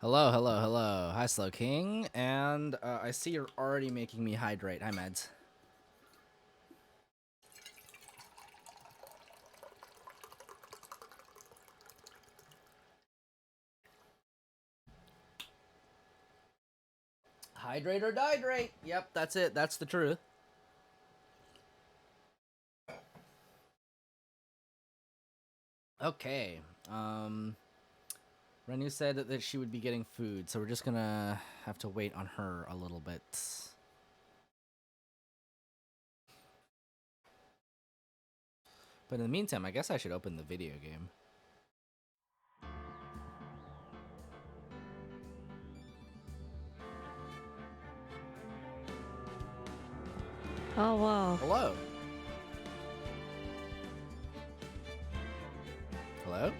Hello, hello, hello. Hi, Slow King. And I see you're already making me hydrate. Hi, Meds. Hydrate or dihydrate. Yep, that's it. That's the truth. Okay. Renu said that she would be getting food, so we're just gonna have to wait on her a little bit. But in the meantime, I guess I should open the video game. Oh, wow. Hello. Hello?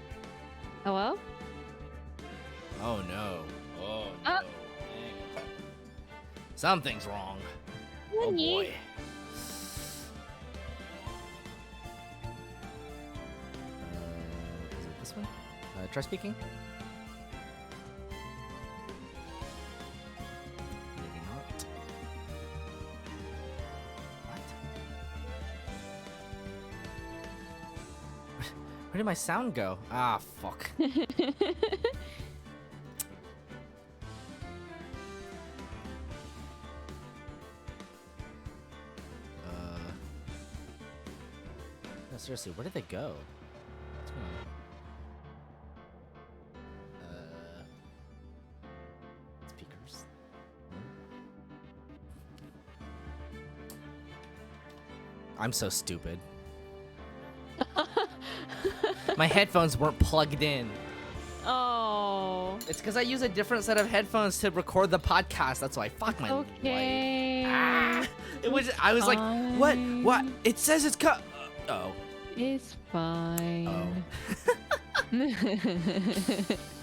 Hello? Oh, no. Oh, no. Ah. Dang. Something's wrong. Oh, boy. Is it this one? Try speaking? Maybe not. What? Where did my sound go? Ah, fuck. No, seriously, where did they go? What's going on? Speakers. I'm so stupid. My headphones weren't plugged in. Oh. It's because I use a different set of headphones to record the podcast. That's why. Fuck my life. Okay. Ah! It was. I was like, what? What? It says it's cut. Oh. It's fine. Oh.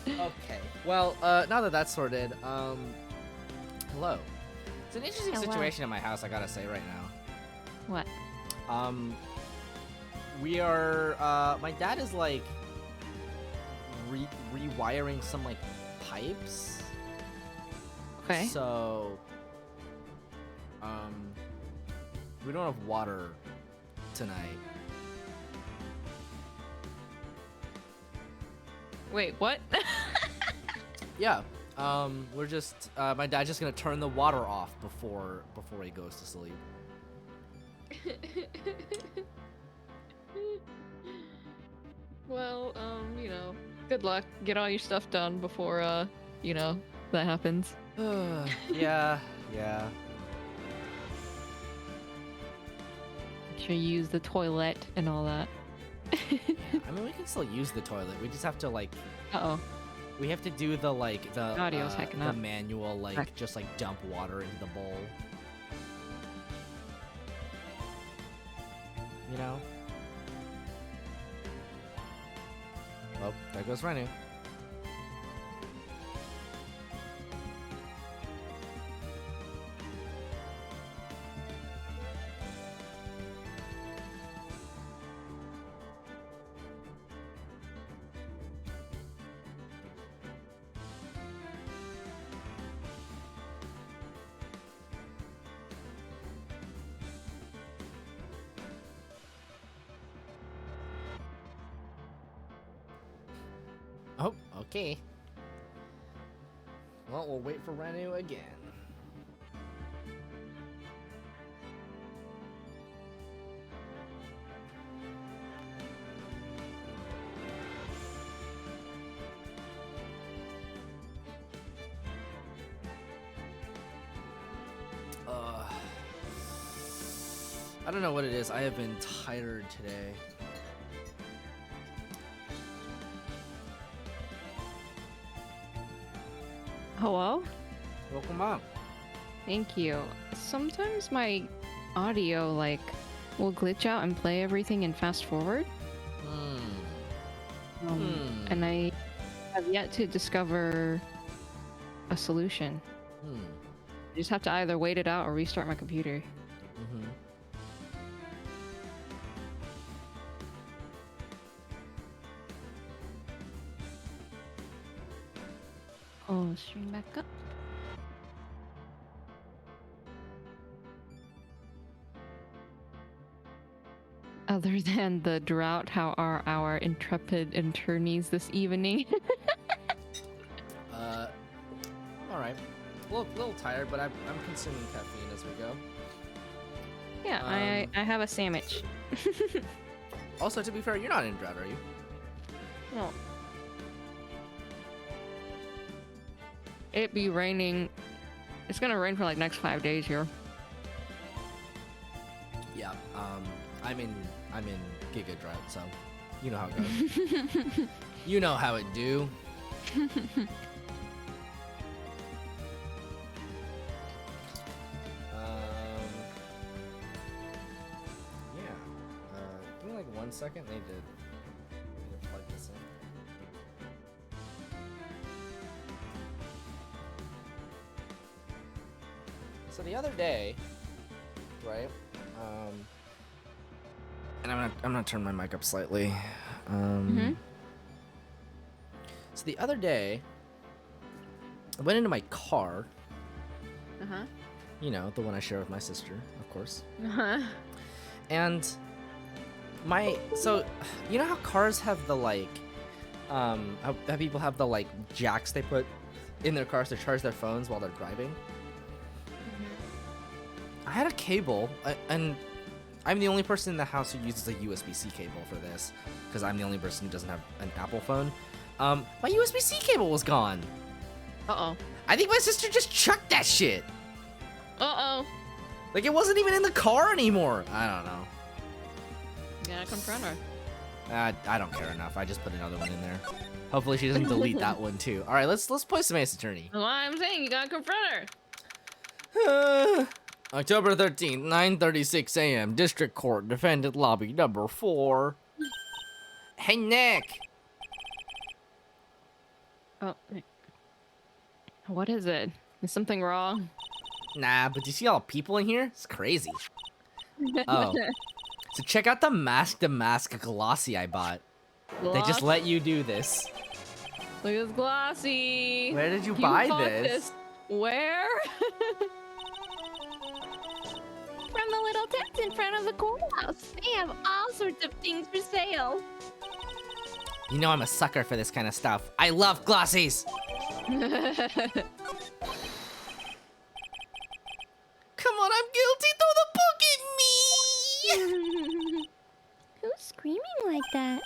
Okay. Well, now that that's sorted, hello. It's an interesting Hello. situation in my house, I gotta say right now. What? We are, my dad is like rewiring some like pipes. Okay. So, we don't have water tonight. Wait, what? Yeah. We're just, my dad's just gonna turn the water off before he goes to sleep. Well, good luck. Get all your stuff done before, that happens. Yeah. Yeah. Make sure you use the toilet and all that. Yeah, I mean, we can still use the toilet. We just have to like. Uh-oh. We have to do the like the Audio's hacking the up. manual like Back. just like dump water into the bowl. You know. Oh, there goes Renu. Oh, okay. Well, we'll wait for Renu again. I don't know what it is. I have been tired today. Hello? Welcome on. Thank you. Sometimes my audio, will glitch out and play everything in fast forward. And I have yet to discover a solution. I just have to either wait it out or restart my computer. Oh, stream back up. Other than the drought, how are our intrepid attorneys this evening? All right. A little tired, but I'm consuming caffeine as we go. Yeah, I have a sandwich. Also, to be fair, you're not in drought, are you? No. It be raining. It's gonna rain for like next 5 days here. Yeah. I'm in giga drought, so you know how it goes. You know how it do. Give me like 1 second. Need to plug this in. So the other day, right? And I'm gonna turn my mic up slightly. So the other day, I went into my car. You know, the one I share with my sister, of course. And so you know how cars have the like, how people have the like jacks they put in their cars to charge their phones while they're driving. I had a cable, and I'm the only person in the house who uses a USB-C cable for this, because I'm the only person who doesn't have an Apple phone. My USB-C cable was gone. Uh-oh. I think my sister just chucked that shit. Uh-oh. Like, it wasn't even in the car anymore. I don't know. Yeah, confront her. I don't care enough. I just put another one in there. Hopefully she doesn't delete that one too. All right, let's play some Ace Attorney. That's why I'm saying you gotta confront her. October 13th, 9:36 a.m. District Court, Defendant Lobby number 4. Hey, Nick. Oh. What is it? Is something wrong? Nah, but do you see all the people in here? It's crazy. Oh. So check out the Mask to Mask Glossy I bought. They just let you do this. Look at this glossy. Where did you buy bought this? Where? From the little tent in front of the courthouse. They have all sorts of things for sale. You know I'm a sucker for this kind of stuff. I love glossies! Come on, I'm guilty! Throw the book at me! Who's screaming like that?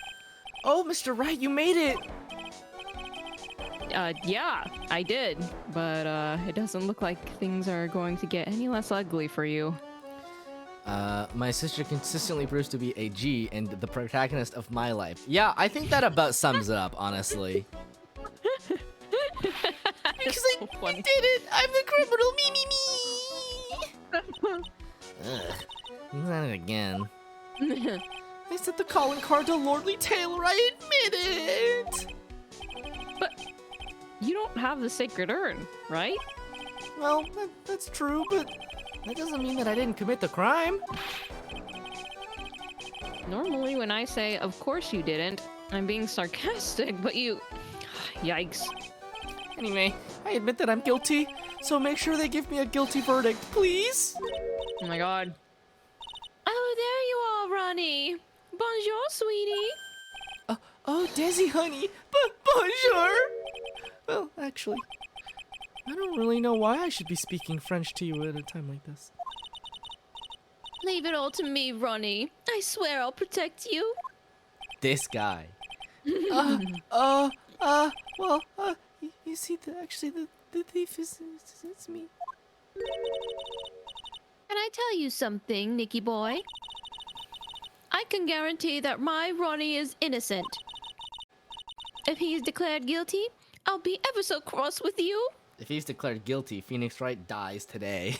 Oh, Mr. Wright, you made it! Yeah, I did. But, it doesn't look like things are going to get any less ugly for you. My sister consistently proves to be a G and the protagonist of my life. Yeah, I think that about sums it up, honestly. Because I did it! I'm the criminal! Me! Ugh. Not it again. I sent the calling card to Lordly Taylor, I admit it! But you don't have the sacred urn, right? Well, that's true, but that doesn't mean that I didn't commit the crime. Normally when I say, of course you didn't, I'm being sarcastic, but you... Yikes. Anyway, I admit that I'm guilty, so make sure they give me a guilty verdict, please? Oh my god. Oh, there you are, Ronnie. Bonjour, sweetie. Oh, Desi, honey, bonjour! Well, actually, I don't really know why I should be speaking French to you at a time like this. Leave it all to me, Ronnie. I swear I'll protect you. This guy. You see, actually, the thief it's me. Can I tell you something, Nicky boy? I can guarantee that my Ronnie is innocent. If he is declared guilty, I'll be ever so cross with you. If he's declared guilty, Phoenix Wright dies today.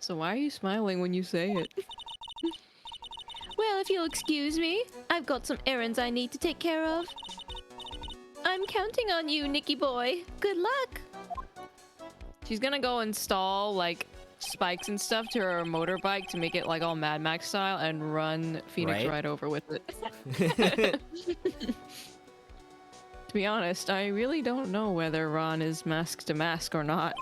So why are you smiling when you say it? Well, if you'll excuse me, I've got some errands I need to take care of. I'm counting on you, Nicky boy. Good luck. She's gonna go install, like, spikes and stuff to her motorbike to make it, like, all Mad Max style and run Phoenix Right? right over with it. be honest, I really don't know whether Ron is mask to mask or not.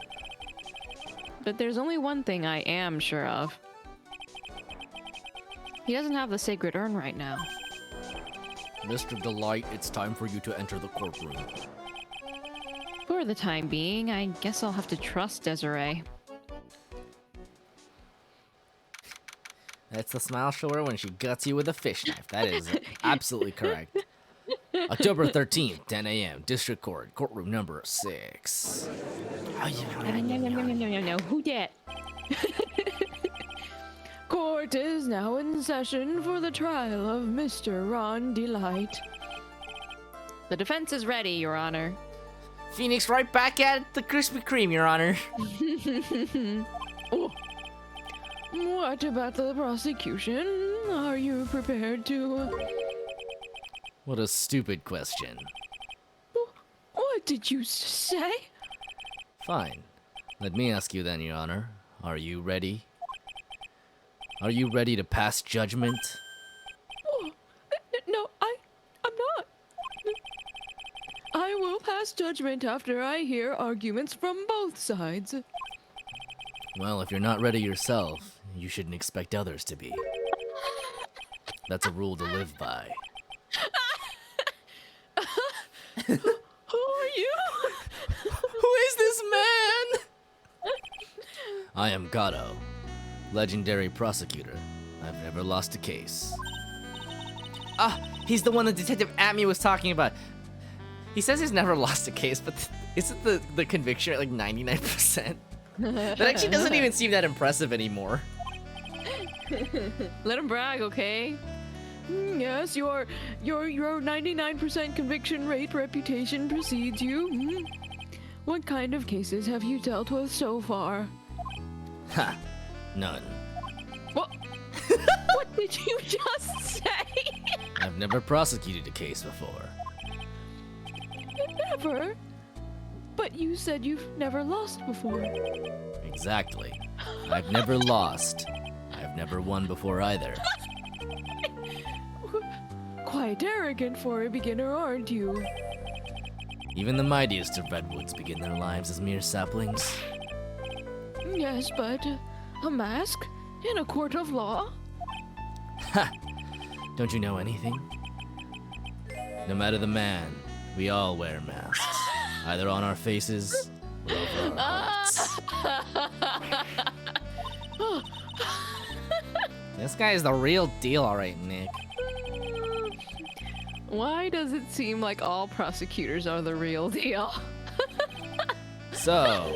But there's only one thing I am sure of. He doesn't have the sacred urn right now. Mr. Delight, it's time for you to enter the courtroom. For the time being, I guess I'll have to trust Desiree. That's the smile she'll wear when she guts you with a fish knife. That is absolutely correct. October 13th, 10 a.m., District Court, courtroom number 6. No, who dat? Court is now in session for the trial of Mr. Ron Delight. The defense is ready, Your Honor. Phoenix right back at the Krispy Kreme, Your Honor. Oh. What about the prosecution? Are you prepared to... What a stupid question. What did you say? Fine. Let me ask you then, Your Honor. Are you ready? Are you ready to pass judgment? Oh, no, I'm not. I will pass judgment after I hear arguments from both sides. Well, if you're not ready yourself, you shouldn't expect others to be. That's a rule to live by. Who are you? Who is this man? I am Gato, legendary prosecutor. I've never lost a case. Ah, he's the one that Detective Atme was talking about. He says he's never lost a case, but isn't the conviction rate like 99%? That actually doesn't even seem that impressive anymore. Let him brag, okay? Yes, your 99% conviction rate reputation precedes you. What kind of cases have you dealt with so far? Ha! None. What? What did you just say? I've never prosecuted a case before. Never? But you said you've never lost before. Exactly. I've never lost. I've never won before either. Quite arrogant for a beginner, aren't you? Even the mightiest of redwoods begin their lives as mere saplings. Yes, but a mask in a court of law? Ha! Don't you know anything? No matter the man, we all wear masks. Either on our faces or over our hearts. This guy is the real deal, alright, Nick. Why does it seem like all prosecutors are the real deal? So,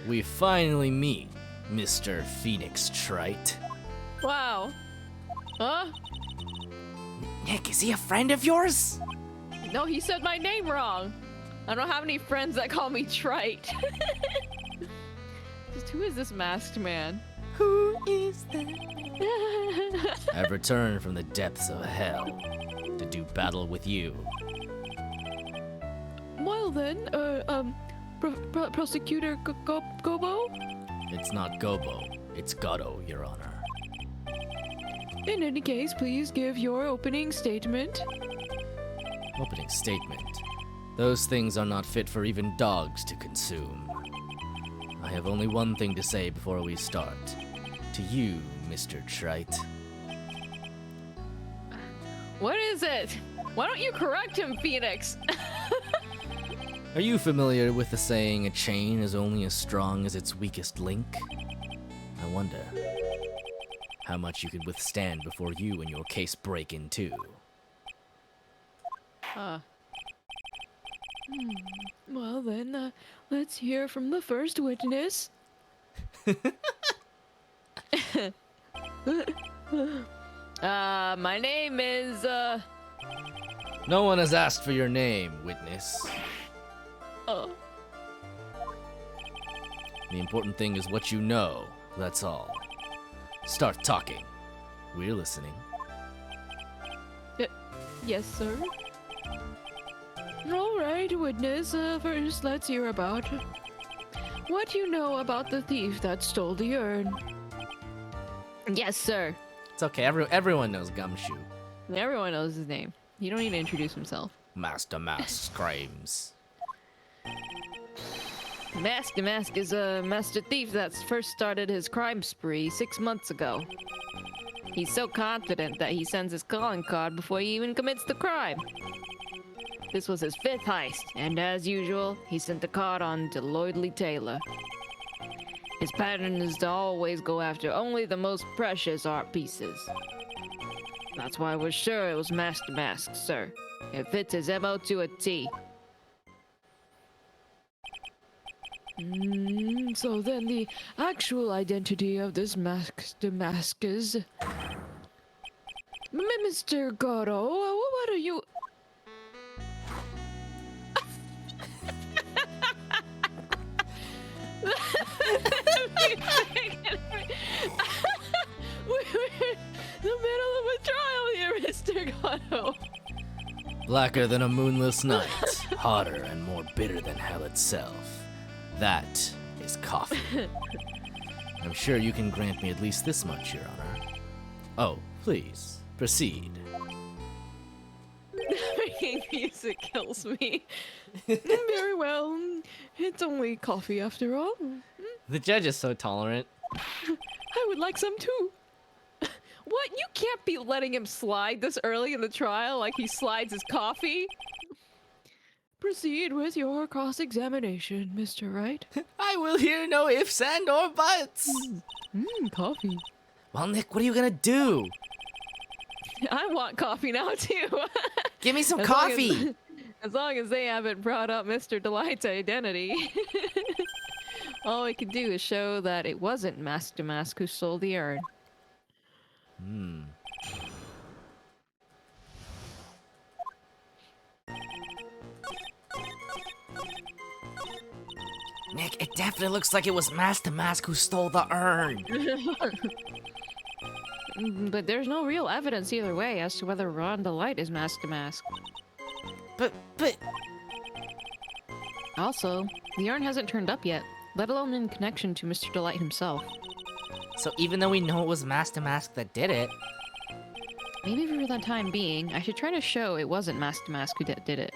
we finally meet, Mr. Phoenix Trite. Wow. Huh? Nick, is he a friend of yours? No, he said my name wrong. I don't have any friends that call me Trite. Just who is this masked man? Who is that? I've returned from the depths of hell to do battle with you. Well then, Prosecutor Gobo? It's not Gobo, it's Gato, Your Honor. In any case, please give your opening statement. Opening statement. Those things are not fit for even dogs to consume. I have only one thing to say before we start. To you, Mr. Trite. What is it? Why don't you correct him, Phoenix? Are you familiar with the saying, a chain is only as strong as its weakest link? I wonder how much you could withstand before you and your case break in two. Well then, let's hear from the first witness. My name is, No one has asked for your name, witness. Oh. The important thing is what you know, that's all. Start talking. We're listening. Yes, sir. All right, witness. First, let's hear about what you know about the thief that stole the urn. Yes, sir. It's okay, everyone knows Gumshoe. Everyone knows his name. You don't need to introduce himself. Master Mask's crimes. Master Mask is a master thief that first started his crime spree 6 months ago. He's so confident that he sends his calling card before he even commits the crime. This was his 5th heist, and as usual, he sent the card on to Lloyd Lee Taylor. His pattern is to always go after only the most precious art pieces. That's why we're sure it was Master Mask, sir. It fits his MO to a T. So then the actual identity of this Master Mask is... Mr. Goro, what are you... We're in the middle of a trial here, Mr. Goro. Blacker than a moonless night, hotter and more bitter than hell itself. That is coffee. I'm sure you can grant me at least this much, Your Honor. Oh, please, proceed. Freaking music kills me. Very well. It's only coffee after all. The judge is so tolerant. I would like some too. What? You can't be letting him slide this early in the trial like he slides his coffee? Proceed with your cross-examination, Mr. Wright. I will hear no ifs and or buts. Coffee. Well, Nick, what are you gonna do? I want coffee now too. Give me some As long coffee. as long as they haven't brought up Mr. Delight's identity. All we can do is show that it wasn't Master Mask who stole the urn. Nick, it definitely looks like it was Master Mask who stole the urn. But there's no real evidence either way as to whether Ron Delight is Master Mask. But... Also, the urn hasn't turned up yet, let alone in connection to Mr. Delight himself. So even though we know it was Master Mask that did it... Maybe for the time being, I should try to show it wasn't Master Mask who did it.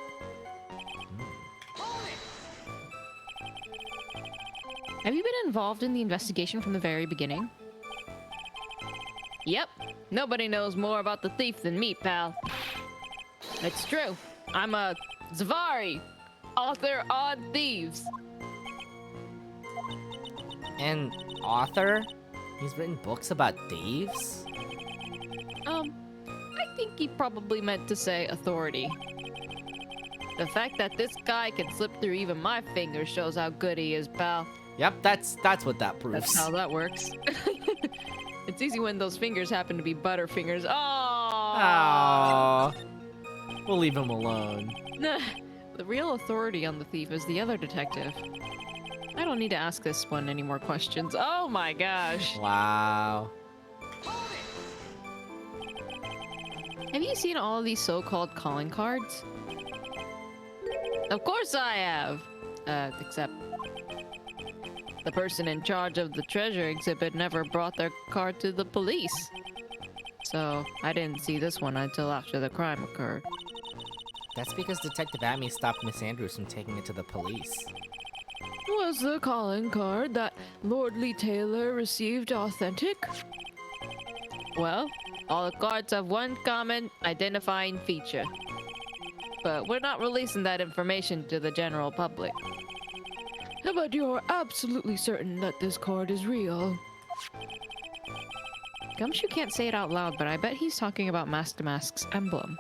Have you been involved in the investigation from the very beginning? Yep. Nobody knows more about the thief than me, pal. It's true. I'm a Zavari, author on thieves. An author? He's written books about thieves? I think he probably meant to say authority. The fact that this guy can slip through even my fingers shows how good he is, pal. Yep, that's what that proves. That's how that works. It's easy when those fingers happen to be butterfingers. Oh. Aww. We'll leave him alone. The real authority on the thief is the other detective. I don't need to ask this one any more questions. Oh my gosh. Wow. Have you seen all of these so-called calling cards? Of course I have. Except the person in charge of the treasure exhibit never brought their card to the police. So I didn't see this one until after the crime occurred. That's because Detective Amy stopped Miss Andrews from taking it to the police. Was the calling card that Lord Lee Taylor received authentic? Well, all the cards have one common identifying feature. But we're not releasing that information to the general public. But you're absolutely certain that this card is real. Gumshoe can't say it out loud, but I bet he's talking about Master Mask's emblem.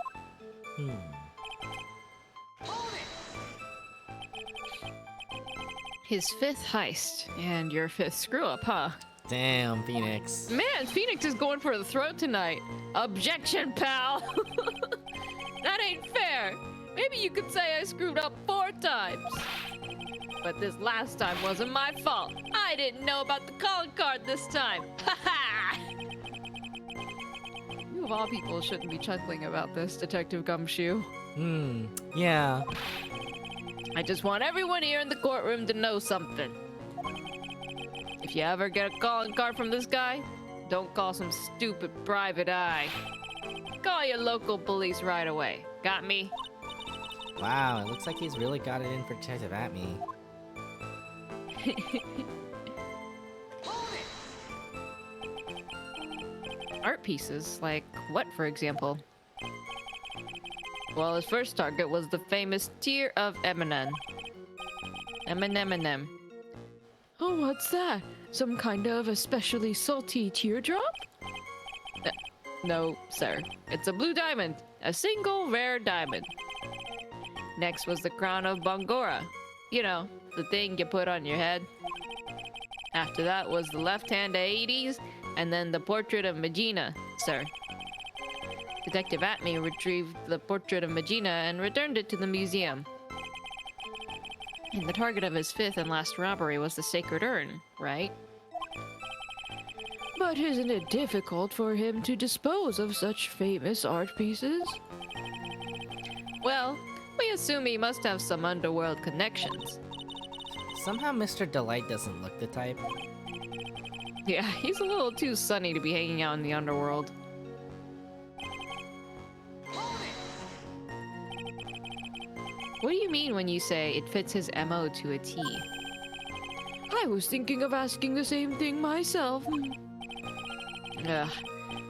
His 5th heist, and your 5th screw-up, huh? Damn, Phoenix. Man, Phoenix is going for the throat tonight. Objection, pal! That ain't fair! Maybe you could say I screwed up 4 times. But this last time wasn't my fault. I didn't know about the calling card this time. Ha ha! You of all people shouldn't be chuckling about this, Detective Gumshoe. Yeah. I just want everyone here in the courtroom to know something. If you ever get a calling card from this guy, don't call some stupid private eye. Call your local police right away. Got me? Wow, it looks like he's really got it in for Detective Atme. Art pieces? Like what, for example? Well, his first target was the famous Tear of Eminem. Eminem. Oh, what's that? Some kind of especially salty teardrop? No, sir. It's a blue diamond. A single rare diamond. Next was the crown of Bangora. You know, the thing you put on your head. After that was the left hand Aedes, and then the portrait of Megina, sir. Detective Atme retrieved the portrait of Megina and returned it to the museum. And the target of his fifth and last robbery was the sacred urn, right? But isn't it difficult for him to dispose of such famous art pieces? Well, we assume he must have some underworld connections. Somehow Mr. Delight doesn't look the type. Yeah, he's a little too sunny to be hanging out in the underworld. What do you mean when you say it fits his MO to a T? I was thinking of asking the same thing myself. Ugh,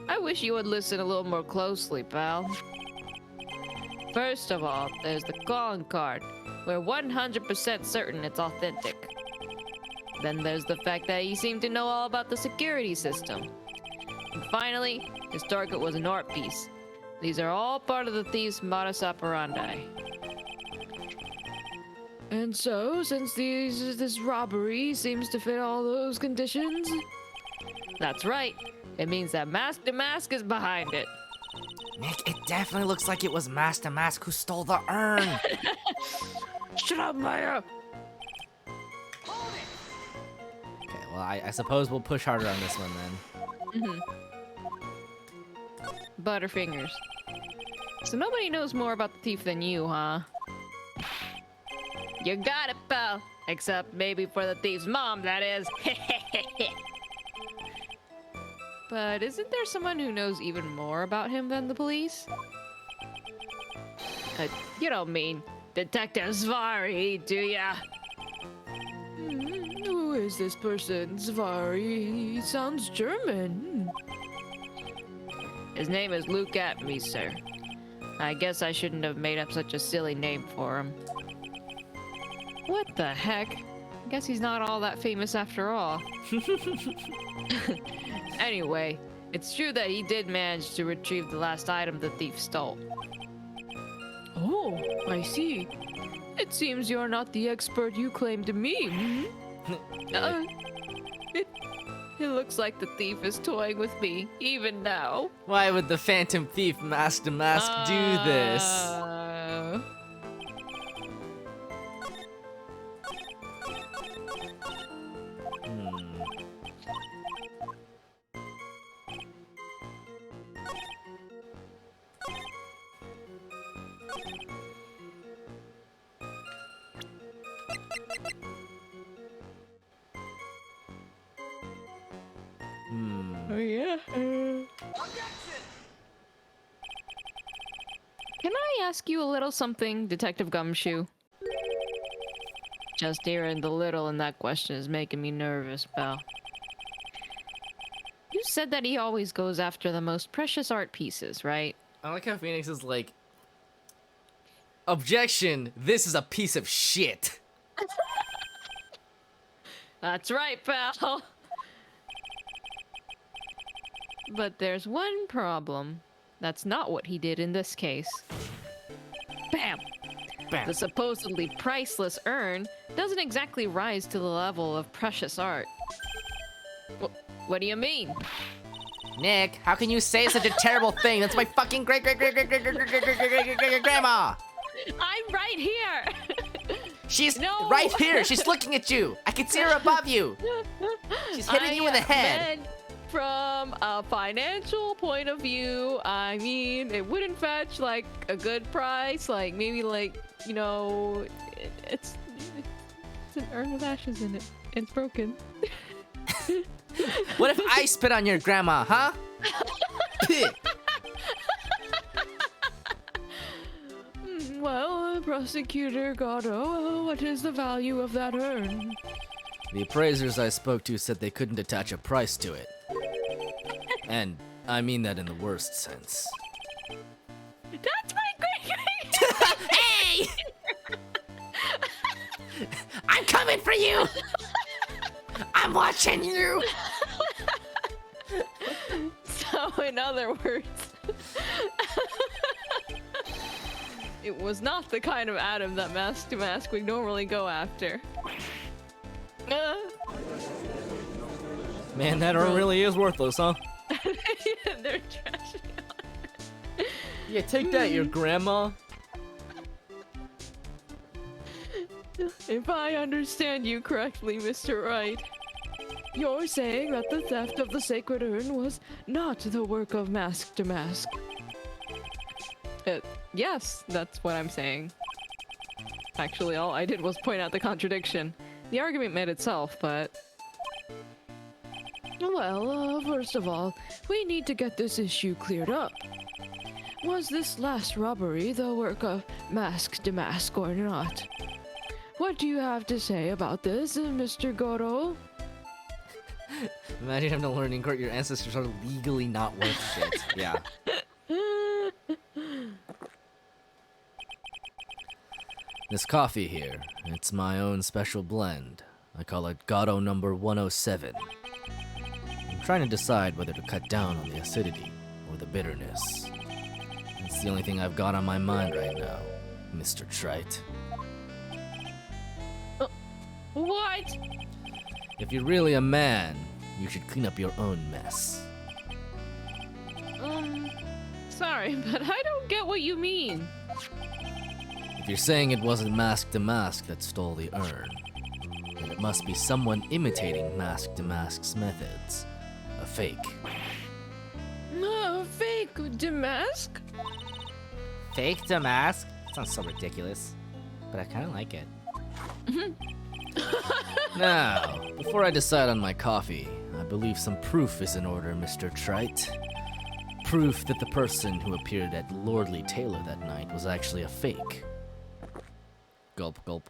I wish you would listen a little more closely, pal. First of all, there's the calling card. We're 100% certain it's authentic. Then there's the fact that he seemed to know all about the security system. And finally, his target was an art piece. These are all part of the thief's modus operandi. And so, since this robbery seems to fit all those conditions... That's right. It means that Master Mask is behind it. Nick, it definitely looks like it was Master Mask who stole the urn. Shut up, Maya! Okay, well, I suppose we'll push harder on this one then. Butterfingers. So nobody knows more about the thief than you, huh? You got it, pal. Except maybe for the thief's mom, that is. But isn't there someone who knows even more about him than the police? You don't mean Detective Zvari, do ya? Who is this person, Zvari? He sounds German. His name is Luke Atme, sir. I guess I shouldn't have made up such a silly name for him. What the heck? I guess he's not all that famous after all. Anyway, it's true that he did manage to retrieve the last item the thief stole. Oh, I see. It seems you're not the expert you claim to be. It looks like the thief is toying with me, even now. Why would the Phantom Thief Master Mask do this? Oh yeah. Can I ask you a little something, Detective Gumshoe? Just hearing the little in that question is making me nervous, pal. You said that he always goes after the most precious art pieces, right? I like how Phoenix is like, objection, this is a piece of shit. That's right, pal. But there's one problem. That's not what he did in this case. Bam! Bam. The supposedly priceless urn doesn't exactly rise to the level of precious art. What do you mean? Nick, how can you say such a terrible thing? That's my fucking great-great-great-great-great-great-great-great-great-grandma! I'm right here! She's No. right here! She's looking at you! I can see her above you! She's hitting you in the head! meant from a financial point of view, I mean, it wouldn't fetch, like, a good price. Like, maybe, like, you know, it's an urn with ashes in it. It's broken. What if I spit on your grandma, huh? Well, Prosecutor Gatto, what is the value of that urn? The appraisers I spoke to said they couldn't attach a price to it. And I mean that in the worst sense. That's my great Hey! I'm coming for you! I'm watching you! So, in other words, it was not the kind of Adam that Mask to Mask we normally go after. Man, that urn really is worthless, huh? They're trashing on. Yeah, take that, your grandma. If I understand you correctly, Mr. Wright, you're saying that the theft of the sacred urn was not the work of Mask to Mask. Yes, that's what I'm saying. Actually, all I did was point out the contradiction. The argument made itself, but... Well, first of all, we need to get this issue cleared up. Was this last robbery the work of Mask to Mask or not? What do you have to say about this, Mr. Goro? Imagine having to learn in court your ancestors are legally not worth shit. Yeah. This coffee here, it's my own special blend. I call it Gato number 107. I'm trying to decide whether to cut down on the acidity or the bitterness. It's the only thing I've got on my mind right now, Mr. Trite. What? If you're really a man, you should clean up your own mess. Sorry, but I don't get what you mean. If you're saying it wasn't Mask to Mask that stole the urn, then it must be someone imitating Mask to Mask's methods. A fake. Fake Damask? Fake to Mask? Sounds so ridiculous, but I kind of like it. Now, before I decide on my coffee, I believe some proof is in order, Mr. Trite. Proof that the person who appeared at Lordly Taylor that night was actually a fake. Gulp, gulp.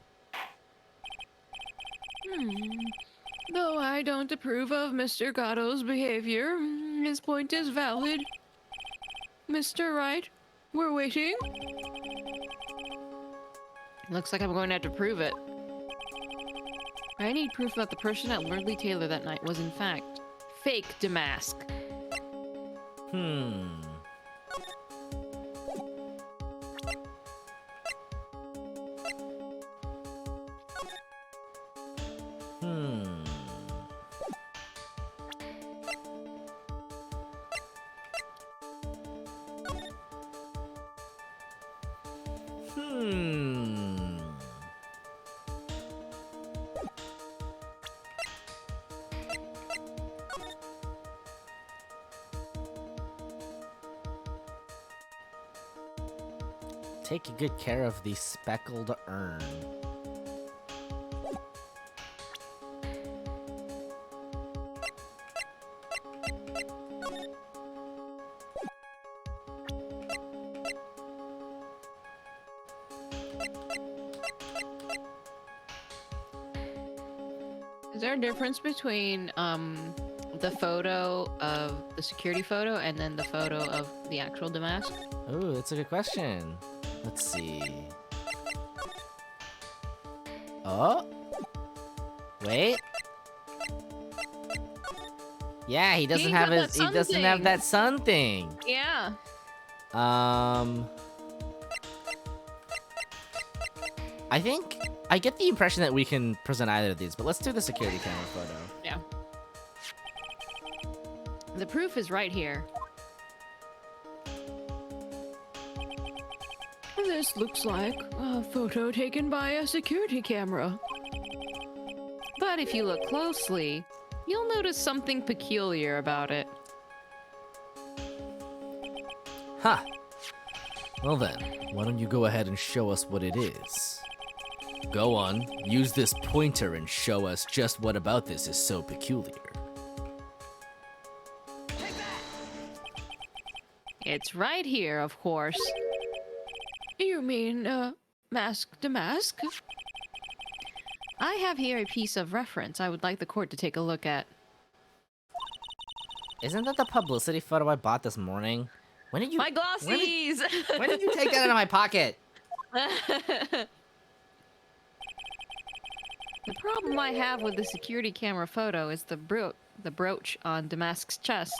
Though I don't approve of Mr. Gatto's behavior, his point is valid. Mr. Wright, we're waiting. Looks like I'm going to have to prove it. I need proof that the person at Lordly Taylor that night was in fact fake Damask. Hmm. Take good care of the speckled urn. Is there a difference between the photo of the security photo and then the photo of the actual Damask? Oh, that's a good question. Let's see. Oh? Wait. Yeah, he doesn't have his he doesn't have that sun thing. Yeah. I think I get the impression that we can present either of these, but let's do the security camera photo. Yeah. The proof is right here. This looks like a photo taken by a security camera. But if you look closely, you'll notice something peculiar about it. Ha! Well then, why don't you go ahead and show us what it is? Go on, use this pointer and show us just what about this is so peculiar. It's right here, of course. You mean, mask to mask. I have here a piece of reference I would like the court to take a look at. Isn't that the publicity photo I bought this morning? When did you? My glossies! When did you take that out of my pocket? The problem I have with the security camera photo is the brooch on Damask's chest.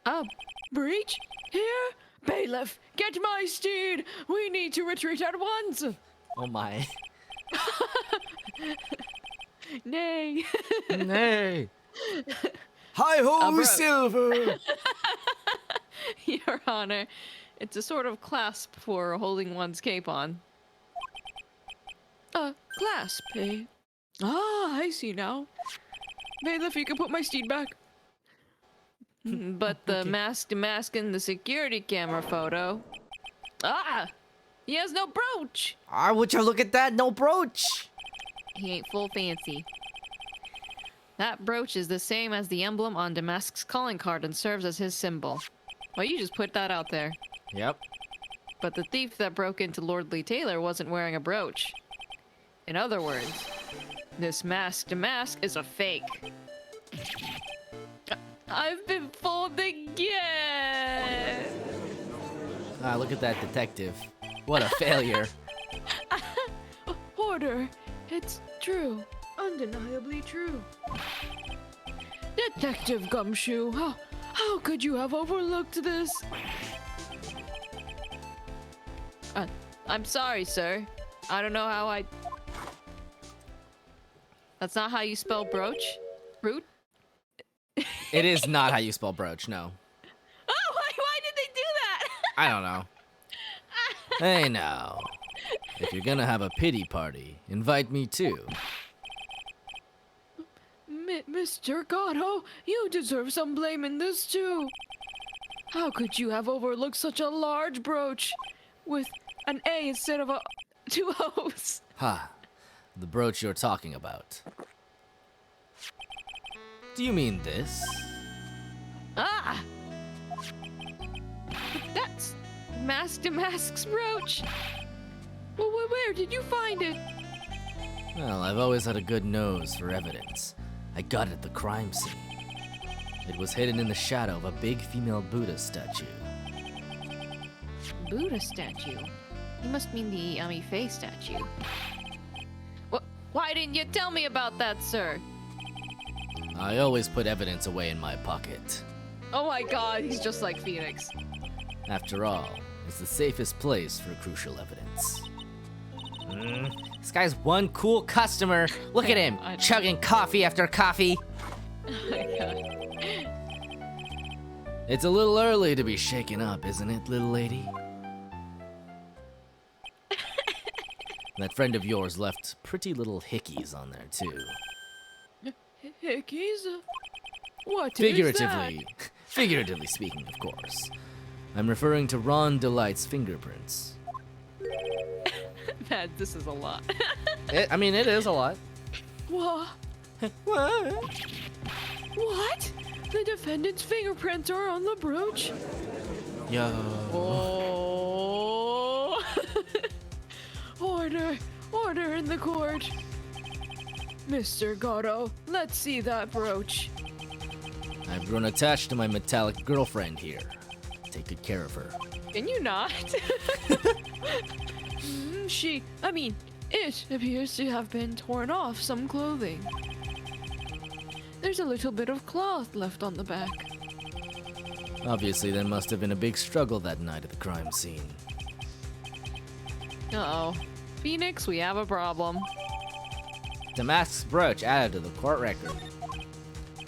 A breach? Here? Bailiff, get my steed! We need to retreat at once! Oh my. Nay. Nay. Hi-ho, Silver! Your Honor, it's a sort of clasp for holding one's cape on. A clasp, eh? Ah, I see now. Bailiff, you can put my steed back. But the mask to mask in the security camera photo... Ah! He has no brooch! Ah, would you look at that? No brooch! He ain't full fancy. That brooch is the same as the emblem on Damask's calling card and serves as his symbol. Well, you just put that out there. Yep. But the thief that broke into Lord Lee Taylor wasn't wearing a brooch. In other words, this mask to mask is a fake. I've been fooled again! Ah, look at that detective. What a failure. Order. It's true. Undeniably true. Detective Gumshoe, how could you have overlooked this? I'm sorry, sir. I don't know how I... That's not how you spell brooch? Root? It is not how you spell brooch, no. Oh, why did they do that? I don't know. Hey now. If you're gonna have a pity party, invite me too. Mr. Gatto, you deserve some blame in this too. How could you have overlooked such a large brooch with an A instead of two O's? Ha. The brooch you're talking about. Do you mean this? Ah! That's Mask to Mask's brooch. Well, where did you find it? Well, I've always had a good nose for evidence. I got it at the crime scene. It was hidden in the shadow of a big female Buddha statue. Buddha statue? You must mean the Ami-Fae statue. Why didn't you tell me about that, sir? I always put evidence away in my pocket. Oh my god, he's just like Phoenix. After all, it's the safest place for crucial evidence. This guy's one cool customer. Look at him, chugging coffee after coffee. Oh my god. It's a little early to be shaken up, isn't it, little lady? That friend of yours left pretty little hickeys on there, too. Hickeys? What Figuratively. Figuratively speaking, of course. I'm referring to Ron Delight's fingerprints. Man, this is a lot. It is a lot. What? What? What? The defendant's fingerprints are on the brooch? Yo. Oh. Order in the court. Mr. Gatto, let's see that brooch. I've grown attached to my metallic girlfriend here. Take good care of her. Can you not? It appears to have been torn off some clothing. There's a little bit of cloth left on the back. Obviously, there must have been a big struggle that night at the crime scene. Uh-oh. Phoenix, we have a problem. Damask's brooch added to the court record.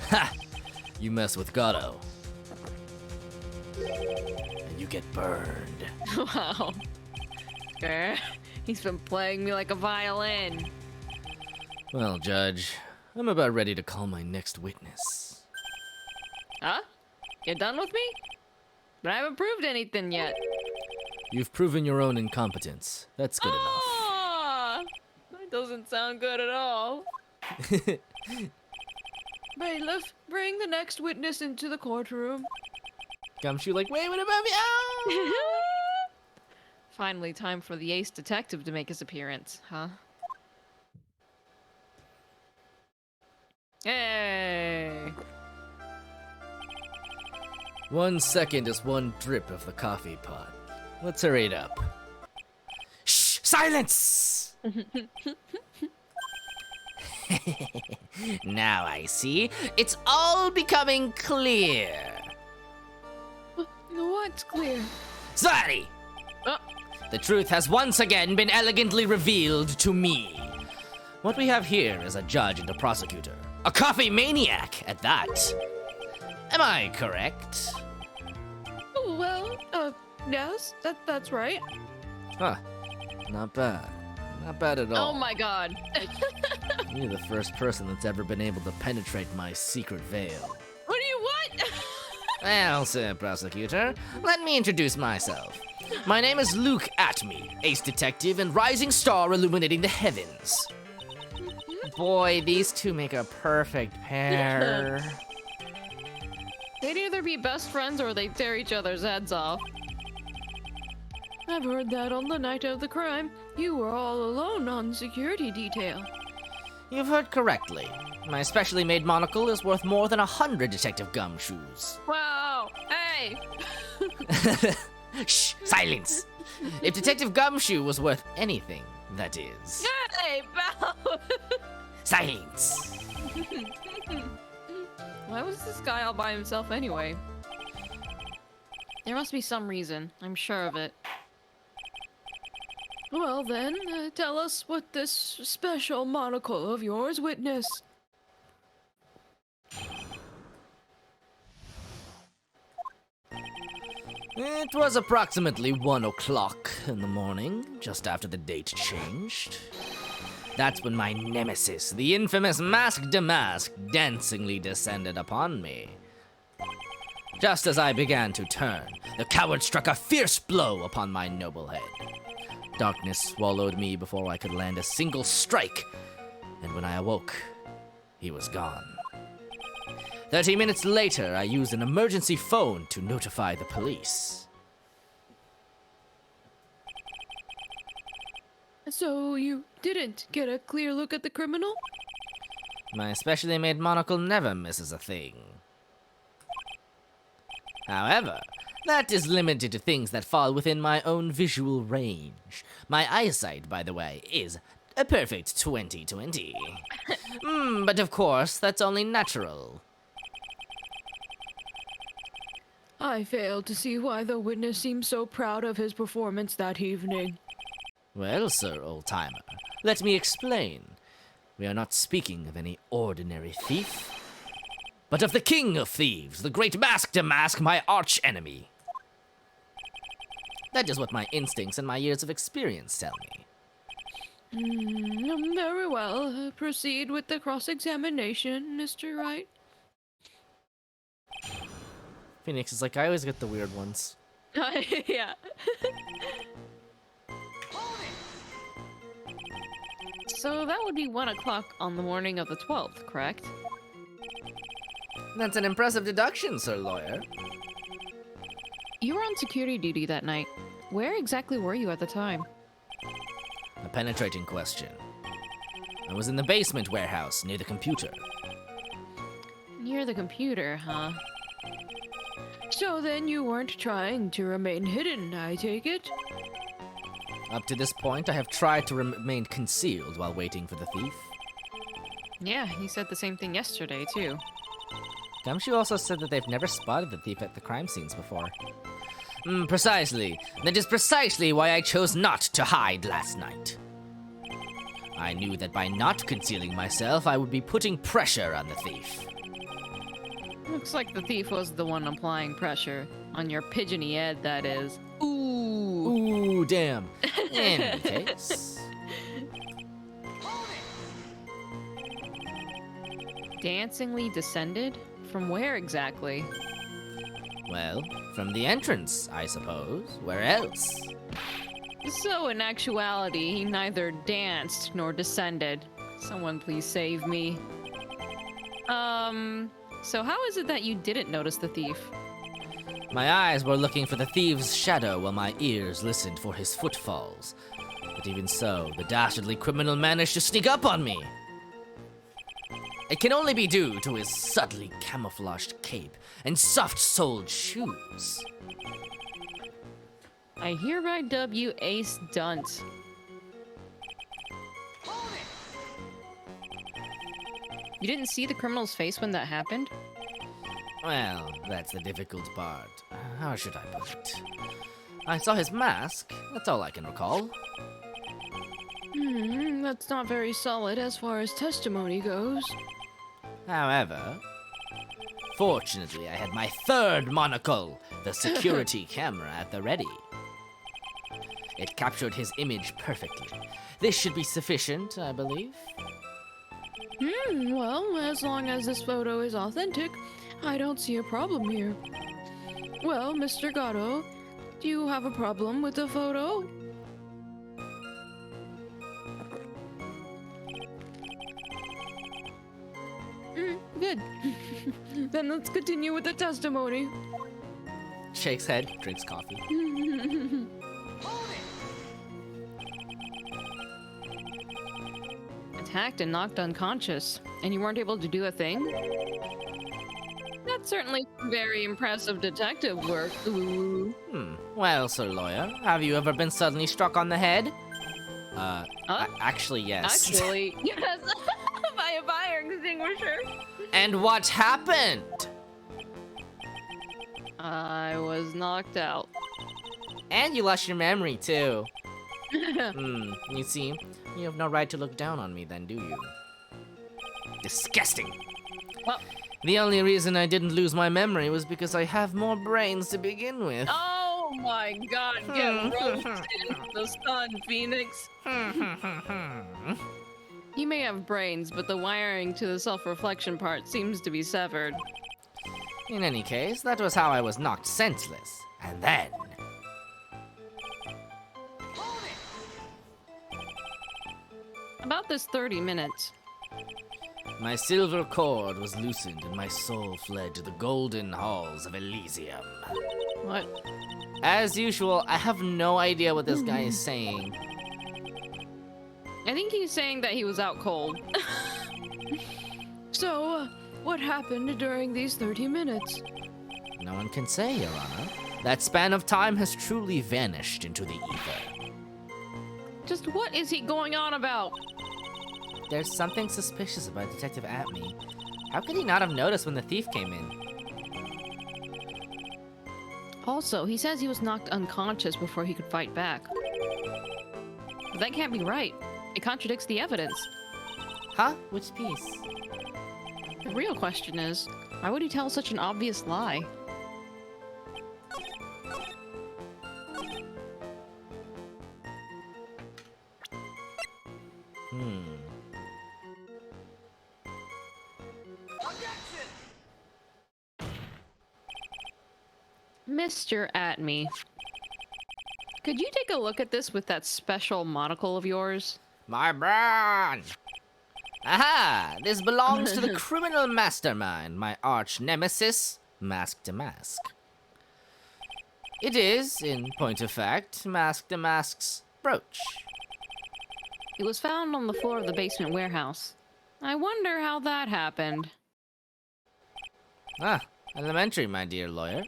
Ha! You mess with Gatto. And you get burned. Wow. Grr. He's been playing me like a violin. Well, Judge, I'm about ready to call my next witness. Huh? You done with me? But I haven't proved anything yet. You've proven your own incompetence. That's good enough. That doesn't sound good at all. Bailiff, bring the next witness into the courtroom. Gumshoe like, wait, what about me? Oh! Finally, time for the ace detective to make his appearance, huh? Hey! 1 second is one drip of the coffee pot. Let's hurry it up. Shh! Silence! Now I see. It's all becoming clear. What's clear? Sorry! The truth has once again been elegantly revealed to me. What we have here is a judge and a prosecutor. A coffee maniac, at that. Am I correct? Well, yes, that's right. Huh. Not bad. Not bad at all. Oh my god. You're the first person that's ever been able to penetrate my secret veil. What do you want? Well, sir prosecutor, let me introduce myself. My name is Luke Atme, ace detective and rising star illuminating the heavens. Boy, these two make a perfect pair. They'd either be best friends or they'd tear each other's heads off. I've heard that on the night of the crime, you were all alone on security detail. You've heard correctly. My specially made monocle is worth more than 100 Detective Gumshoes. Wow! Hey! Shh! Silence! If Detective Gumshoe was worth anything, that is. Hey, Belle! Silence! Why was this guy all by himself anyway? There must be some reason. I'm sure of it. Well then, tell us what this special monocle of yours witnessed. It was approximately 1 o'clock in the morning, just after the date changed. That's when my nemesis, the infamous Mask Damask, dancingly descended upon me. Just as I began to turn, the coward struck a fierce blow upon my noble head. Darkness swallowed me before I could land a single strike, and when I awoke, he was gone. 30 minutes later, I used an emergency phone to notify the police. So you didn't get a clear look at the criminal? My specially made monocle never misses a thing. However, that is limited to things that fall within my own visual range. My eyesight, by the way, is a perfect 20/20. But of course, that's only natural. I fail to see why the witness seems so proud of his performance that evening. Well, sir, old-timer, let me explain. We are not speaking of any ordinary thief, but of the king of thieves, the great Mask Damask, my arch-enemy. That is what my instincts and my years of experience tell me. Very well. Proceed with the cross-examination, Mr. Wright. Phoenix is like, I always get the weird ones. Yeah. So that would be 1 o'clock on the morning of the 12th, correct? That's an impressive deduction, sir lawyer. You were on security duty that night. Where exactly were you at the time? A penetrating question. I was in the basement warehouse near the computer. Near the computer, huh? So then you weren't trying to remain hidden, I take it? Up to this point, I have tried to remain concealed while waiting for the thief. Yeah, you said the same thing yesterday, too. Gumshoe also said that they've never spotted the thief at the crime scenes before. Precisely. That is precisely why I chose not to hide last night. I knew that by not concealing myself, I would be putting pressure on the thief. Looks like the thief was the one applying pressure. On your pigeony head, that is. Ooh! Ooh, damn. In any case. Dancingly descended? From where exactly? Well, from the entrance, I suppose. Where else? So, in actuality, he neither danced nor descended. Someone please save me. So how is it that you didn't notice the thief? My eyes were looking for the thief's shadow while my ears listened for his footfalls. But even so, the dastardly criminal managed to sneak up on me. It can only be due to his subtly camouflaged cape and soft-soled shoes. I hereby dub you Ace Dunt. You didn't see the criminal's face when that happened? Well, that's the difficult part. How should I put it? I saw his mask. That's all I can recall. That's not very solid as far as testimony goes. However, fortunately, I had my third monocle, the security camera, at the ready. It captured his image perfectly. This should be sufficient, I believe. Well, as long as this photo is authentic, I don't see a problem here. Well, Mr. Gatto, do you have a problem with the photo? Good. Then let's continue with the testimony. Shakes head, drinks coffee. Attacked and knocked unconscious, and you weren't able to do a thing? That's certainly very impressive detective work. Ooh. Well, Sir Lawyer, have you ever been suddenly struck on the head? Actually, yes. Actually, yes. By a fire extinguisher. And what happened? I was knocked out. And you lost your memory, too. You see, you have no right to look down on me then, do you? Disgusting. Well, the only reason I didn't lose my memory was because I have more brains to begin with. oh my god, get roasted in the sun, Phoenix. You may have brains, but the wiring to the self-reflection part seems to be severed. In any case, that was how I was knocked senseless. And then... About this 30 minutes. my silver cord was loosened and my soul fled to the golden halls of Elysium. What? As usual, I have no idea what this guy is saying. I think he's saying that he was out cold. So, what happened during these 30 minutes? No one can say, Your Honor. That span of time has truly vanished into the ether. Just what is he going on about? There's something suspicious about Detective Atme. How could he not have noticed when the thief came in? Also, he says he was knocked unconscious before he could fight back. But that can't be right. It contradicts the evidence. Huh? Which piece? The real question is, why would he tell such an obvious lie? Mr. Atme, could you take a look at this with that special monocle of yours? My brain! Aha! This belongs to the criminal mastermind, my arch nemesis, Mask to Mask. It is, in point of fact, Mask to Mask's brooch. It was found on the floor of the basement warehouse. I wonder how that happened. Ah, elementary, my dear lawyer.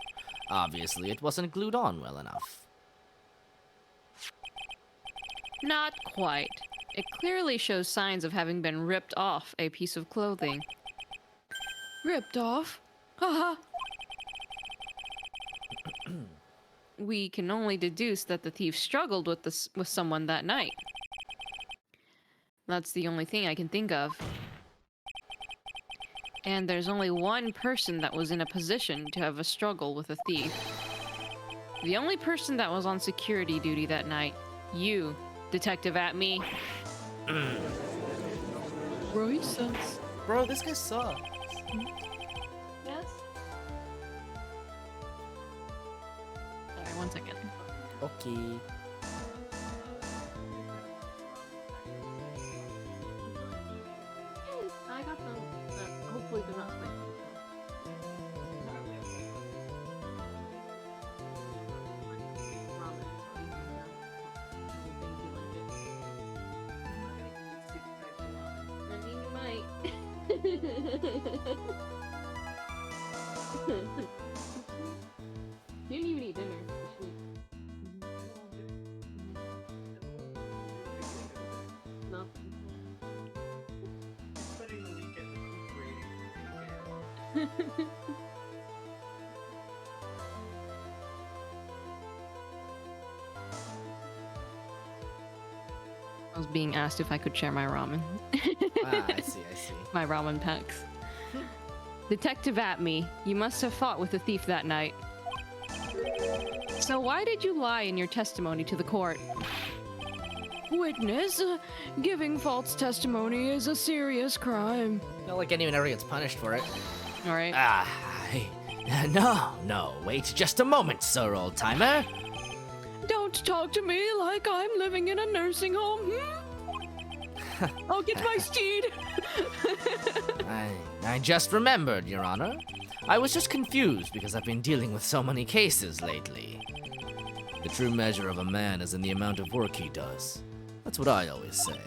Obviously, it wasn't glued on well enough. Not quite. It clearly shows signs of having been ripped off a piece of clothing. Ripped off? Haha. We can only deduce that the thief struggled with someone that night. That's the only thing I can think of. And there's only one person that was in a position to have a struggle with a thief. The only person that was on security duty that night. You, Detective Atme. Bro, he sucks. Bro, this guy sucks. Yes? Sorry, 1 second. Okay. I got them. Hopefully they're not spicy. didn't even eat dinner. No. Spending the weekend I was being asked if I could share my ramen. I see. My ramen packs. Detective Atme, you must have fought with the thief that night. So why did you lie in your testimony to the court? Witness, giving false testimony is a serious crime. Not like anyone ever gets punished for it. Alright. No, wait just a moment, sir, old-timer. Don't talk to me like I'm living in a nursing home. I'll get my steed. I just remembered, Your Honor. I was just confused because I've been dealing with so many cases lately. The true measure of a man is in the amount of work he does. That's what I always say.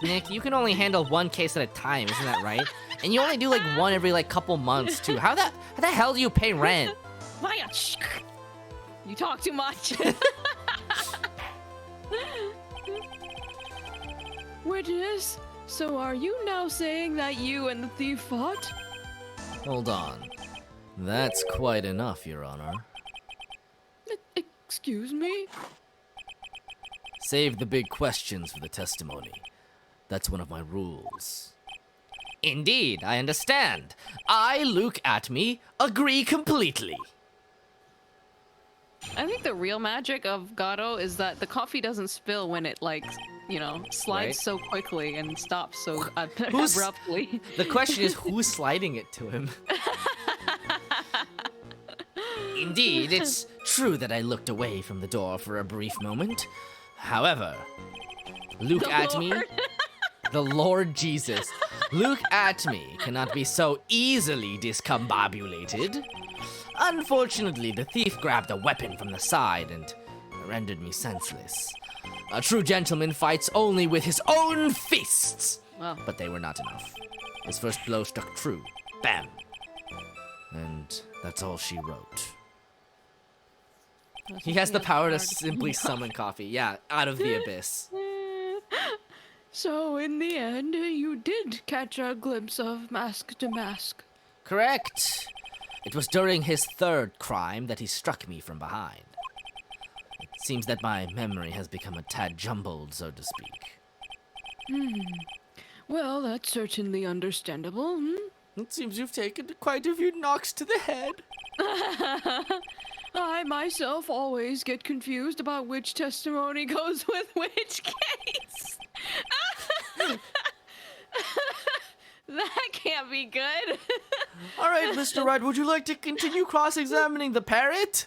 Nick, you can only handle one case at a time, isn't that right? And you only do like one every like couple months too. How the hell do you pay rent? Maya, you talk too much. Witness, so are you now saying that you and the thief fought? Hold on. That's quite enough, Your Honor. Excuse me? Save the big questions for the testimony. That's one of my rules. Indeed, I understand. I, Luke Atme, agree completely. I think the real magic of Gato is that the coffee doesn't spill when it, like, you know, slides Right. so quickly and stops so Who's- abruptly. The question is, who's sliding it to him? Indeed, it's true that I looked away from the door for a brief moment. However, Luke The Atme, Lord. the Lord Jesus, Luke Atme cannot be so easily discombobulated. Unfortunately, the thief grabbed a weapon from the side and rendered me senseless. A true gentleman fights only with his own fists. Well, But they were not enough. His first blow struck true. Bam! And that's all she wrote. He has the power to simply summon coffee. Yeah, out of the abyss. So in the end, you did catch a glimpse of Mask to Mask. Correct. It was during his third crime that he struck me from behind. It seems that my memory has become a tad jumbled, so to speak. Well, that's certainly understandable. It seems you've taken quite a few knocks to the head. I myself always get confused about which testimony goes with which case. That can't be good. All right, Mr. Wright, would you like to continue cross-examining the parrot?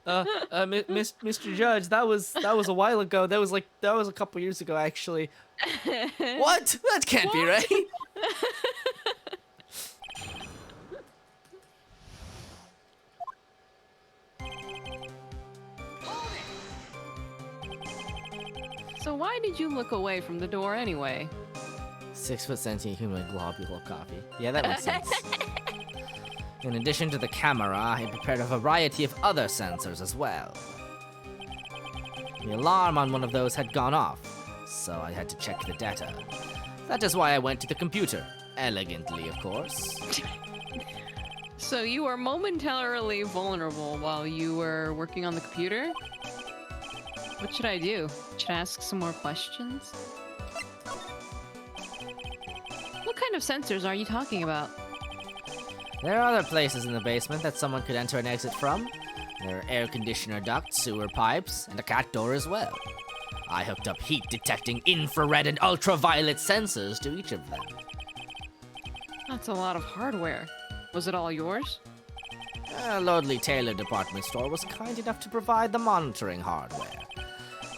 Mr. Judge, that was a while ago. That was a couple years ago, actually. What? That can't be right. So why did you look away from the door anyway? 6 foot sentient human globule of coffee. Yeah, that makes sense. In addition to the camera, I prepared a variety of other sensors as well. The alarm on one of those had gone off, so I had to check the data. That is why I went to the computer. Elegantly, of course. So you were momentarily vulnerable while you were working on the computer? What should I do? Should I ask some more questions? What kind of sensors are you talking about? There are other places in the basement that someone could enter and exit from. There are air conditioner ducts, sewer pipes, and a cat door as well. I hooked up heat-detecting infrared and ultraviolet sensors to each of them. That's a lot of hardware. Was it all yours? Lordly Taylor department store was kind enough to provide the monitoring hardware.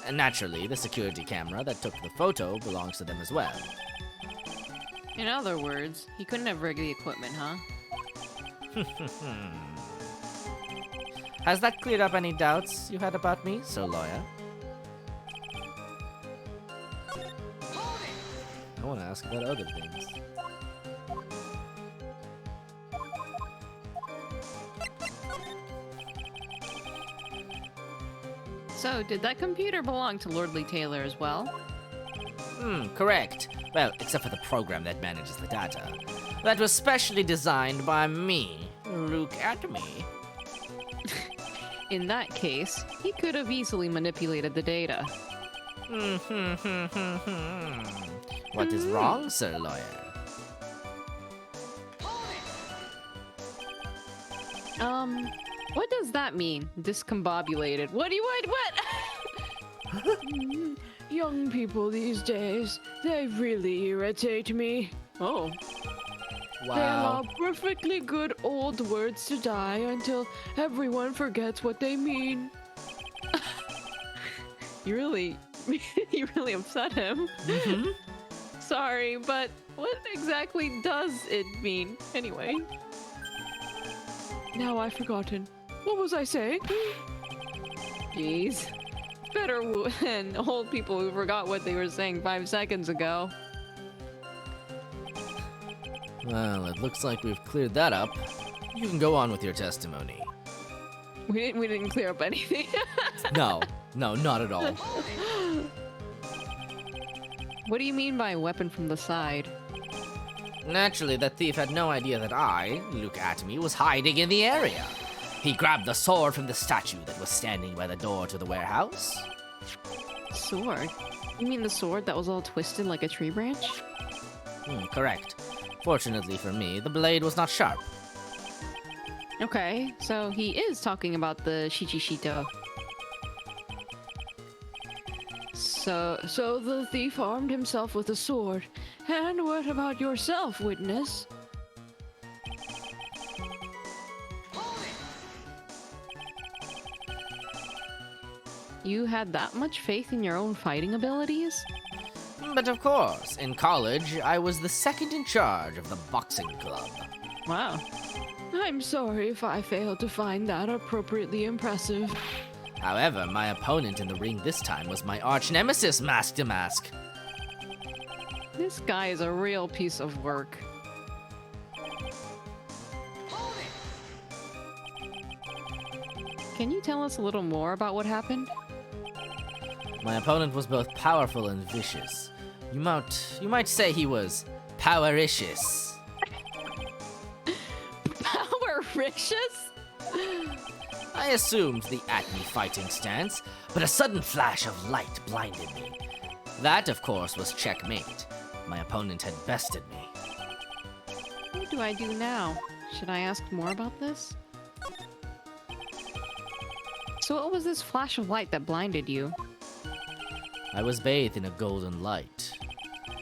And naturally, the security camera that took the photo belongs to them as well. In other words, he couldn't have rigged the equipment, huh? Has that cleared up any doubts you had about me, Sir Lawyer? want to ask about other things. So, did that computer belong to Lordly Taylor as well? Correct. Well, except for the program that manages the data. That was specially designed by me. Look at me. In that case, he could have easily manipulated the data. What is wrong, sir lawyer? What does that mean? Discombobulated. What? Young people these days, they really irritate me. Oh. They allow perfectly good old words to die until everyone forgets what they mean. You really upset him. Sorry, but what exactly does it mean, anyway? Now I've forgotten. What was I saying? Jeez. Better than old people who forgot what they were saying 5 seconds ago. Well, it looks like we've cleared that up. You can go on with your testimony. We didn't clear up anything. No, not at all. What do you mean by weapon from the side? Naturally, that thief had no idea that I, look at me, was hiding in the area. He grabbed the sword from the statue that was standing by the door to the warehouse. Sword? You mean the sword that was all twisted like a tree branch? Correct. Fortunately for me, the blade was not sharp. Okay, so he is talking about the Shichishito. So the thief armed himself with a sword. And what about yourself, witness? You had that much faith in your own fighting abilities? But of course, in college, I was the second in charge of the boxing club. Wow. I'm sorry if I failed to find that appropriately impressive. However, my opponent in the ring this time was my arch nemesis, Mask to Mask. This guy is a real piece of work. Can you tell us a little more about what happened? My opponent was both powerful and vicious. You might say he was powericious. Powericious? I assumed the at-me fighting stance, but a sudden flash of light blinded me. That, of course, was checkmate. My opponent had bested me. What do I do now? Should I ask more about this? So what was this flash of light that blinded you? I was bathed in a golden light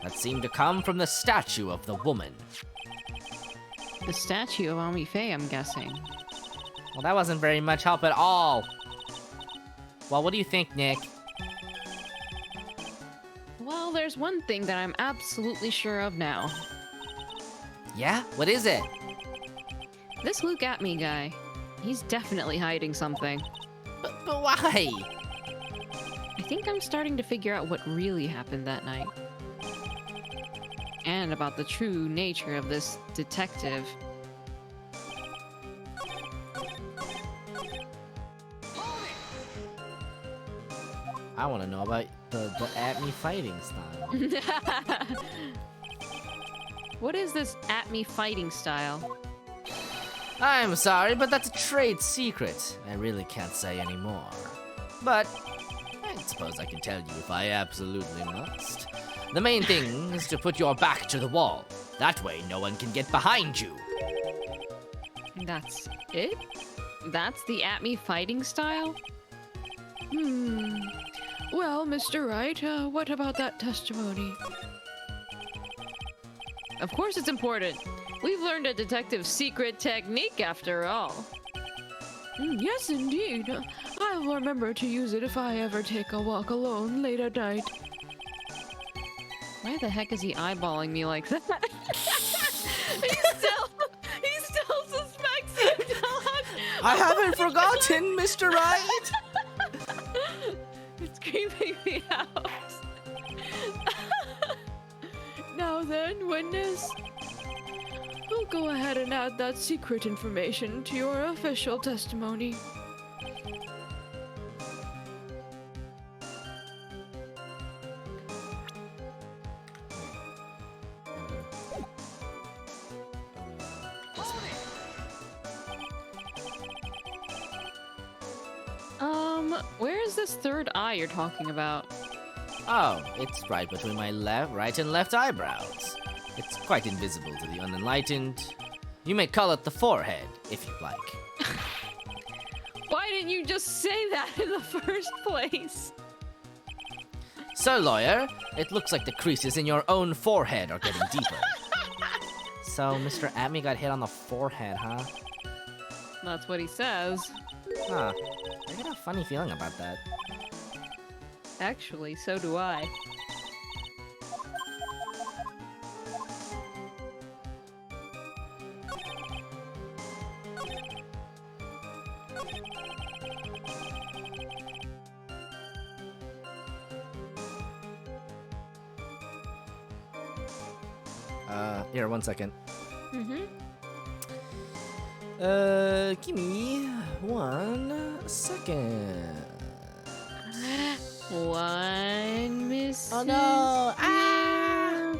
that seemed to come from the statue of the woman. The statue of Ami Faye, I'm guessing. Well, that wasn't very much help at all. Well, what do you think, Nick? Well, there's one thing that I'm absolutely sure of now. Yeah? What is it? This Luke at me guy. He's definitely hiding something. But why? I think I'm starting to figure out what really happened that night. And about the true nature of this detective. I want to know about the at-me fighting style. What is this at me fighting style? I'm sorry, but that's a trade secret. I really can't say any more. But I suppose I can tell you if I absolutely must. The main thing is to put your back to the wall. That way no one can get behind you. That's it? That's the at me fighting style? Well, Mr. Wright, what about that testimony? Of course it's important. We've learned a detective's secret technique after all. Yes, indeed. I'll remember to use it if I ever take a walk alone late at night. Why the heck is he eyeballing me like that? he still suspects you, dog. I haven't forgotten, Mr. Wright. It's creeping me out. then, witness, I'll go ahead and add that secret information to your official testimony. Where is this third eye you're talking about? Oh, it's right between my right and left eyebrows. It's quite invisible to the unenlightened. You may call it the forehead, if you like. Why didn't you just say that in the first place? So, lawyer, it looks like the creases in your own forehead are getting deeper. So, Mr. Atme got hit on the forehead, huh? That's what he says. Huh. I got a funny feeling about that. Actually, so do I. Here, 1 second. Mm-hmm. Give me 1 second. One miss. Oh no! Ah!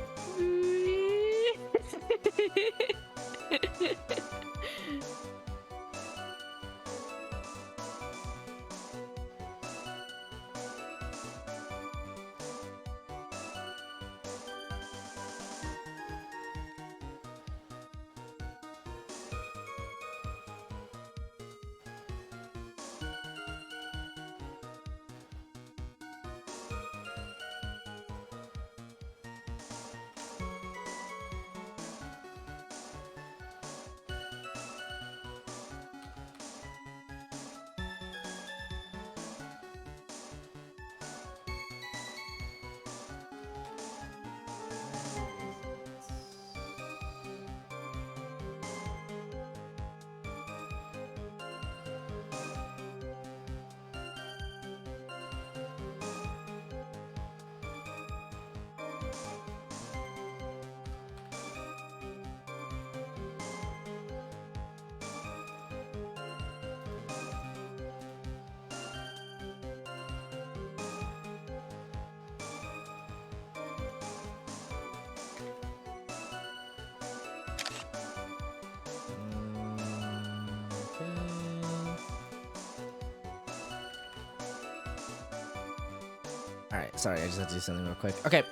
Alright, sorry, I just have to do something real quick. Okay.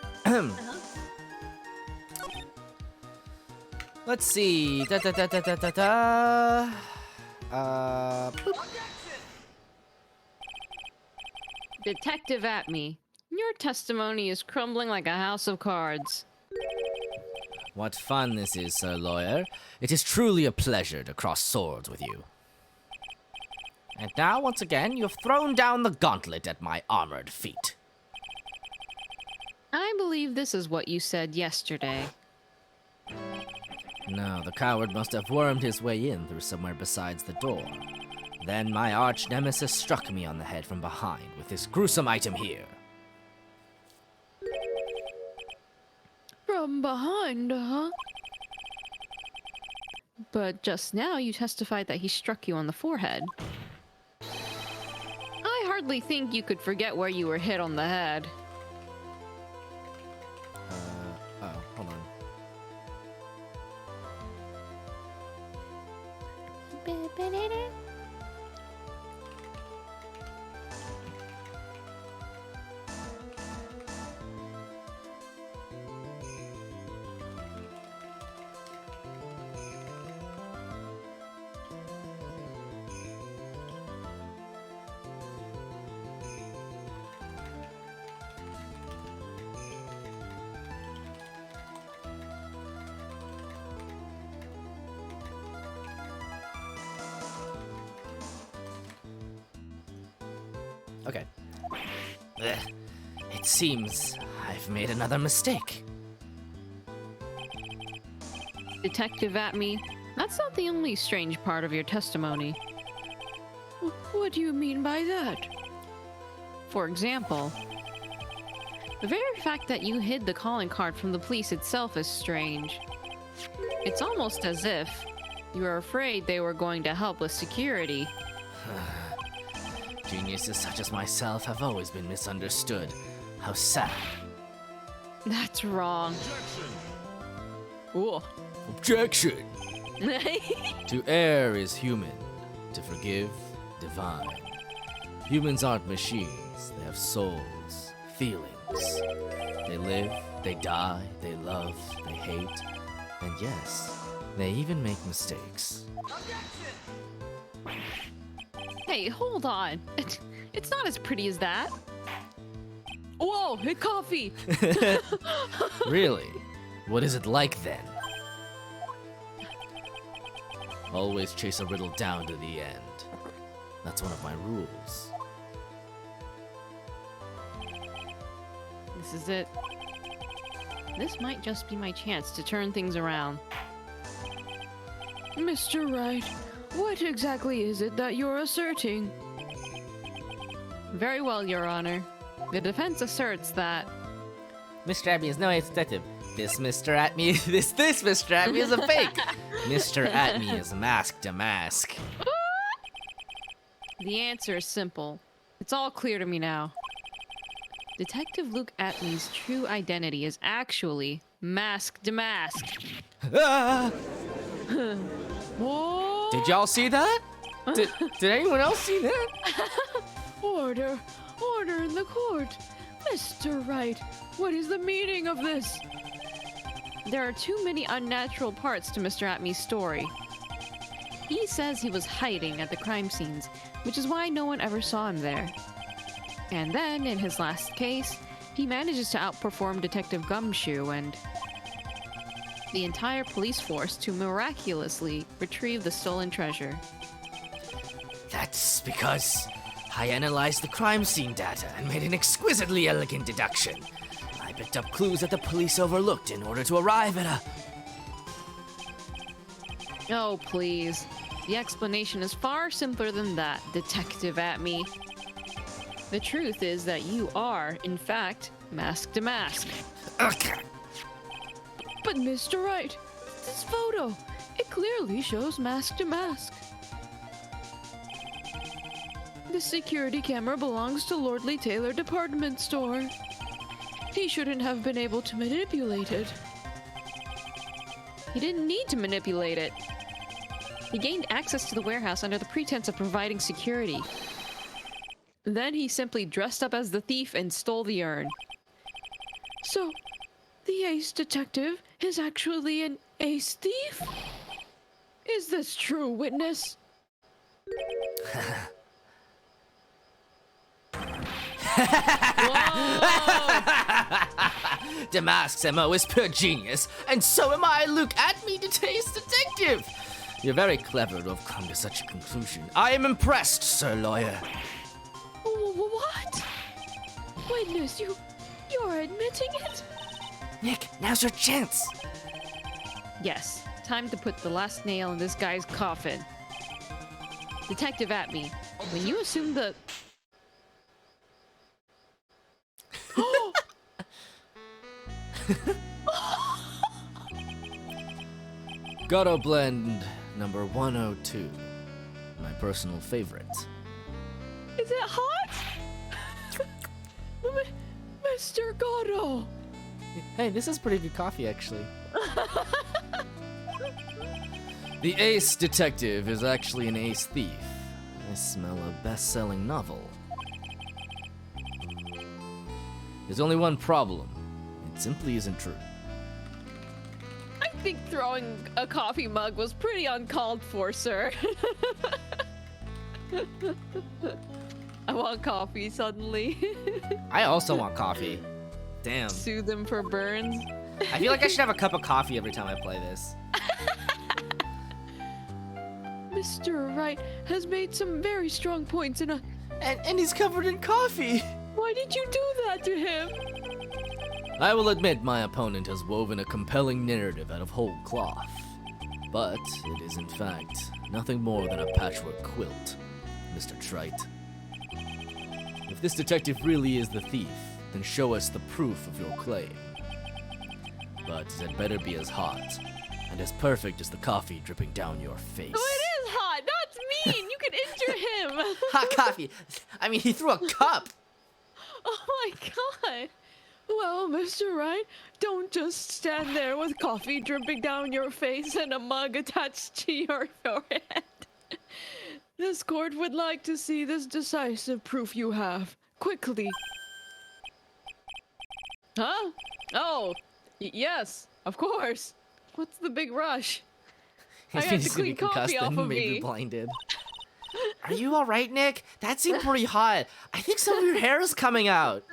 Let's see. Boop. Detective Atme, your testimony is crumbling like a house of cards. What fun this is, Sir Lawyer. It is truly a pleasure to cross swords with you. And now, once again, you have thrown down the gauntlet at my armored feet. I believe this is what you said yesterday. No, the coward must have wormed his way in through somewhere besides the door. Then my arch nemesis struck me on the head from behind with this gruesome item here. From behind, huh? But just now you testified that he struck you on the forehead. I hardly think you could forget where you were hit on the head. Oh, hold on. Okay. Ugh. It seems I've made another mistake. Detective Atme, that's not the only strange part of your testimony. What do you mean by that? For example, The very fact that you hid the calling card from the police itself is strange. It's almost as if you were afraid they were going to help with security. Geniuses such as myself have always been misunderstood. How sad. That's wrong. Ooh. Objection! To err is human. To forgive, divine. Humans aren't machines. They have souls, feelings. They live, they die, they love, they hate, and yes, they even make mistakes. Hey, hold on. It's not as pretty as that. Whoa, hey, coffee! Really? What is it like then? Always chase a riddle down to the end. That's one of my rules. This is it. This might just be my chance to turn things around. Mr. Wright, what exactly is it that you're asserting? Very well, Your Honor. The defense asserts that... Mr. Abby is no ace detective. This Mr. Atme, this Mr. Atme is a fake. Mr. Atme is masked to mask. The answer is simple. It's all clear to me now. Detective Luke Atme's true identity is actually Mask to Mask. Ah! Whoa! Did y'all see that? Did anyone else see that? Order! Order in the court! Mr. Wright, what is the meaning of this? There are too many unnatural parts to Mr. Atme's story. He says he was hiding at the crime scenes, which is why no one ever saw him there. And then, in his last case, he manages to outperform Detective Gumshoe and the entire police force to miraculously retrieve the stolen treasure. That's because I analyzed the crime scene data and made an exquisitely elegant deduction. I picked up clues that the police overlooked in order to arrive at a... Oh, please. The explanation is far simpler than that, Detective Atme. The truth is that you are, in fact, Mask to Mask. Okay. But Mr. Wright, this photo, it clearly shows Mask to Mask. The security camera belongs to Lordly Taylor Department Store. He shouldn't have been able to manipulate it. He didn't need to manipulate it. He gained access to the warehouse under the pretense of providing security. Then he simply dressed up as the thief and stole the urn. So, the ace detective is actually an ace thief? Is this true, witness? Damask's MO is pure genius, and so am I, Luke Atme, today's detective. You're very clever to have come to such a conclusion. I am impressed, Sir Lawyer. What? Witness, you're admitting it? Nick, now's your chance. Yes, time to put the last nail in this guy's coffin. Detective Atme, when you assume the... Gato Blend number 102. My personal favorite. Is it hot? Mr. Gatto! Hey, this is pretty good coffee, actually. The ace detective is actually an ace thief. I smell a best-selling novel. There's only one problem. It simply isn't true. I think throwing a coffee mug was pretty uncalled for, sir. I want coffee suddenly. I also want coffee. Damn. Soothe them for burns. I feel like I should have a cup of coffee every time I play this. Mr. Wright has made some very strong points in a... And he's covered in coffee. Why did you do that to him? I will admit my opponent has woven a compelling narrative out of whole cloth. But it is in fact nothing more than a patchwork quilt, Mr. Trite. If this detective really is the thief, then show us the proof of your claim. But it had better be as hot and as perfect as the coffee dripping down your face. Oh, it is hot. That's mean. You could injure him. Hot coffee. I mean, he threw a cup. Oh my god. Well, Mr. Wright, don't just stand there with coffee dripping down your face and a mug attached to your forehead. This court would like to see this decisive proof you have. Quickly. Huh? Oh, yes, of course. What's the big rush? I have to He's gonna be clean coffee concussed off and of maybe me. blinded. Are you all right, Nick? That seemed pretty hot. I think some of your hair is coming out.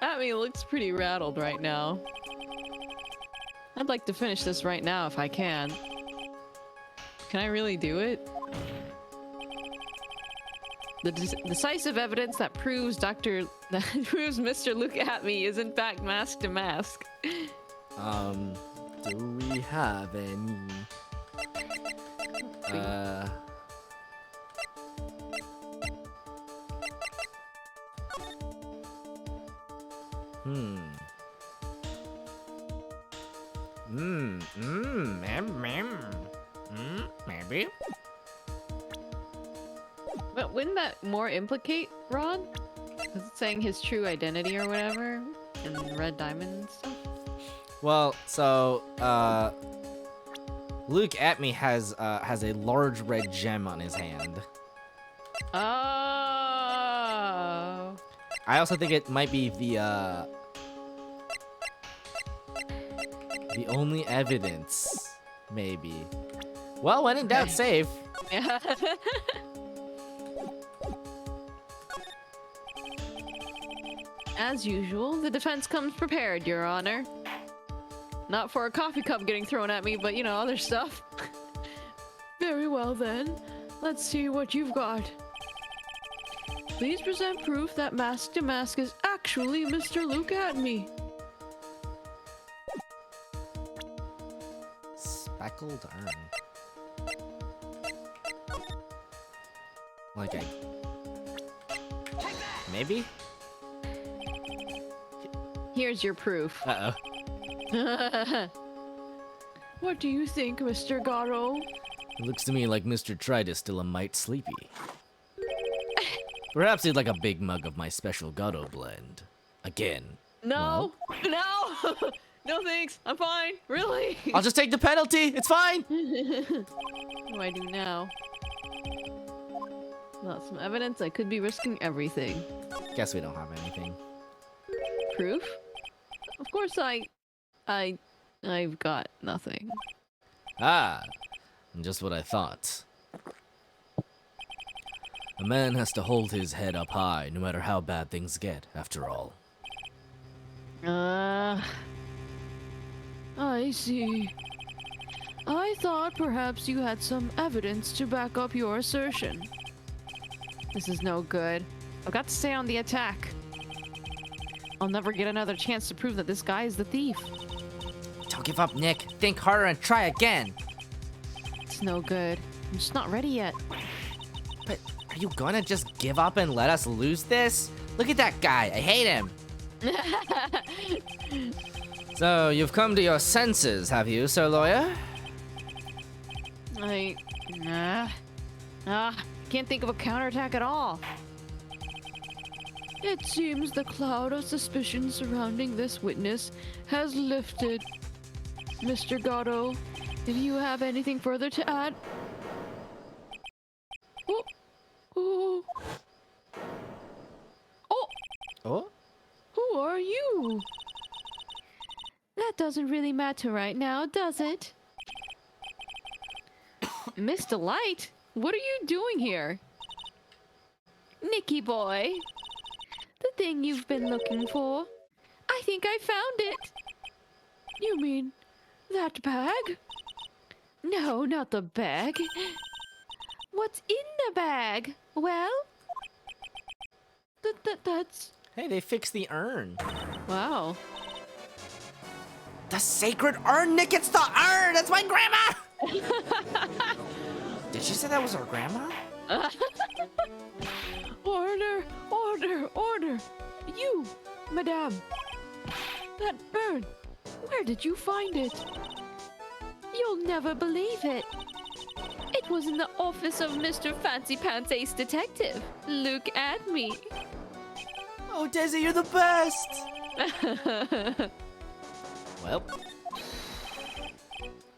Atmy looks pretty rattled right now. I'd like to finish this right now if I can. Can I really do it? The decisive evidence that proves proves Mr. Look at Me is in fact mask to mask. Do we have any? Maybe. But wouldn't that more implicate Rod? Is it saying his true identity or whatever? And Red Diamond and stuff? Well, so, Luke at me has a large red gem on his hand. Oh. I also think it might be the only evidence, maybe. Well, when in doubt, save. Yeah. As usual, the defense comes prepared, Your Honor. Not for a coffee cup getting thrown at me, but you know, other stuff. Very well then. Let's see what you've got. Please present proof that Mask to Mask is actually Mr. Luke at me. Speckled urn. Like a... Maybe? Here's your proof. Uh-oh. What do you think, Mr. Garo? It looks to me like Mr. Trite is still a mite sleepy. Perhaps he'd like a big mug of my special Gato blend. Again. No! No! No thanks, I'm fine. Really? I'll just take the penalty. It's fine. What do I do now? Without some evidence, I could be risking everything. Guess we don't have anything. Proof? Of course I've got nothing. Ah, just what I thought. A man has to hold his head up high, no matter how bad things get, after all. I see. I thought perhaps you had some evidence to back up your assertion. This is no good. I've got to stay on the attack. I'll never get another chance to prove that this guy is the thief. Don't give up, Nick. Think harder and try again. It's no good. I'm just not ready yet. But are you gonna just give up and let us lose this? Look at that guy. I hate him. So, you've come to your senses, have you, Sir Lawyer? Can't think of a counterattack at all. It seems the cloud of suspicion surrounding this witness has lifted. Mr. Gatto, if you have anything further to add... Oh! Oh! Oh! Oh? Who are you? That doesn't really matter right now, does it? Miss Delight, what are you doing here? Nicky boy. The thing you've been looking for. I think I found it. You mean that bag? No, not the bag. What's in the bag? Well, That's... Hey, they fixed the urn. Wow. The sacred urn, Nick! It's the urn! It's my grandma! Did she say that was her grandma? Order, order, order! You, madame! That urn! Where did you find it? You'll never believe it. It was in the office of Mr. Fancy Pants Ace Detective. Look at me. Oh, Desi, you're the best! Well,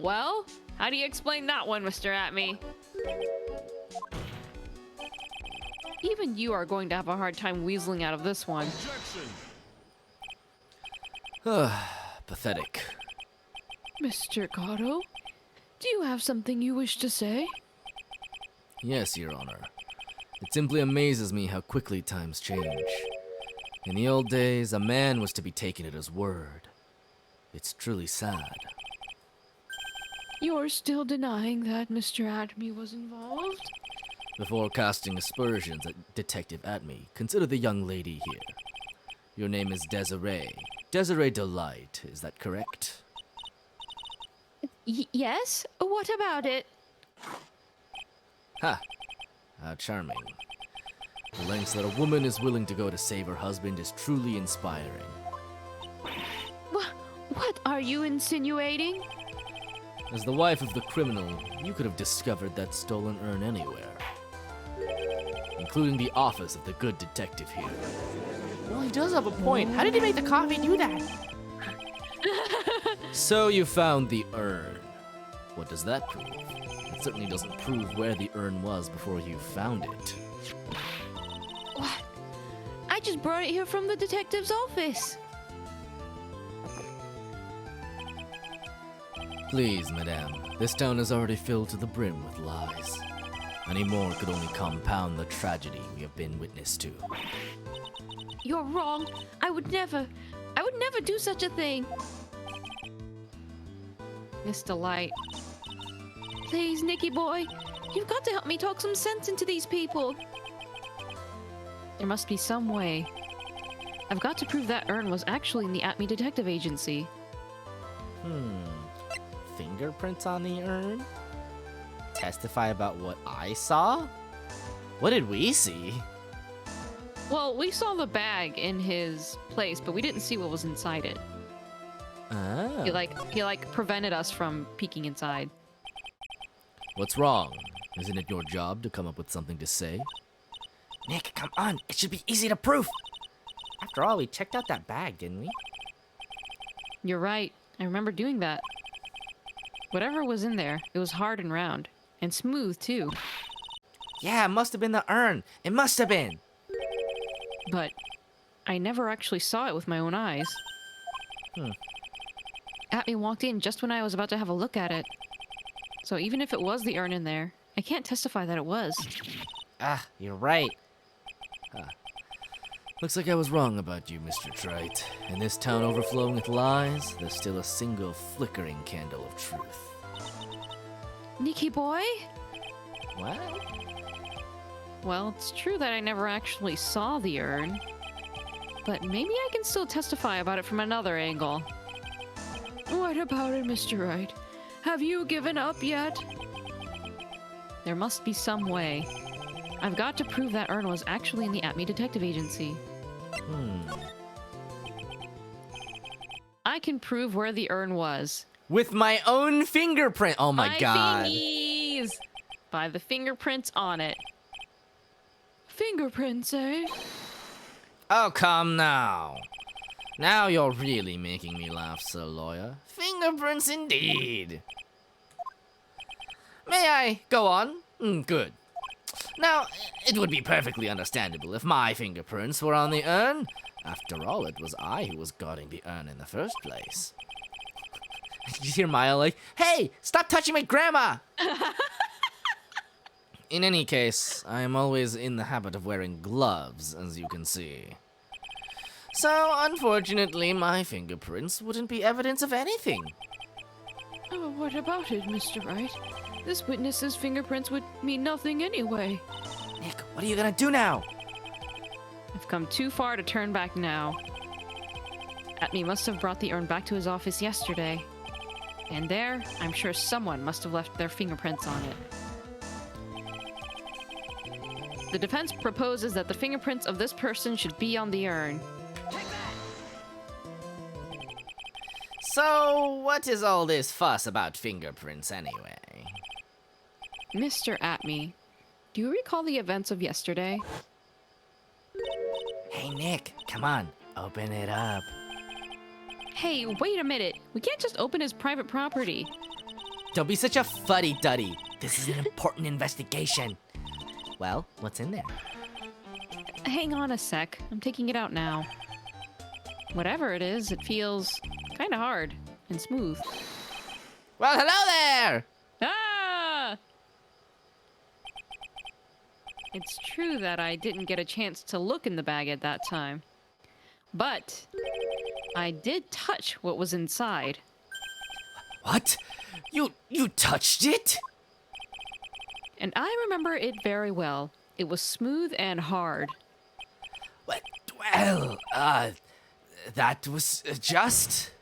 Well, how do you explain that one, Mr. Atme? Even you are going to have a hard time weaseling out of this one. pathetic. Mr. Kato, do you have something you wish to say? Yes, Your Honor. It simply amazes me how quickly times change. In the old days, a man was to be taken at his word. It's truly sad. You're still denying that Mr. Atme was involved? Before casting aspersions at Detective Atme, consider the young lady here. Your name is Desiree. Desiree Delight, is that correct? Yes? What about it? Ha! How charming. The lengths that a woman is willing to go to save her husband is truly inspiring. What are you insinuating? As the wife of the criminal, you could have discovered that stolen urn anywhere. Including the office of the good detective here. Well, he does have a point. How did he make the coffee do that? So you found the urn. What does that prove? It certainly doesn't prove where the urn was before you found it. What? I just brought it here from the detective's office. Please, madame, this town is already filled to the brim with lies. Any more could only compound the tragedy we have been witness to. You're wrong. I would never do such a thing. Miss Delight. Please, Nicky boy, you've got to help me talk some sense into these people. There must be some way. I've got to prove that urn was actually in the Atme Detective Agency. Fingerprints on the urn? Testify about what I saw? What did we see? Well, we saw the bag in his place, but we didn't see what was inside it. Oh. He prevented us from peeking inside. What's wrong? Isn't it your job to come up with something to say? Nick, come on. It should be easy to prove. After all, we checked out that bag, didn't we? You're right. I remember doing that. Whatever was in there, it was hard and round. And smooth, too. Yeah, it must have been the urn. It must have been. But I never actually saw it with my own eyes. Atme walked in just when I was about to have a look at it. So even if it was the urn in there, I can't testify that it was. Ah, you're right. Looks like I was wrong about you, Mr. Trite. In this town overflowing with lies, there's still a single flickering candle of truth. Nicky boy? What? Well, it's true that I never actually saw the urn. But maybe I can still testify about it from another angle. What about it, Mr. Wright? Have you given up yet? There must be some way. I've got to prove that urn was actually in the Atme Detective Agency. I can prove where the urn was. With my own fingerprint! Oh my god. Fingies! By the fingerprints on it. Fingerprints, eh? Oh, come now. Now you're really making me laugh, Sir Lawyer. Fingerprints indeed. May I go on? Good. Now, it would be perfectly understandable if my fingerprints were on the urn. After all, it was I who was guarding the urn in the first place. You hear Maya like, "Hey, stop touching my grandma!" In any case, I am always in the habit of wearing gloves, as you can see. So, unfortunately, my fingerprints wouldn't be evidence of anything. Oh, what about it, Mr. Wright? This witness's fingerprints would mean nothing anyway. Nick, what are you gonna do now? I've come too far to turn back now. Atme must have brought the urn back to his office yesterday. And there, I'm sure someone must have left their fingerprints on it. The defense proposes that the fingerprints of this person should be on the urn. So, what is all this fuss about fingerprints anyway? Mr. Atme, do you recall the events of yesterday? Hey, Nick, come on, open it up. Hey, wait a minute. We can't just open his private property. Don't be such a fuddy-duddy. This is an important investigation. Well, what's in there? Hang on a sec. I'm taking it out now. Whatever it is, it feels kind of hard and smooth. Well, hello there! Ah! It's true that I didn't get a chance to look in the bag at that time. But I did touch what was inside. What? You touched it? And I remember it very well. It was smooth and hard. What? Well, that was just...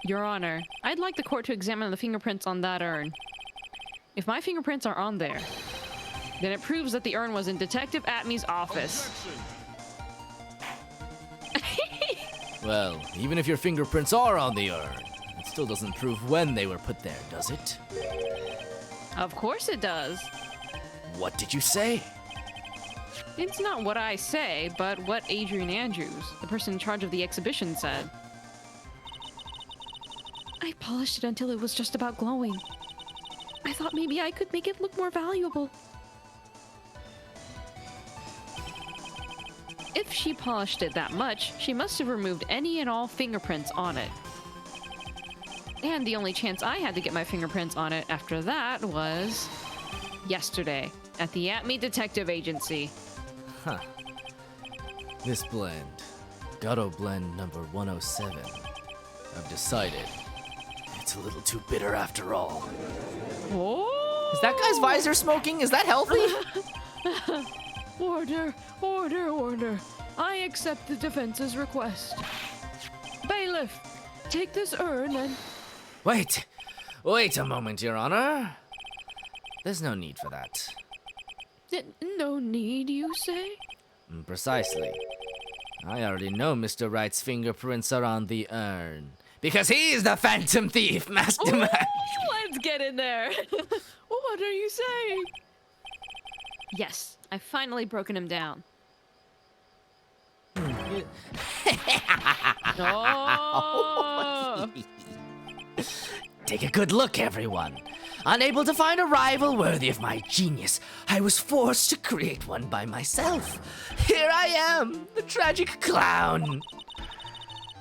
Your Honor, I'd like the court to examine the fingerprints on that urn. If my fingerprints are on there, then it proves that the urn was in Detective Atme's office. Well, even if your fingerprints are on the urn, it still doesn't prove when they were put there, does it? Of course it does. What did you say? It's not what I say, but what Adrian Andrews, the person in charge of the exhibition, said. I polished it until it was just about glowing. I thought maybe I could make it look more valuable. If she polished it that much, she must have removed any and all fingerprints on it. And the only chance I had to get my fingerprints on it after that was... yesterday, at the Atme Detective Agency. Huh. This blend, Gato Blend number 107, I've decided it's a little too bitter after all. Oh! Is that guy's visor smoking? Is that healthy? Order, order, order. I accept the defense's request. Bailiff, take this urn and... Wait a moment, Your Honor. There's no need for that. No need, you say? Precisely. I already know Mr. Wright's fingerprints are on the urn. Because he's the Phantom Thief, Master Man! Let's get in there. What are you saying? Yes, I've finally broken him down. Oh! Take a good look, everyone. Unable to find a rival worthy of my genius, I was forced to create one by myself. Here I am, the tragic clown.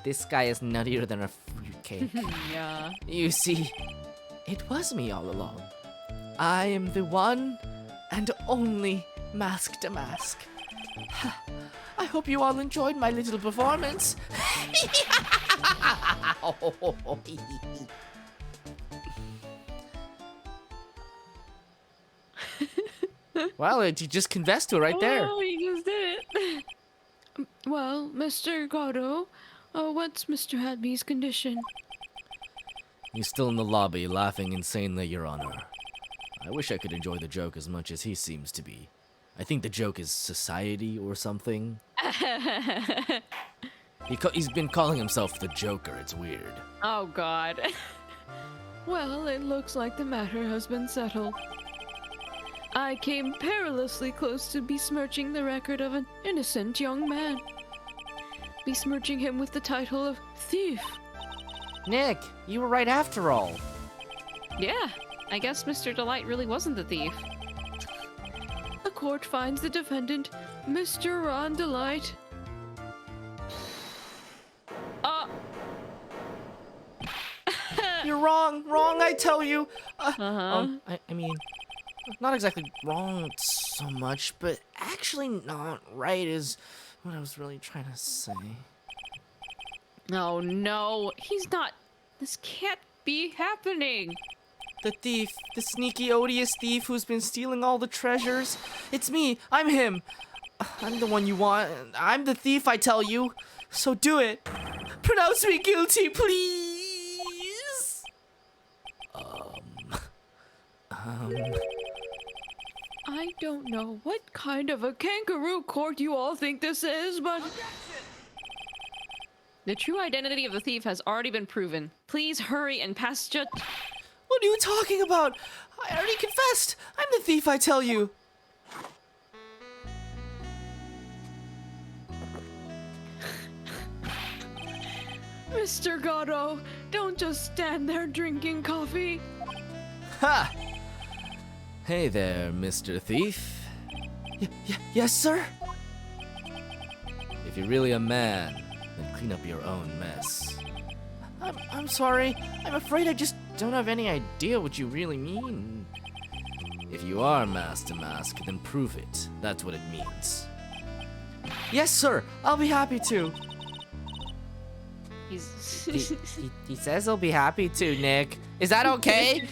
This guy is nuttier than a fruitcake. Yeah. You see, it was me all along. I am the one and only Masked Mask. I hope you all enjoyed my little performance. Well, you just confessed to it right there. Oh, he just did it. Well, Mr. Gato, what's Mr. Hadby's condition? He's still in the lobby, laughing insanely, Your Honor. I wish I could enjoy the joke as much as he seems to be. I think the joke is society or something. He's been calling himself the Joker. It's weird. Oh, God. Well, it looks like the matter has been settled. I came perilously close to besmirching the record of an innocent young man. Besmirching him with the title of thief. Nick, you were right after all. Yeah, I guess Mr. Delight really wasn't the thief. The court finds the defendant, Mr. Ron Delight. You're wrong, I tell you. Uh-huh. I mean, not exactly wrong so much, but actually not right is what I was really trying to say. Oh, no. He's not... This can't be happening. The thief, the sneaky, odious thief who's been stealing all the treasures. It's me, I'm him. I'm the one you want. I'm the thief, I tell you. So do it. Pronounce me guilty, please. I don't know what kind of a kangaroo court you all think this is, but The true identity of the thief has already been proven. Please hurry and pass judge. What are you talking about? I already confessed. I'm the thief, I tell you. Mr. Gatto, don't just stand there drinking coffee. Ha! Hey there, Mr. Thief. Yes, sir? If you're really a man, then clean up your own mess. I'm sorry. I'm afraid I just don't have any idea what you really mean. If you are mask to mask, then prove it. That's what it means. Yes, sir. I'll be happy to. He says he'll be happy to, Nick. Is that okay?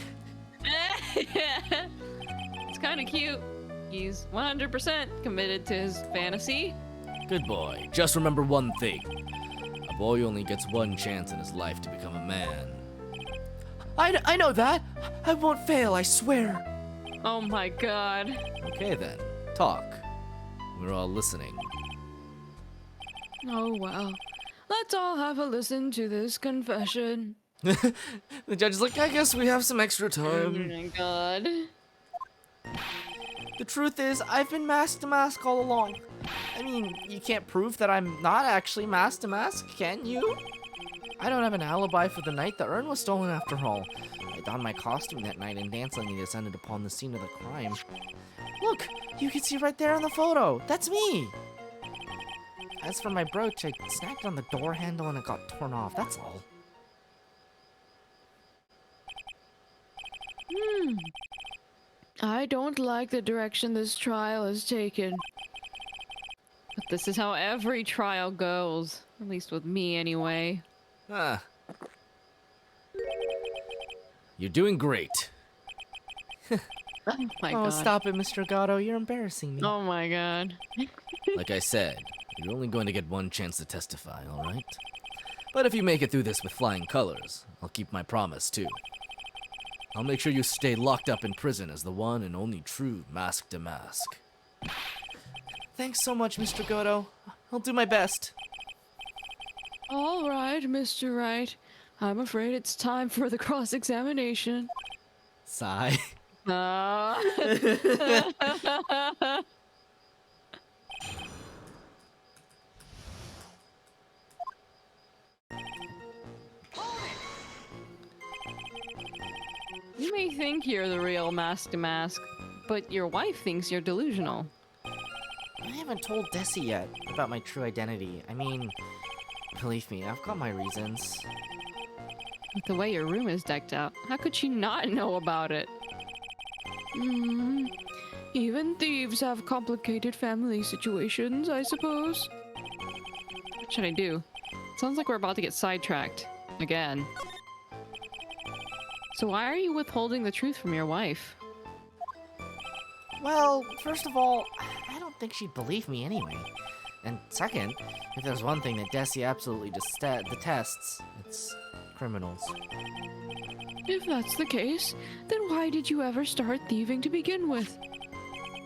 It's kind of cute. He's 100% committed to his fantasy. Good boy. Just remember one thing. A boy only gets one chance in his life to become a man. I know that. I won't fail, I swear. Oh my god. Okay then. Talk. We're all listening. Oh, well. Let's all have a listen to this confession. The judge is like, I guess we have some extra Oh time. my god. The truth is, I've been mask to mask all along. I mean, you can't prove that I'm not actually mask to mask, can you? I don't have an alibi for the night the urn was stolen after all. I donned my costume that night and dancingly descended upon the scene of the crime. Look, you can see right there in the photo. That's me. As for my brooch, I snagged on the door handle and it got torn off. That's all. I don't like the direction this trial has taken. But this is how every trial goes. At least with me, anyway. Ah. You're doing great. Oh my Oh, god. stop it, Mr. Gatto. You're embarrassing me. Oh my god. Like I said, you're only going to get one chance to testify, alright? But if you make it through this with flying colors, I'll keep my promise, too. I'll make sure you stay locked up in prison as the one and only true mask to mask. Thanks so much, Mr. Goto. I'll do my best. All right, Mr. Wright. I'm afraid it's time for the cross-examination. Sigh. You may think you're the real mask to mask, but your wife thinks you're delusional. I haven't told Desi yet about my true identity. I mean, believe me, I've got my reasons. With the way your room is decked out, how could she not know about it? Even thieves have complicated family situations, I suppose. What should I do? Sounds like we're about to get sidetracked. Again. So why are you withholding the truth from your wife? Well, first of all, I don't think she'd believe me anyway. And second, if there's one thing that Desi absolutely detests, it's criminals. If that's the case, then why did you ever start thieving to begin with?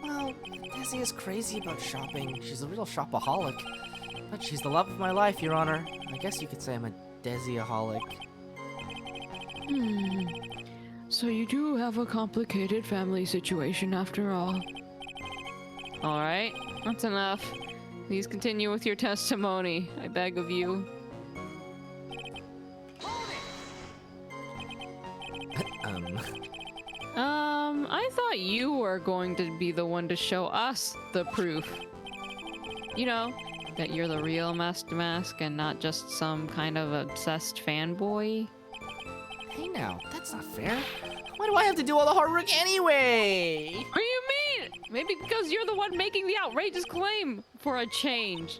Well, Desi is crazy about shopping. She's a real shopaholic. But she's the love of my life, Your Honor. I guess you could say I'm a Desiaholic. So you do have a complicated family situation after all. Alright, that's enough. Please continue with your testimony, I beg of you. I thought you were going to be the one to show us the proof. You know, that you're the real Mask to Mask and not just some kind of obsessed fanboy. Hey now, that's not fair. Why do I have to do all the hard work anyway? What do you mean? Maybe because you're the one making the outrageous claim for a change.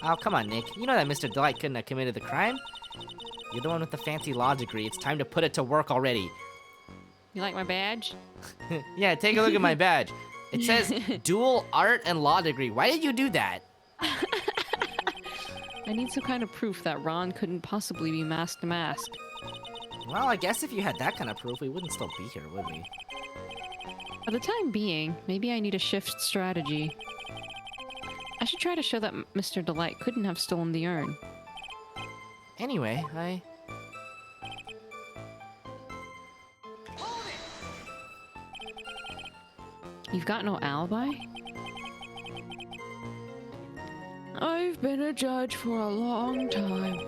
Oh, come on, Nick. You know that Mr. Delight couldn't have committed the crime? You're the one with the fancy law degree. It's time to put it to work already. You like my badge? Yeah, take a look at my badge. It says dual art and law degree. Why did you do that? I need some kind of proof that Ron couldn't possibly be Mask to Mask. Well, I guess if you had that kind of proof, we wouldn't still be here, would we? For the time being, maybe I need to shift strategy. I should try to show that Mr. Delight couldn't have stolen the urn. Anyway, You've got no alibi? I've been a judge for a long time,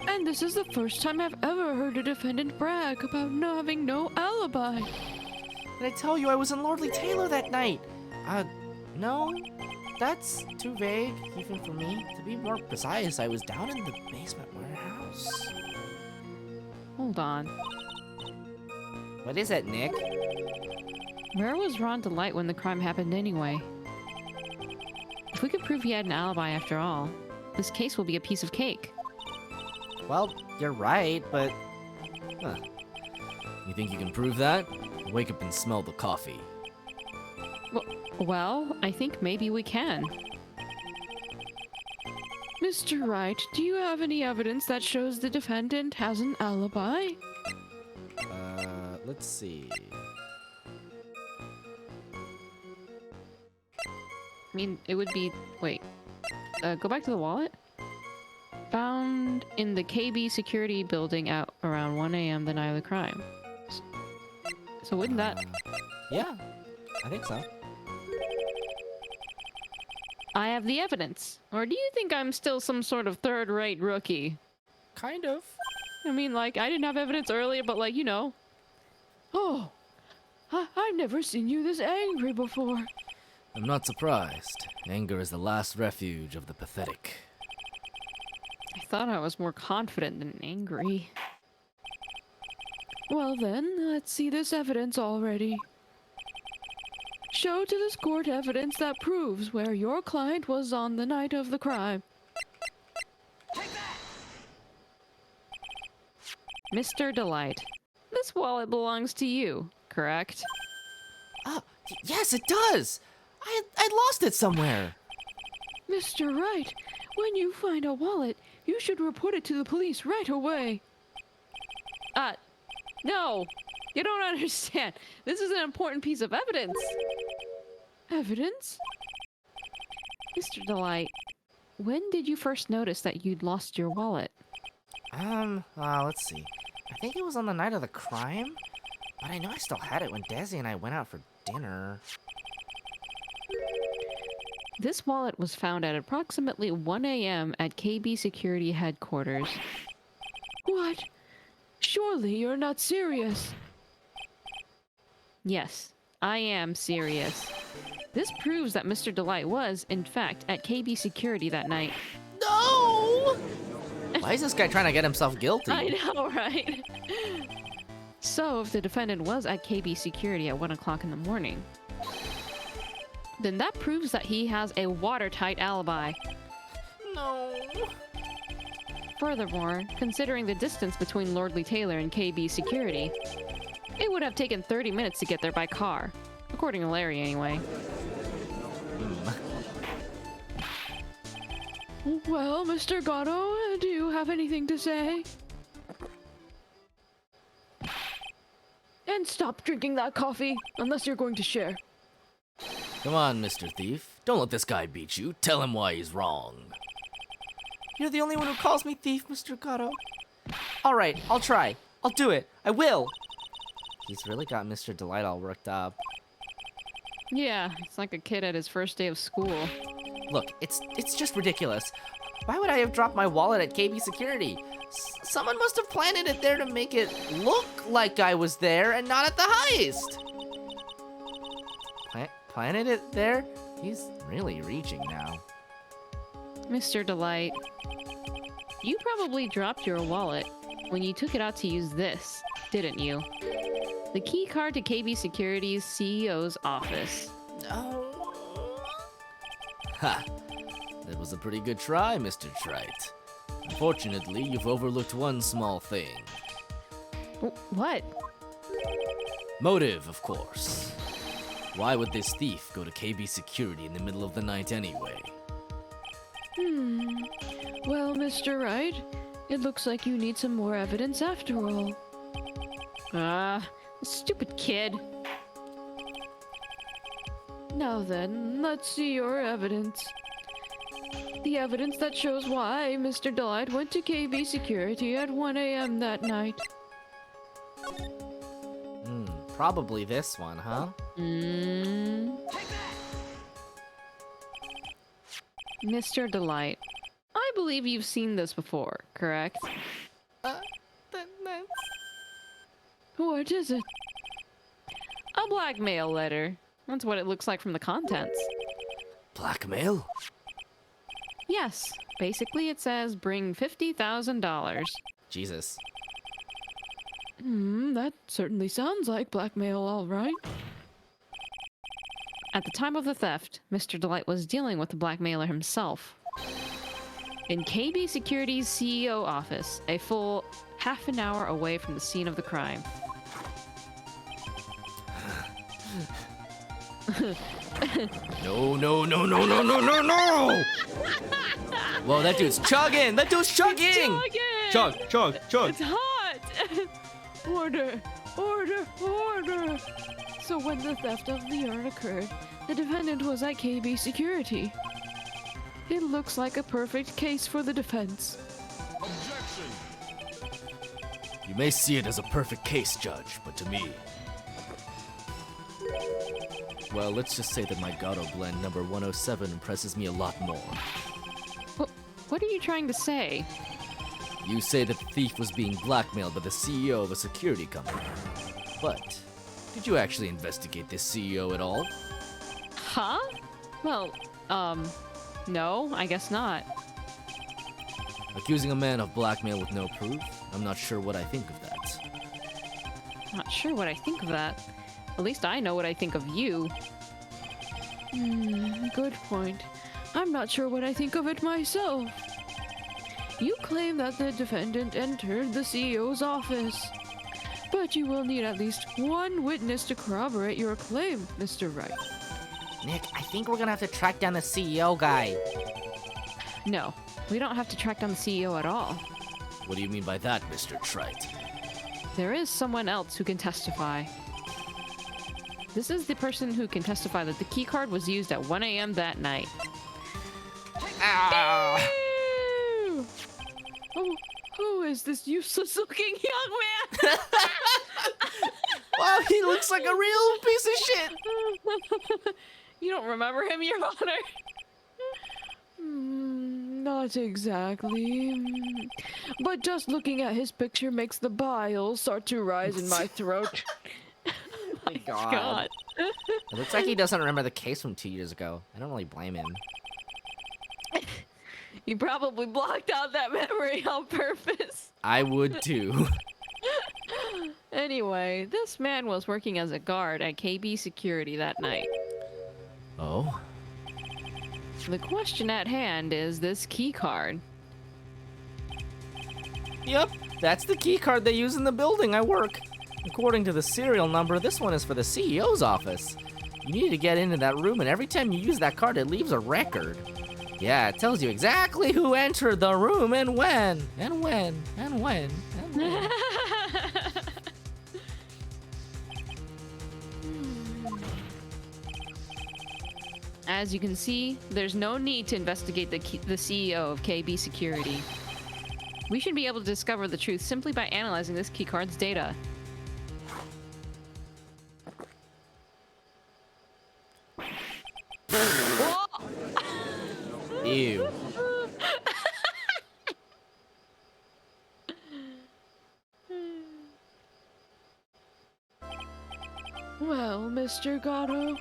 and this is the first time I've ever heard a defendant brag about having no alibi. Did I tell you I was in Lordly Taylor that night? No? That's too vague, even for me. To be more precise, I was down in the basement warehouse. Hold on. What is it, Nick? Where was Ron Delight when the crime happened anyway? If we could prove he had an alibi after all, this case will be a piece of cake. Well, you're right, but... Huh. You think you can prove that? Wake up and smell the coffee. Well, I think maybe we can. Mr. Wright, do you have any evidence that shows the defendant has an alibi? Let's see. I mean, it would be... Wait. Go back to the wallet? Found in the KB security building at around 1 a.m. the night of the crime. So wouldn't that... Yeah, I think so. I have the evidence. Or do you think I'm still some sort of third-rate rookie? Kind of. I mean, like, I didn't have evidence earlier, but like, you know. Oh, I've never seen you this angry before. I'm not surprised. Anger is the last refuge of the pathetic. I thought I was more confident than angry. Well then, let's see this evidence already. Show to this court evidence that proves where your client was on the night of the crime. Mr. Delight, this wallet belongs to you, correct? Oh, yes, it does! I lost it somewhere! Mr. Wright, when you find a wallet, you should report it to the police right away. No! You don't understand. This is an important piece of evidence. Evidence? Mr. Delight, when did you first notice that you'd lost your wallet? Let's see. I think it was on the night of the crime, but I know I still had it when Desi and I went out for dinner. This wallet was found at approximately 1 a.m. at KB Security Headquarters. What? Surely you're not serious. Yes, I am serious. This proves that Mr. Delight was, in fact, at KB Security that night. No! Why is this guy trying to get himself guilty? I know, right? So, if the defendant was at KB Security at 1 o'clock in the morning, then that proves that he has a watertight alibi. No. Furthermore, considering the distance between Lordly Taylor and KB Security, it would have taken 30 minutes to get there by car. According to Larry, anyway. Well, Mr. Gatto, do you have anything to say? And stop drinking that coffee, unless you're going to share. Come on, Mr. Thief. Don't let this guy beat you. Tell him why he's wrong. You're the only one who calls me thief, Mr. Gatto. Alright, I'll try. I'll do it. I will. He's really got Mr. Delight all worked up. Yeah, it's like a kid at his first day of school. Look, it's just ridiculous. Why would I have dropped my wallet at KB Security? Someone must have planted it there to make it look like I was there and not at the heist. Planted it there? He's really reaching now. Mr. Delight, you probably dropped your wallet when you took it out to use this, didn't you? The key card to KB Security's CEO's office. No. Ha! That was a pretty good try, Mr. Trite. Unfortunately, you've overlooked one small thing. What? Motive, of course. Why would this thief go to KB Security in the middle of the night anyway? Well, Mr. Wright, it looks like you need some more evidence after all. Stupid kid. Now then, let's see your evidence. The evidence that shows why Mr. Delight went to KB Security at 1 a.m. that night. Probably this one, huh? Mr. Delight, I believe you've seen this before, correct? What is it? A blackmail letter. That's what it looks like from the contents. Blackmail? Yes, basically it says bring $50,000. Jesus. That certainly sounds like blackmail, all right. At the time of the theft, Mr. Delight was dealing with the blackmailer himself. In KB Security's CEO office, a full half an hour away from the scene of the crime. No, no, no, no, no, no, no, no! Whoa, that dude's chugging! That dude's chugging! Chug, chug, chug. It's hot! Order! Order! Order! So when the theft of the urn occurred, the defendant was at KB Security. It looks like a perfect case for the defense. You may see it as a perfect case, Judge, but to me... Well, let's just say that my Gato blend number 107 impresses me a lot more. What are you trying to say? You say that the thief was being blackmailed by the CEO of a security company. But, did you actually investigate this CEO at all? Huh? Well, no, I guess not. Accusing a man of blackmail with no proof? I'm not sure what I think of that. Not sure what I think of that. At least I know what I think of you. Good point. I'm not sure what I think of it myself. You claim that the defendant entered the CEO's office. But you will need at least one witness to corroborate your claim, Mr. Wright. Nick, I think we're gonna have to track down the CEO guy. No, we don't have to track down the CEO at all. What do you mean by that, Mr. Trite? There is someone else who can testify. This is the person who can testify that the keycard was used at 1 a.m. that night. Ew! Oh, who is this useless-looking young man? Wow, he looks like a real piece of shit. You don't remember him, Your Honor? Not exactly. But just looking at his picture makes the bile start to rise in my throat. Oh my God. It looks like he doesn't remember the case from 2 years ago. I don't really blame him. You probably blocked out that memory on purpose. I would too. Anyway, this man was working as a guard at KB Security that night. Oh? The question at hand is this key card. Yep, that's the key card they use in the building I work. According to the serial number, this one is for the CEO's office. You need to get into that room, and every time you use that card, it leaves a record. Yeah, it tells you exactly who entered the room and when, and when, and when, and when. As you can see, there's no need to investigate the CEO of KB Security. We should be able to discover the truth simply by analyzing this keycard's data. Ew. Well, Mr. Gatto.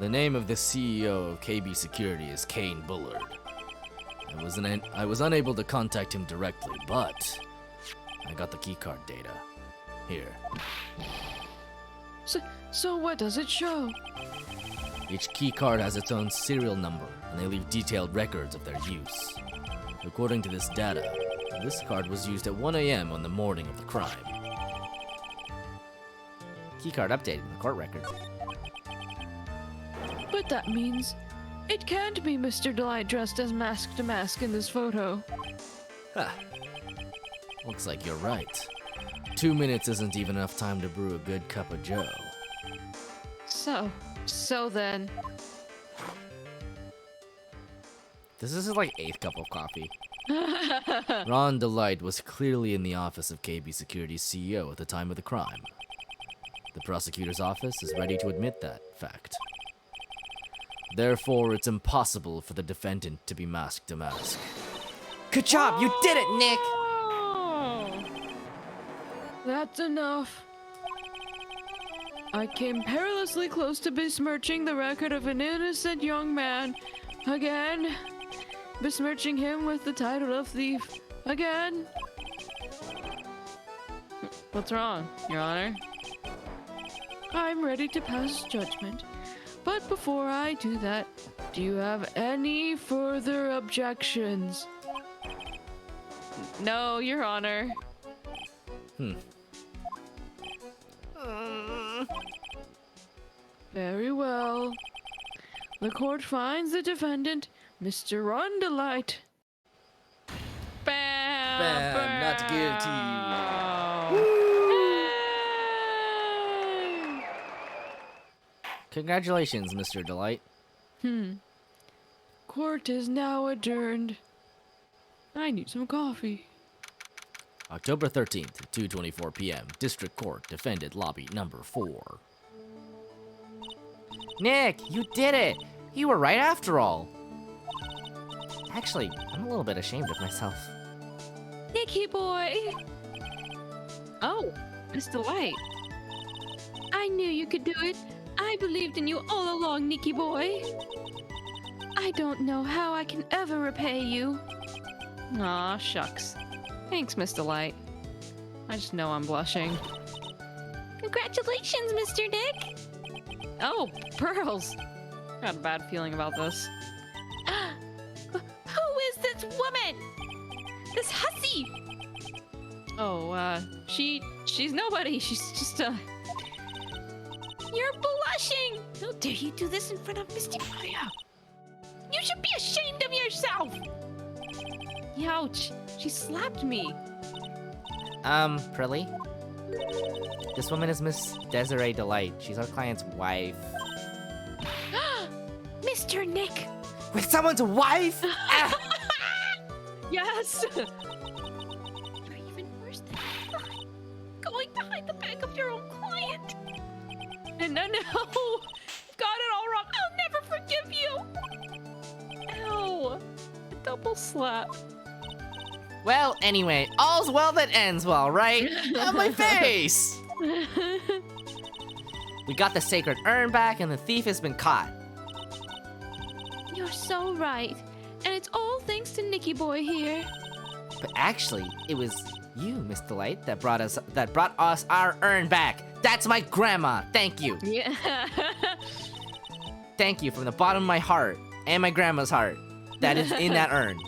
The name of the CEO of KB Security is Kane Bullard. I was unable to contact him directly, but I got the keycard data. Here. So what does it show? Each keycard has its own serial number, and they leave detailed records of their use. According to this data, this card was used at 1 a.m. on the morning of the crime. Keycard updated in the court record. But that means it can't be Mr. Delight dressed as Mask to Mask in this photo. Ha! Looks like you're right. 2 minutes isn't even enough time to brew a good cup of joe. So then, This is his like 8th cup of coffee. Ron Delight was clearly in the office of KB Security's CEO at the time of the crime. The prosecutor's office is ready to admit that fact. Therefore, it's impossible for the defendant to be masked to mask. Good job, you did it, Nick. Oh, that's enough. I came perilously close to besmirching the record of an innocent young man. Again. Besmirching him with the title of thief. Again. what's wrong, Your Honor? I'm ready to pass judgment. But before I do that, do you have any further objections? No, Your Honor. Very well. The court finds the defendant, Mr. Rondelight. Bam! Bam, not guilty. Congratulations, Mr. Delight. Court is now adjourned. I need some coffee. October 13th, 2:24 p.m. District Court, Defendant Lobby Number 4. Nick, you did it. You were right after all. Actually, I'm a little bit ashamed of myself. Nicky boy! Oh, Miss Delight. I knew you could do it. I believed in you all along, Nicky boy. I don't know how I can ever repay you. Aw, shucks. Thanks, Miss Delight. I just know I'm blushing. Congratulations, Mr. Nick! Oh, pearls! Got a bad feeling about this. Who is this woman? This hussy! Oh, she's nobody. She's just, You're blushing! How dare you do this in front of Misty Maya? You should be ashamed of yourself! Ouch! She slapped me. Prilly? This woman is Miss Desiree Delight. She's our client's wife. Mr. Nick! With someone's wife? Ah! Yes! You're even worse than I thought. Going behind the back of your own client. No! Got it all wrong. I'll never forgive you! Ow! A double slap. Well, anyway, all's well that ends well, right? On my face! We got the sacred urn back and the thief has been caught. You're so right. And it's all thanks to Nicky boy here. But actually, it was you, Miss Delight, that brought us our urn back. That's my grandma. Thank you. Yeah. Thank you from the bottom of my heart and my grandma's heart that is in that urn.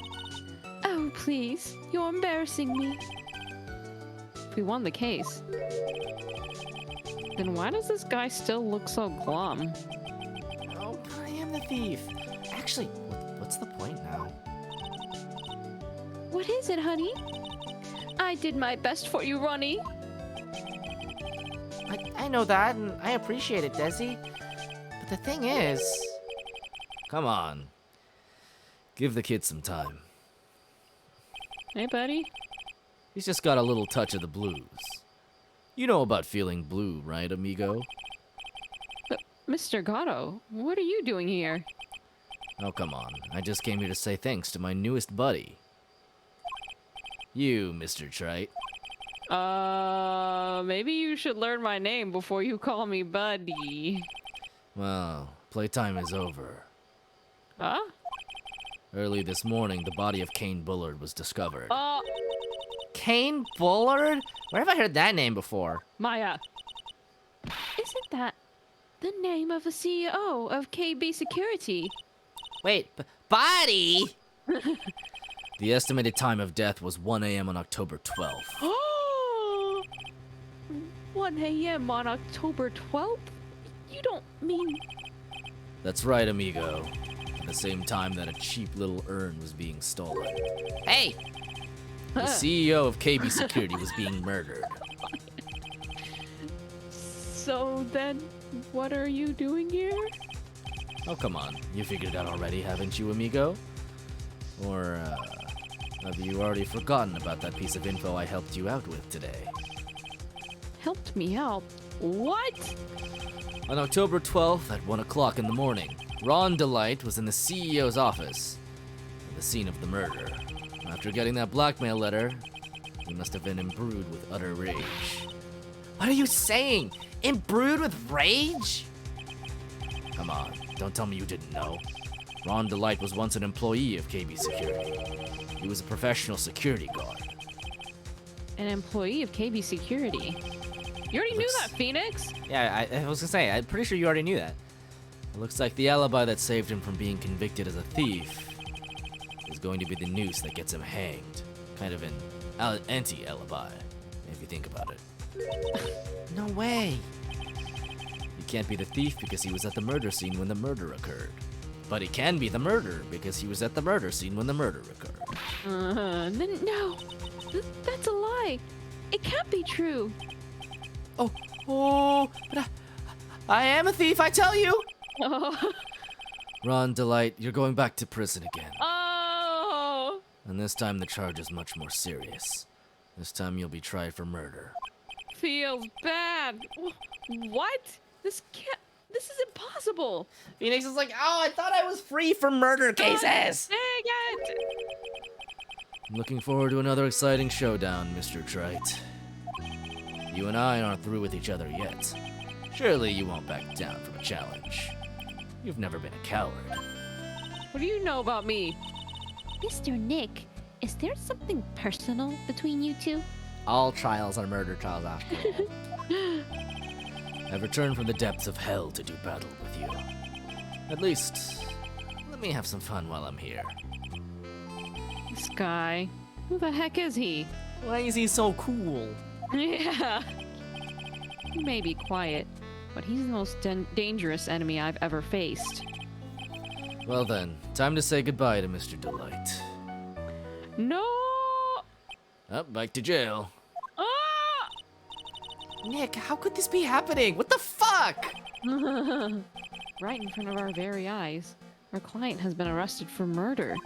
Oh, please. You're embarrassing me. If we won the case, then why does this guy still look so glum? Oh, I am the thief. Actually, what's the point now? What is it, honey? I did my best for you, Ronnie. I know that, and I appreciate it, Desi. But the thing is... Come on. Give the kid some time. Hey, buddy. He's just got a little touch of the blues. You know about feeling blue, right, amigo? But, Mr. Gatto, what are you doing here? Oh, come on. I just came here to say thanks to my newest buddy. You, Mr. Trite. Maybe you should learn my name before you call me buddy. Well, playtime is over. Huh? Early this morning, the body of Kane Bullard was discovered. Kane Bullard? Where have I heard that name before? Maya. Isn't that the name of the CEO of KB Security? Wait, body? The estimated time of death was 1 a.m. on October 12th. Oh! 1 a.m. on October 12th? You don't mean... That's right, amigo. At the same time that a cheap little urn was being stolen. Hey! The CEO of KB Security was being murdered. So then, What are you doing here? Oh, come on. You figured it out already, haven't you, amigo? Or, have you already forgotten about that piece of info I helped you out with today? Helped me out. What? On October 12th at 1 o'clock in the morning, Ron Delight was in the CEO's office at the scene of the murder. After getting that blackmail letter, he must have been imbrued with utter rage. What are you saying? Imbrued with rage? Come on, don't tell me you didn't know. Ron Delight was once an employee of KB Security. He was a professional security guard. An employee of KB Security. You already knew that, Phoenix? Yeah, I was gonna say, I'm pretty sure you already knew that. It looks like the alibi that saved him from being convicted as a thief is going to be the noose that gets him hanged. Kind of an anti-alibi, if you think about it. No way. He can't be the thief because he was at the murder scene when the murder occurred. But he can be the murderer because he was at the murder scene when the murder occurred. Then no. That's a lie. It can't be true. But I am a thief, I tell you. Oh. Ron Delight, you're going back to prison again. Oh. And this time the charge is much more serious. This time you'll be tried for murder. Feels bad. What? This is impossible. Phoenix is like, oh, I thought I was free from murder cases. Dang it. I'm looking forward to another exciting showdown, Mr. Trite. You and I aren't through with each other yet. Surely you won't back down from a challenge. You've never been a coward. What do you know about me? Mr. Nick, is there something personal between you two? All trials are murder trials after all. I've returned from the depths of hell to do battle with you. At least, let me have some fun while I'm here. This guy. Who the heck is he? Why is he so cool? Yeah. He may be quiet, but he's the most dangerous enemy I've ever faced. Well then, time to say goodbye to Mr. Delight. No! Up, back to jail. Ah! Nick, how could this be happening? What the fuck? Right in front of our very eyes, our client has been arrested for murder.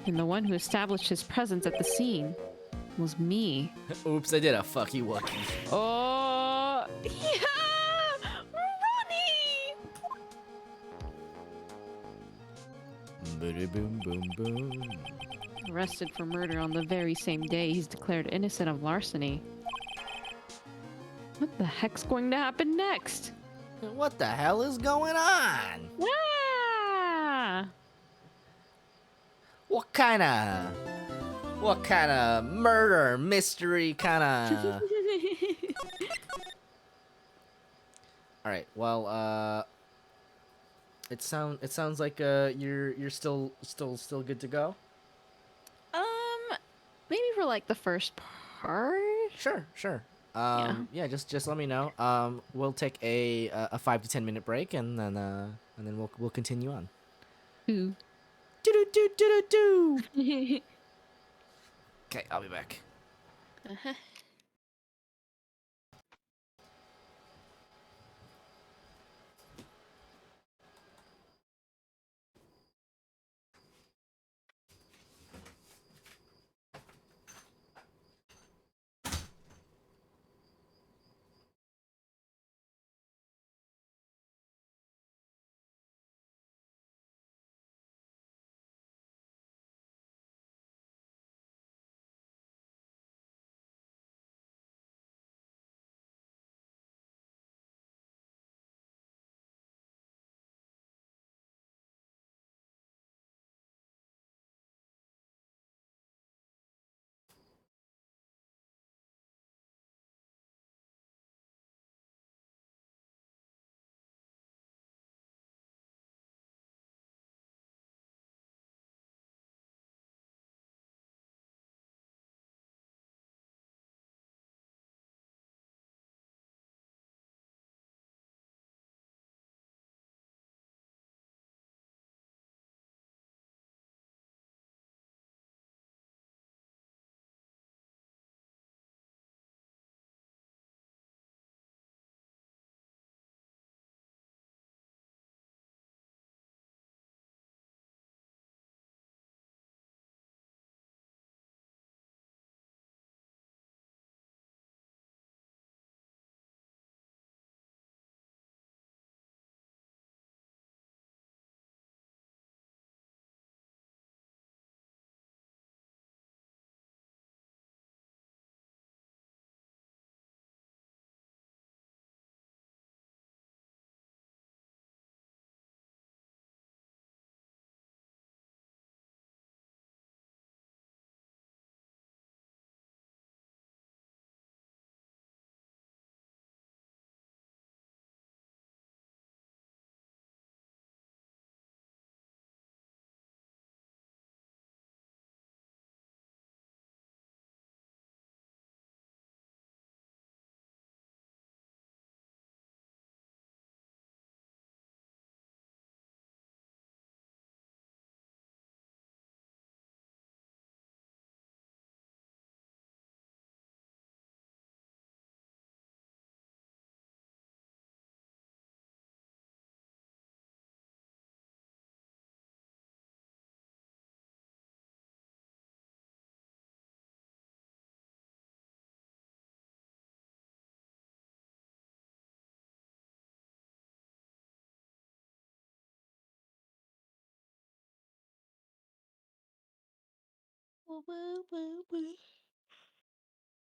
And the one who established his presence at the scene was me. Oops, I did a fucky wucky. Oh, yeah! Ronnie! Boom, boom, boom. Arrested for murder on the very same day he's declared innocent of larceny. What the heck's going to happen next? What the hell is going on? Ah! What kind of murder mystery kind of? All right. Well, it sounds like you're still good to go. Maybe for like the first part. Sure. Yeah, just let me know. We'll take a 5 to 10 minute break and then we'll continue on. Ooh. Do do do do do do. Okay, I'll be back. Uh-huh.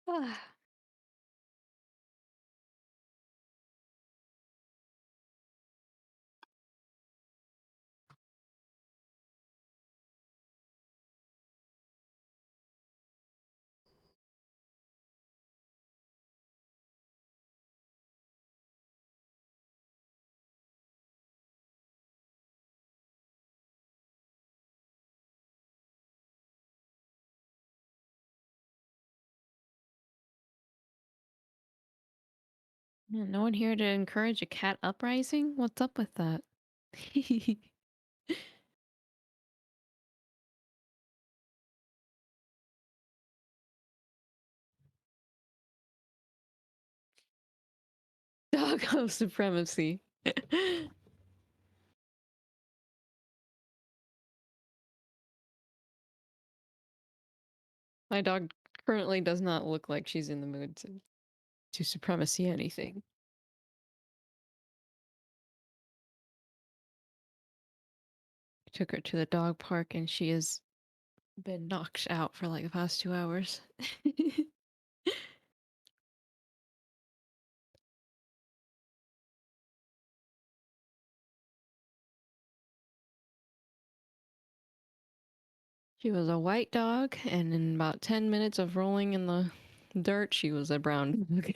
Ah. Yeah, no one here to encourage a cat uprising? What's up with that? Doggo supremacy. My dog currently does not look like she's in the mood to supremacy anything. Took her to the dog park and she has been knocked out for like the past 2 hours. She was a white dog, and in about 10 minutes of rolling in the dirt, she was a brown dog.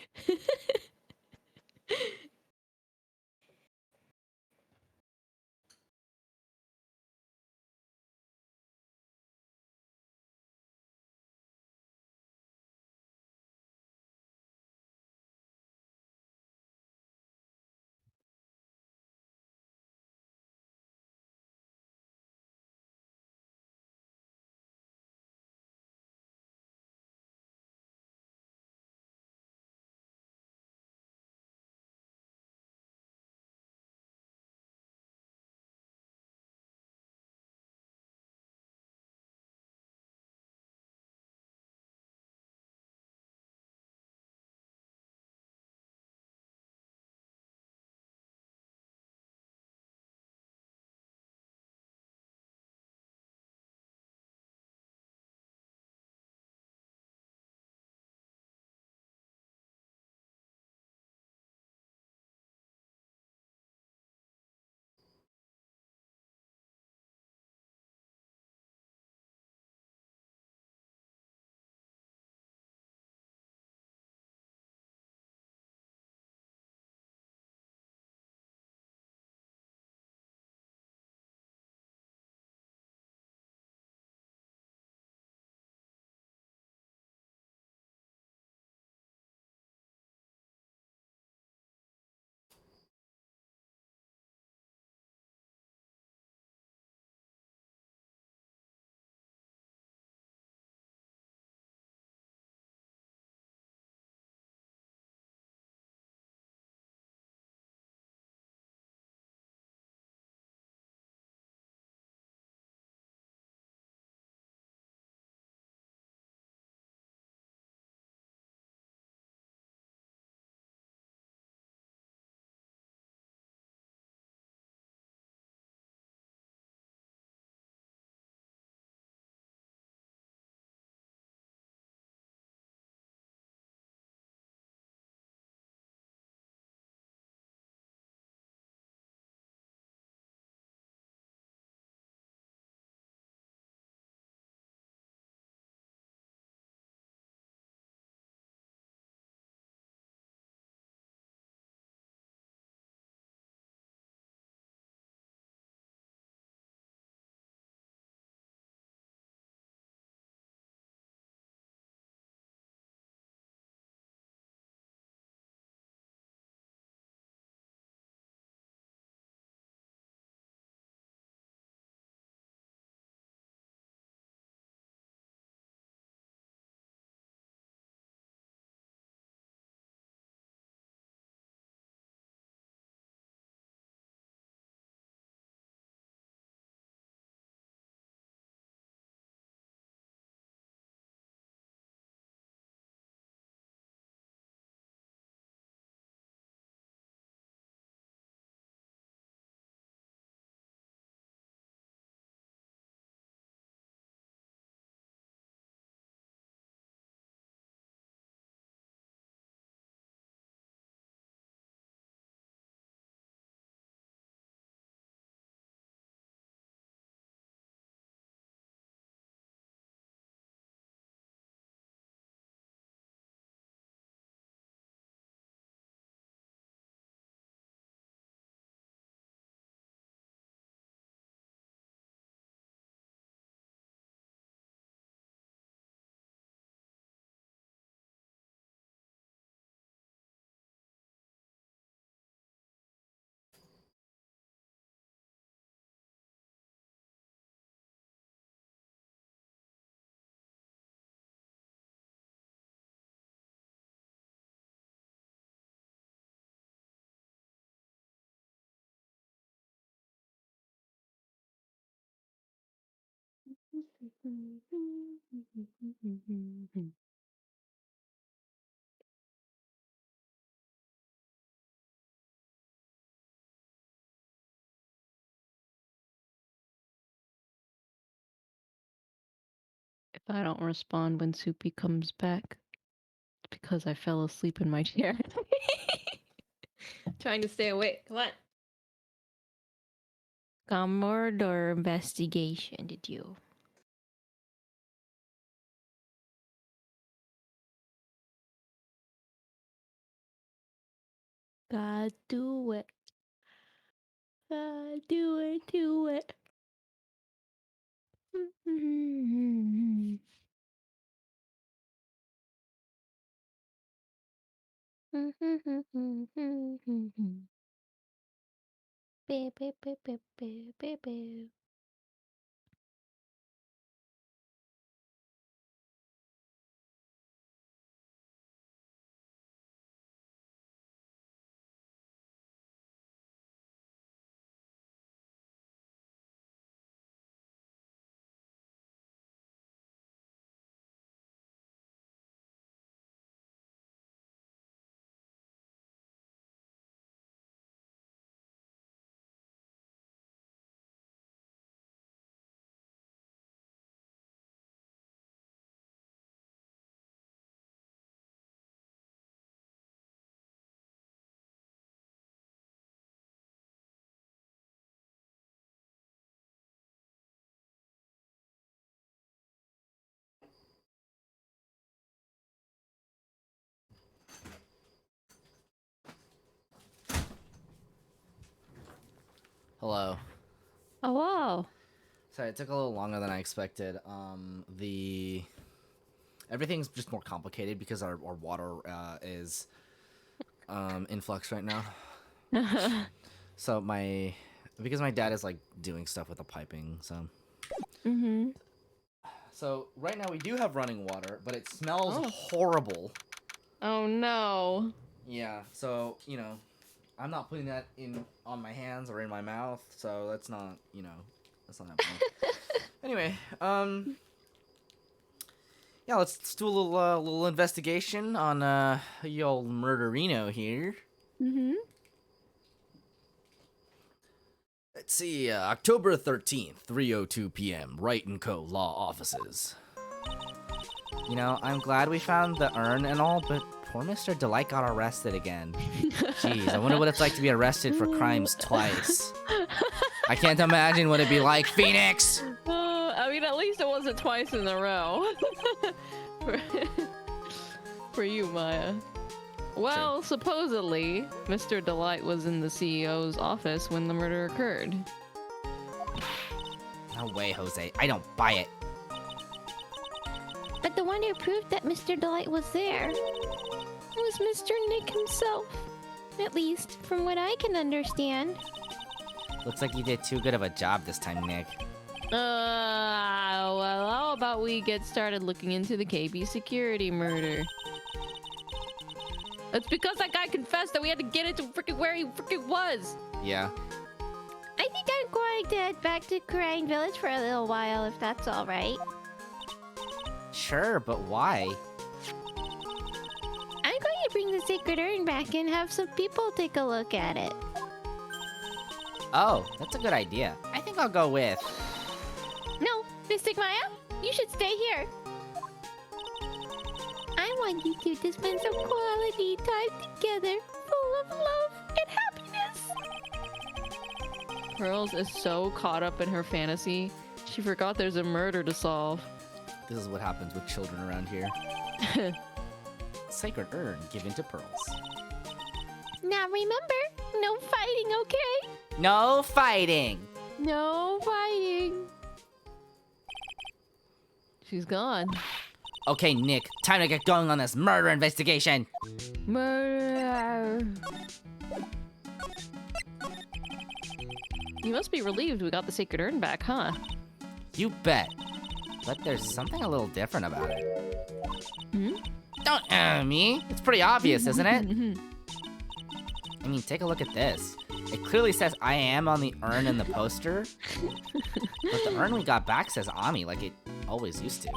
If I don't respond when Soupy comes back, it's because I fell asleep in my chair. Trying to stay awake. Come on. Comward or investigation did you? God do it. God do it, do it. Beep, beep, beep, beep, beep, beep, beep. Hello. Oh, wow. Sorry, it took a little longer than I expected. Everything's just more complicated because our water is in flux right now. So because my dad is like doing stuff with the piping, so. Mm-hmm. So right now we do have running water, but it smells horrible. Oh, no. Yeah, so, I'm not putting that on my hands or in my mouth, so that's not happening. Anyway, yeah, let's do a little investigation on the old murderino here. Mm-hmm. Let's see, October 13th, 3:02 p.m., Wright & Co. Law Offices. I'm glad we found the urn and all, but poor Mr. Delight got arrested again. Jeez, I wonder what it's like to be arrested for crimes twice. I can't imagine what it'd be like, Phoenix! I mean, at least it wasn't twice in a row. For you, Maya. Well, supposedly, Mr. Delight was in the CEO's office when the murder occurred. No way, Jose. I don't buy it. But the one who proved that Mr. Delight was there was Mr. Nick himself. At least, from what I can understand. Looks like you did too good of a job this time, Nick. Well, how about we get started looking into the KB security murder? It's because that guy confessed that we had to get into freaking where he freaking was. Yeah. I think I'm going to head back to Crane Village for a little while, if that's alright. Sure, but why? I'm going to bring the sacred urn back and have some people take a look at it. Oh, that's a good idea. I think I'll go with... No, Mystic Maya, you should stay here. I want you two to spend some quality time together, full of love and happiness. Pearls is so caught up in her fantasy, she forgot there's a murder to solve. This is what happens with children around here. Sacred urn given to Pearls. Now remember, no fighting, okay? No fighting! No fighting. She's gone. Okay, Nick, time to get going on this murder investigation. Murder. You must be relieved we got the sacred urn back, huh? You bet. But there's something a little different about it. Hmm? Don't me. It's pretty obvious, isn't it? I mean, take a look at this. It clearly says I am on the urn in the poster. But the urn we got back says Ami. Like, it always used to.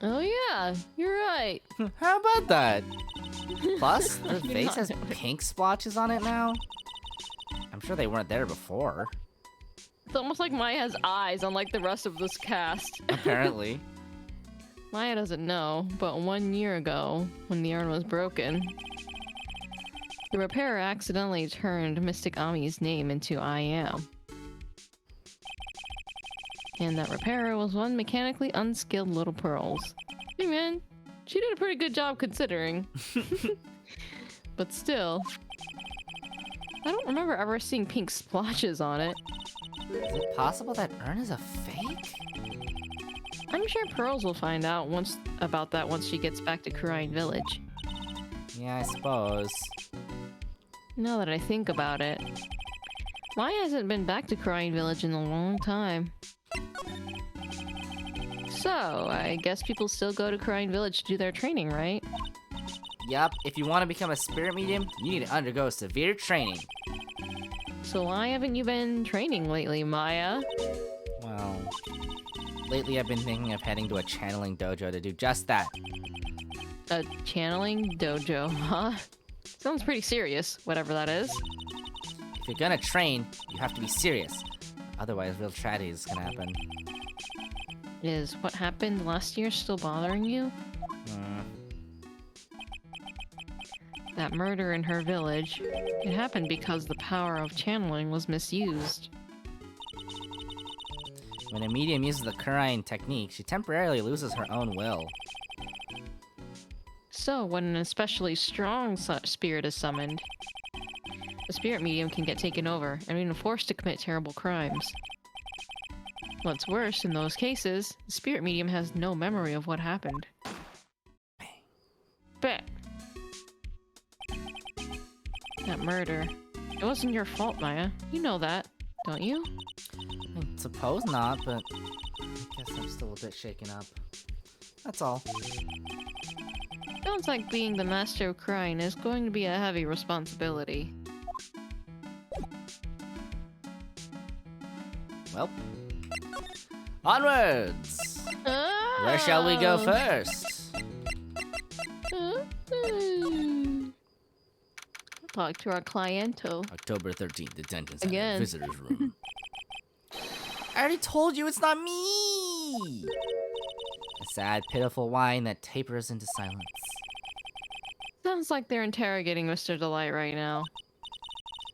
Oh yeah, you're right. How about that? Plus, her You're face not has right. pink splotches on it now. I'm sure they weren't there before. It's almost like Maya has eyes, unlike the rest of this cast. Apparently. Maya doesn't know, but 1 year ago, when the urn was broken, the repairer accidentally turned Mystic Ami's name into I Am. And that repairer was one mechanically unskilled little pearls. Hey man, she did a pretty good job considering. But still, I don't remember ever seeing pink splotches on it. Is it possible that urn is a fake? I'm sure Pearls will find out about that once she gets back to Kurine Village. Yeah, I suppose. Now that I think about it, Maya hasn't been back to Kurine Village in a long time. So, I guess people still go to Kurine Village to do their training, right? Yup, if you want to become a spirit medium, you need to undergo severe training. So why haven't you been training lately, Maya? Well, lately I've been thinking of heading to a channeling dojo to do just that. A channeling dojo, huh? Sounds pretty serious, whatever that is. If you're gonna train, you have to be serious. Otherwise, real tragedy is gonna happen. Is what happened last year still bothering you? That murder in her village, it happened because the power of channeling was misused. When a medium uses the Kurine technique, she temporarily loses her own will. So, when an especially strong spirit is summoned, the spirit medium can get taken over and even forced to commit terrible crimes. What's worse, in those cases, the spirit medium has no memory of what happened. Bang. That murder. It wasn't your fault, Maya. You know that, don't you? I suppose not, but I guess I'm still a bit shaken up. That's all. Sounds like being the master of crying is going to be a heavy responsibility. Well, onwards! Where shall we go first? Talk to our cliento. October 13th, detention center, Again. visitor's room. I already told you it's not me! A sad, pitiful whine that tapers into silence. Sounds like they're interrogating Mr. Delight right now.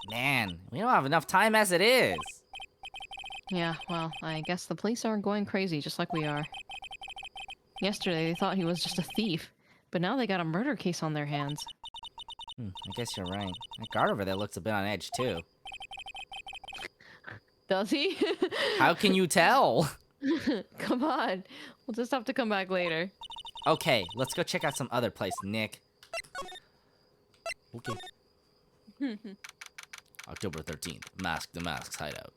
Man, we don't have enough time as it is. Yeah, well, I guess the police are going crazy just like we are. Yesterday they thought he was just a thief, but now they got a murder case on their hands. I guess you're right. That guard over there looks a bit on edge, too. Does he? How can you tell? Come on. We'll just have to come back later. Okay, let's go check out some other place, Nick. Okay. October 13th, Mask the Mask's hideout.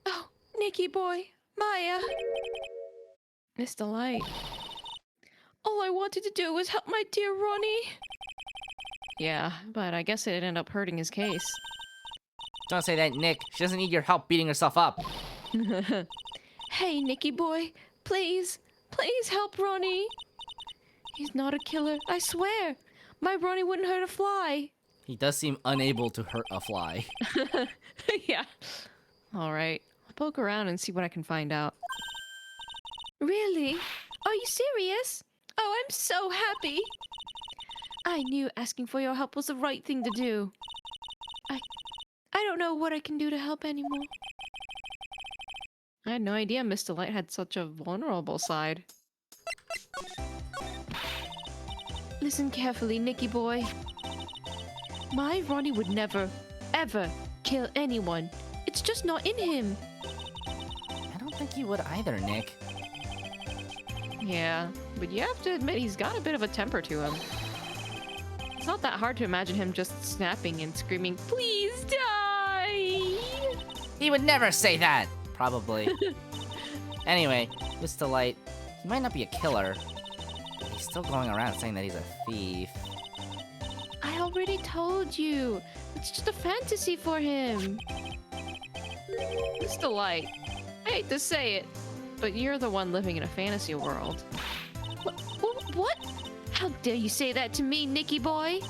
Oh, Nicky boy, Maya. Mr. Light. All I wanted to do was help my dear Ronnie. Yeah, but I guess it ended up hurting his case. Don't say that, Nick. She doesn't need your help beating herself up. Hey, Nicky boy, please, please help Ronnie. He's not a killer, I swear. My Ronnie wouldn't hurt a fly. He does seem unable to hurt a fly. Yeah. Alright. I'll poke around and see what I can find out. Really? Are you serious? Oh, I'm so happy. I knew asking for your help was the right thing to do. I don't know what I can do to help anymore. I had no idea Mr. Light had such a vulnerable side. Listen carefully, Nicky boy. My Ronnie would never, ever kill anyone. It's just not in him. I don't think he would either, Nick. Yeah, but you have to admit he's got a bit of a temper to him. It's not that hard to imagine him just snapping and screaming, "Please die!" He would never say that! Probably. Anyway, Mr. Light, he might not be a killer, but he's still going around saying that he's a thief. I already told you. It's just a fantasy for him. Mr. Light, I hate to say it, but you're the one living in a fantasy world. What? How dare you say that to me, Nicky boy?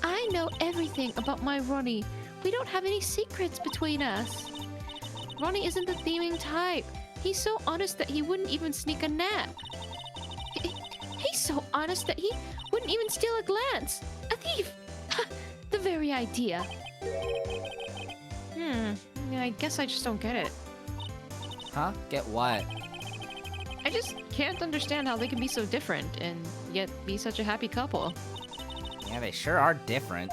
I know everything about my Ronnie. We don't have any secrets between us. Ronnie isn't the thieving type. He's so honest that he wouldn't even sneak a nap. He's so honest that he wouldn't even steal a glance. A thief! The very idea. Yeah, I guess I just don't get it. Huh? Get what? I just can't understand how they can be so different and yet be such a happy couple. Yeah, they sure are different.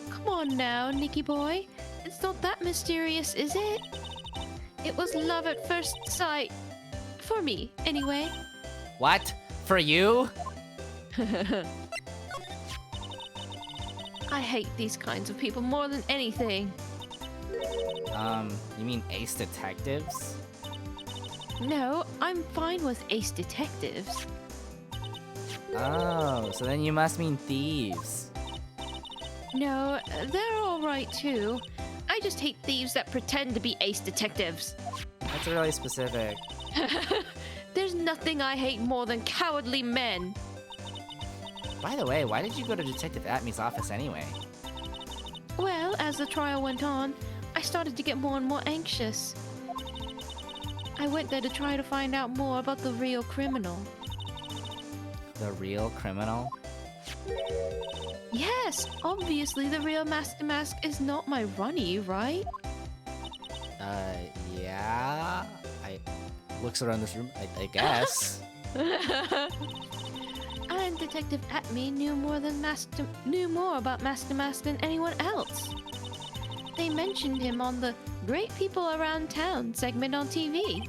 Come on now, Nicky boy. It's not that mysterious, is it? It was love at first sight. For me, anyway. What? For you? I hate these kinds of people more than anything. You mean ace detectives? No, I'm fine with ace detectives. Oh, so then you must mean thieves. No, they're alright too. I just hate thieves that pretend to be ace detectives. That's really specific. There's nothing I hate more than cowardly men. By the way, why did you go to Detective Atmy's office anyway? Well, as the trial went on, I started to get more and more anxious. I went there to try to find out more about the real criminal. The real criminal? Yes, obviously the real Master Mask is not my Ronnie, right? Yeah. Looks around this room, I guess. And Detective Atmy knew more about Master Mask than anyone else. They mentioned him on the Great People Around Town segment on TV.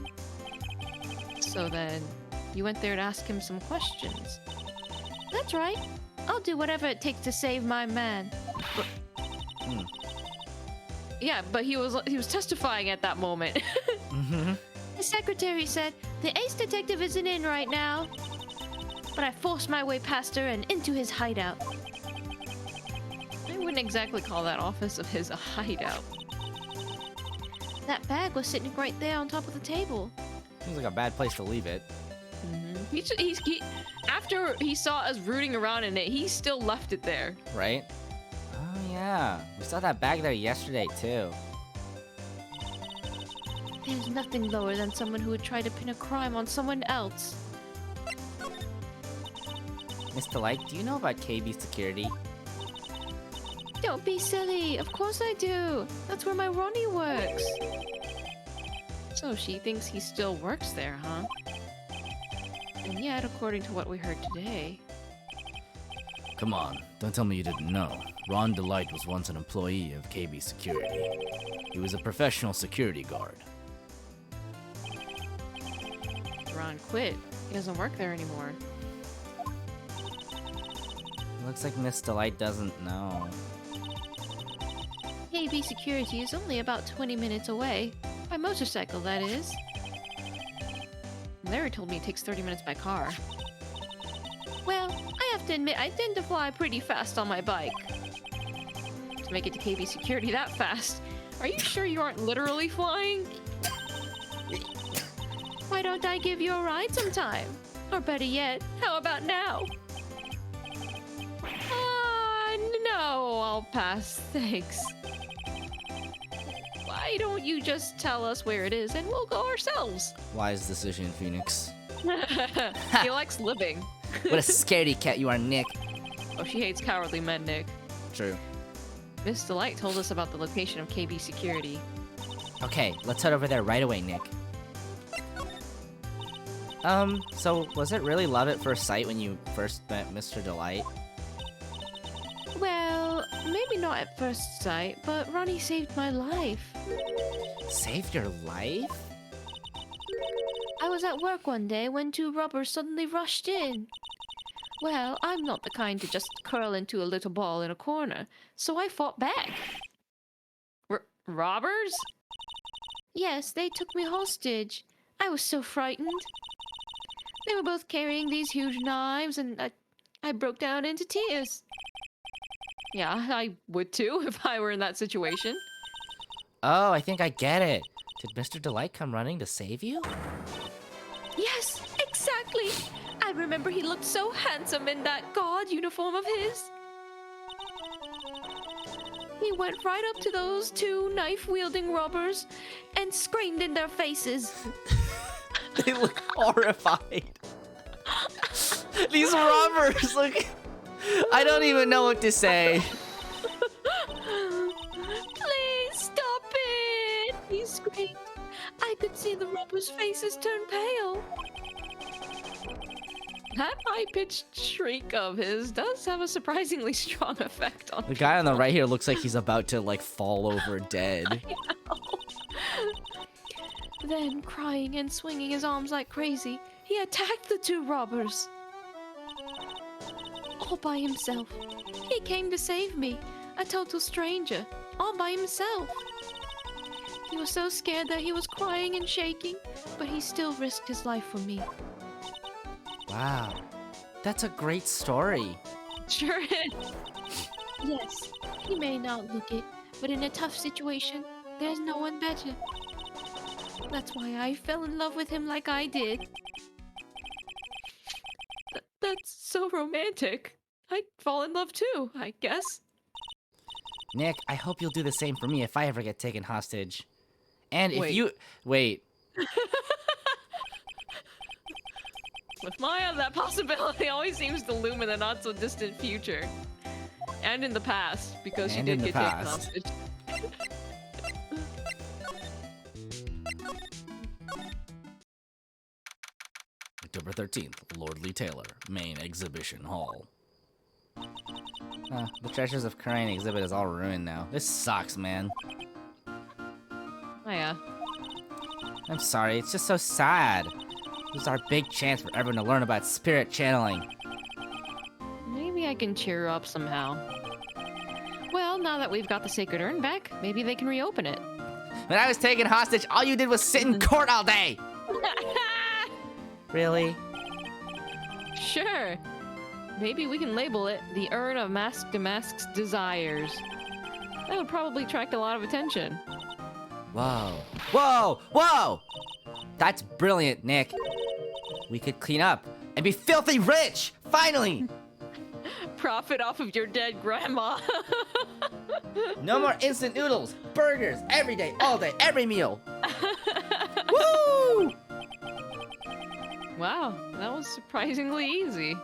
So then, you went there to ask him some questions. That's right. I'll do whatever it takes to save my man. Yeah, but he was testifying at that moment. The secretary said the ace detective isn't in right now. But I forced my way past her and into his hideout. I wouldn't exactly call that office of his a hideout. That bag was sitting right there on top of the table. Seems like a bad place to leave it. After he saw us rooting around in it, he still left it there. Right? Oh yeah, we saw that bag there yesterday too. There's nothing lower than someone who would try to pin a crime on someone else. Mr. Light, do you know about KB Security? Don't be silly. Of course I do. That's where my Ronnie works. So she thinks he still works there, huh? And yet, according to what we heard today... Come on, don't tell me you didn't know. Ron Delight was once an employee of KB Security. He was a professional security guard. Ron quit. He doesn't work there anymore. Looks like Miss Delight doesn't know. KB Security is only about 20 minutes away. By motorcycle, that is. Larry told me it takes 30 minutes by car. Well, I have to admit, I tend to fly pretty fast on my bike. To make it to KB Security that fast. Are you sure you aren't literally flying? Why don't I give you a ride sometime? Or better yet, how about now? No, I'll pass, thanks. Why don't you just tell us where it is and we'll go ourselves? Wise decision, Phoenix. He likes living. What a scaredy cat you are, Nick. Oh, she hates cowardly men, Nick. True. Miss Delight told us about the location of KB Security. Okay, let's head over there right away, Nick. So was it really love at first sight when you first met Mr. Delight? Well, maybe not at first sight, but Ronnie saved my life. Saved your life? I was at work one day when two robbers suddenly rushed in. Well, I'm not the kind to just curl into a little ball in a corner, so I fought back. Robbers? Yes, they took me hostage. I was so frightened. They were both carrying these huge knives, and I broke down into tears. Yeah, I would too if I were in that situation. Oh, I think I get it. Did Mr. Delight come running to save you? Yes, exactly. I remember he looked so handsome in that guard uniform of his. He went right up to those two knife-wielding robbers and screamed in their faces. They look horrified. These robbers look... I don't even know what to say. Please stop it! He screamed. I could see the robbers' faces turn pale. That high-pitched shriek of his does have a surprisingly strong effect on The guy on the right here looks like he's about to, like, fall over dead. Then, crying and swinging his arms like crazy, he attacked the two robbers. All by himself. He came to save me, a total stranger, all by himself. He was so scared that he was crying and shaking, but he still risked his life for me. Wow. That's a great story. Sure is. Yes, he may not look it, but in a tough situation, there's no one better. That's why I fell in love with him like I did. That's so romantic. I'd fall in love too, I guess. Nick, I hope you'll do the same for me if I ever get taken hostage. And if Wait. you... Wait. With Maya, that possibility always seems to loom in the not-so-distant future. And in the past, because she And did in the get taken past. hostage. October 13th, Lordly Taylor, Main Exhibition Hall. The Treasures of Crane exhibit is all ruined now. This sucks, man. Maya. I'm sorry, it's just so sad. This is our big chance for everyone to learn about spirit channeling. Maybe I can cheer her up somehow. Well, now that we've got the sacred urn back, maybe they can reopen it. When I was taken hostage, all you did was sit in court all day! Really? Sure. Maybe we can label it the Urn of Mask Damask's Desires. That would probably attract a lot of attention. Whoa. Whoa! Whoa! That's brilliant, Nick. We could clean up and be filthy rich! Finally! Profit off of your dead grandma. No more instant noodles, burgers, every day, all day, every meal. Woo! Wow, that was surprisingly easy.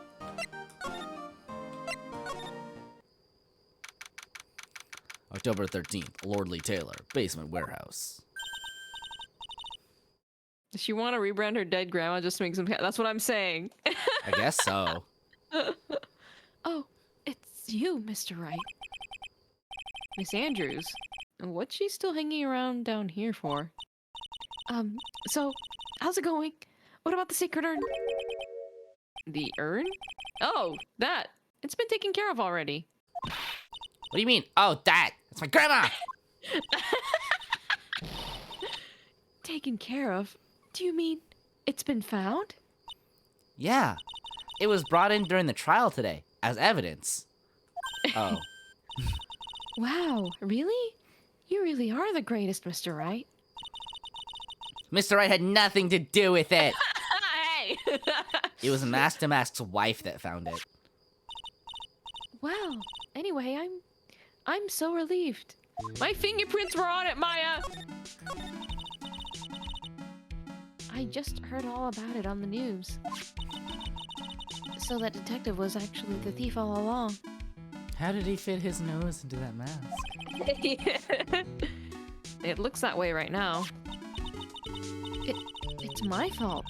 October 13th, Lordly Taylor, Basement Warehouse. Does she want to rebrand her dead grandma just to make some... That's what I'm saying. I guess so. Oh, it's you, Mr. Wright. Miss Andrews. What's she still hanging around down here for? So, how's it going? What about the sacred urn? The urn? Oh, that. It's been taken care of already. What do you mean? Oh, that! It's my grandma! Taken care of? Do you mean it's been found? Yeah. It was brought in during the trial today, as evidence. Oh. Wow, really? You really are the greatest, Mr. Wright. Mr. Wright had nothing to do with it. Hey! It was Mask Damask's wife that found it. Well, anyway, I'm so relieved. My fingerprints were on it, Maya! I just heard all about it on the news. So that detective was actually the thief all along. How did he fit his nose into that mask? It looks that way right now. It's my fault.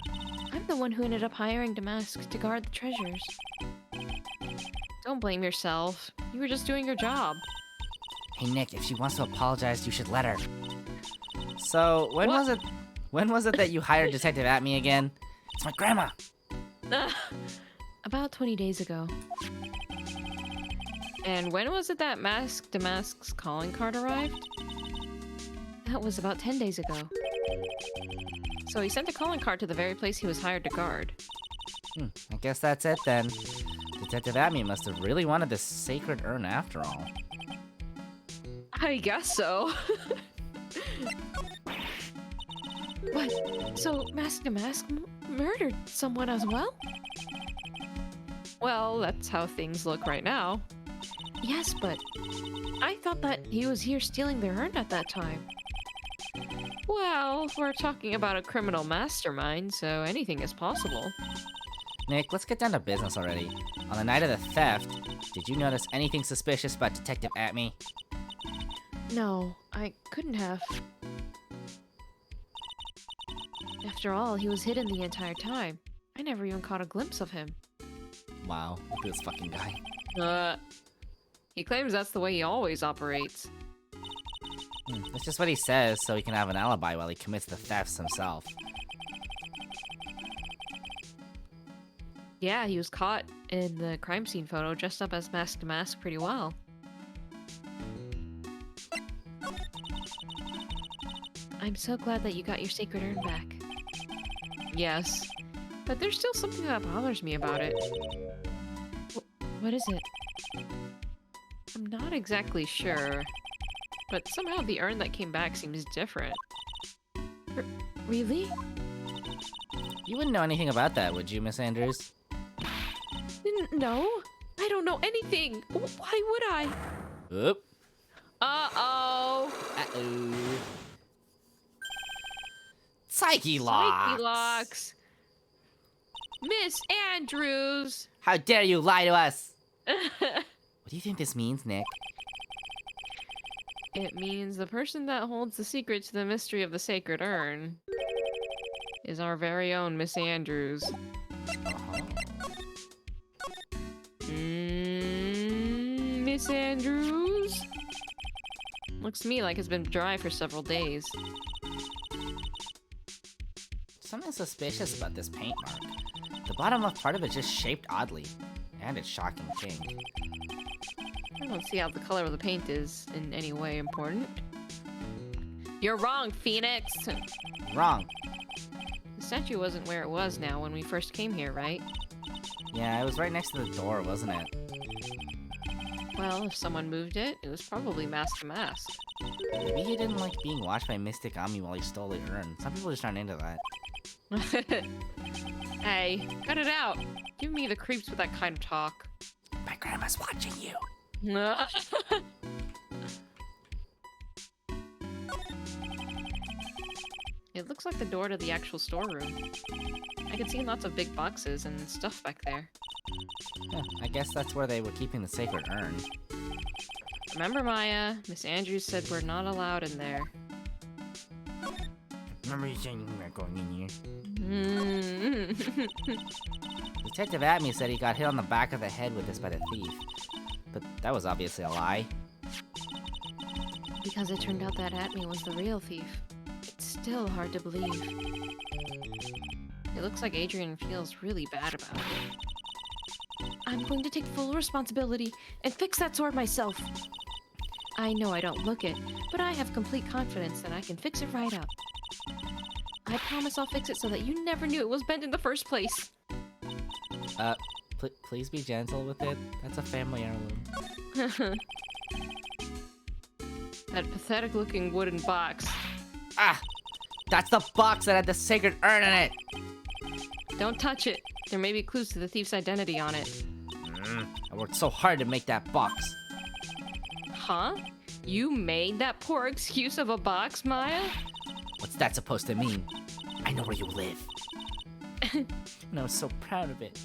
I'm the one who ended up hiring Damask to guard the treasures. Don't blame yourself. You were just doing your job. Hey, Nick, if she wants to apologize, you should let her. So, when was it that you hired Detective Atme again? It's my grandma! About 20 days ago. And when was it that Mask Damask's calling card arrived? That was about 10 days ago. So he sent a calling card to the very place he was hired to guard. I guess that's it then. Detective Atme must have really wanted this sacred urn after all. I guess so. But, so Mask to Mask murdered someone as well? Well, that's how things look right now. Yes, but I thought that he was here stealing their urn at that time. Well, we're talking about a criminal mastermind, so anything is possible. Nick, let's get down to business already. On the night of the theft, did you notice anything suspicious about Detective Atme? No, I couldn't have. After all, he was hidden the entire time. I never even caught a glimpse of him. Wow, look at this fucking guy. He claims that's the way he always operates. That's just what he says, so he can have an alibi while he commits the thefts himself. Yeah, he was caught in the crime scene photo dressed up as Mask to Mask pretty well. I'm so glad that you got your sacred urn back. Yes, but there's still something that bothers me about it. What is it? I'm not exactly sure, but somehow the urn that came back seems different. Really? You wouldn't know anything about that, would you, Miss Andrews? No, I don't know anything. Why would I? Oop. Uh-oh. Uh-oh. Psyche locks! Psyche locks. Miss Andrews! How dare you lie to us! What do you think this means, Nick? It means the person that holds the secret to the mystery of the sacred urn is our very own Miss Andrews. Miss Andrews? Looks to me like it's been dry for several days. Something suspicious about this paint mark. The bottom left part of it's just shaped oddly. And it's shocking pink. I don't see how the color of the paint is in any way important. You're wrong, Phoenix! Wrong. The statue wasn't where it was now when we first came here, right? Yeah, it was right next to the door, wasn't it? Well, if someone moved it, it was probably Mask to Mask. Maybe he didn't like being watched by Mystic Ami while he stole the urn. Some people just aren't into that. Hey, cut it out! Give me the creeps with that kind of talk. My grandma's watching you. It looks like the door to the actual storeroom. I can see lots of big boxes and stuff back there. Huh, I guess that's where they were keeping the sacred urn. Remember, Maya? Miss Andrews said we're not allowed in there. Remember you saying you weren't going in here? Mm. Detective Atme said he got hit on the back of the head with this by the thief. But that was obviously a lie. Because it turned out that Atme was the real thief. It's still hard to believe. It looks like Adrian feels really bad about it. I'm going to take full responsibility and fix that sword myself. I know I don't look it, but I have complete confidence that I can fix it right up. I promise I'll fix it so that you never knew it was bent in the first place. Please be gentle with it. That's a family heirloom. That pathetic-looking wooden box. Ah! That's the box that had the sacred urn in it! Don't touch it. There may be clues to the thief's identity on it. I worked so hard to make that box. Huh? You made that poor excuse of a box, Maya? What's that supposed to mean? I know where you live. And I was so proud of it.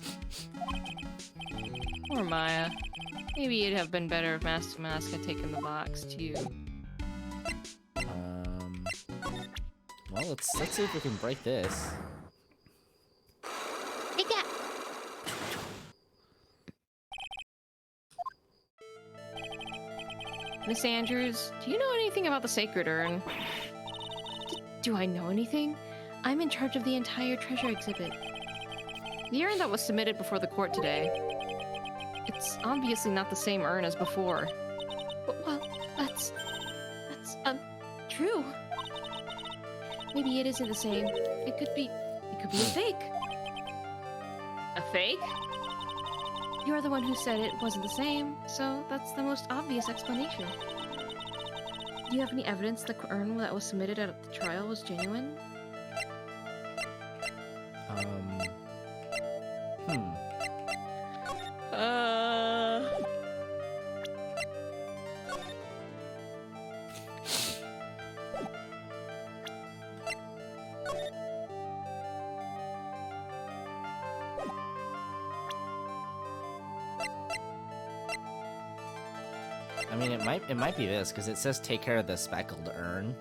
Poor Maya. Maybe it'd have been better if Mask to Mask had taken the box, too. Well, let's see if we can break this. Take that. Miss Andrews, do you know anything about the sacred urn? Do I know anything? I'm in charge of the entire treasure exhibit. The urn that was submitted before the court today. It's obviously not the same urn as before. Well, that's true. Maybe it isn't the same. It could be a fake. A fake? You're the one who said it wasn't the same, so that's the most obvious explanation. Do you have any evidence the urn that was submitted at the trial was genuine? I mean, it might be this because it says take care of the speckled urn.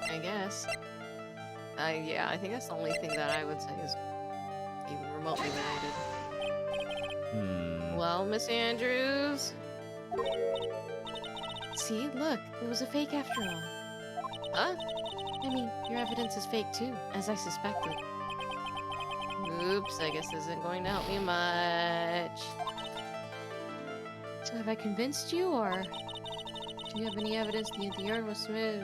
I guess. Yeah, I think that's the only thing that I would say is even remotely related. Well, Miss Andrews. See, look, it was a fake after all. Huh? I mean, your evidence is fake too, as I suspected. Oops, I guess this isn't going to help me much. So have I convinced you, or do you have any evidence that the urn was smooth?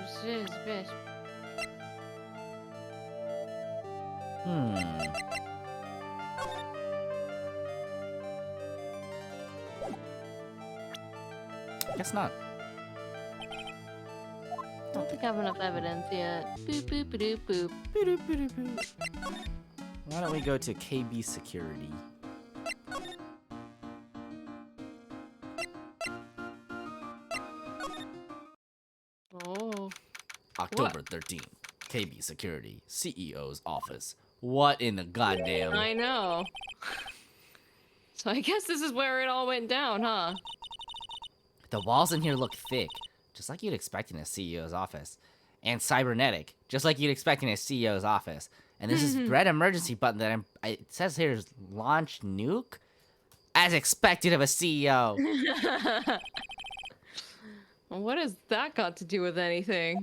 Guess not. I don't think I have enough evidence yet. Boop boop boop boop. Why don't we go to KB Security? Oh. October 13th. KB Security, CEO's office. What in the goddamn? I know. So I guess this is where it all went down, huh? The walls in here look thick, just like you'd expect in a CEO's office. And cybernetic, just like you'd expect in a CEO's office. And there's this red emergency button that it says here is launch nuke? As expected of a CEO. Well, what has that got to do with anything?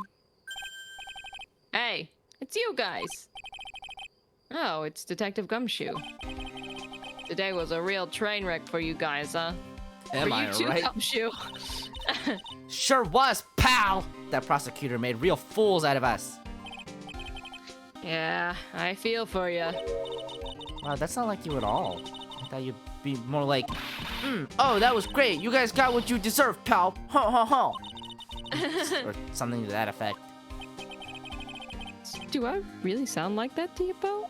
Hey, it's you guys. Oh, it's Detective Gumshoe. Today was a real train wreck for you guys, huh? Am for I you too, right? Gumshoe. Sure was, pal! That prosecutor made real fools out of us. Yeah, I feel for you. Wow, that's not like you at all. I thought you'd be more like, oh, that was great. You guys got what you deserve, pal. Ha ha ha. Or something to that effect. Do I really sound like that to you, Bo?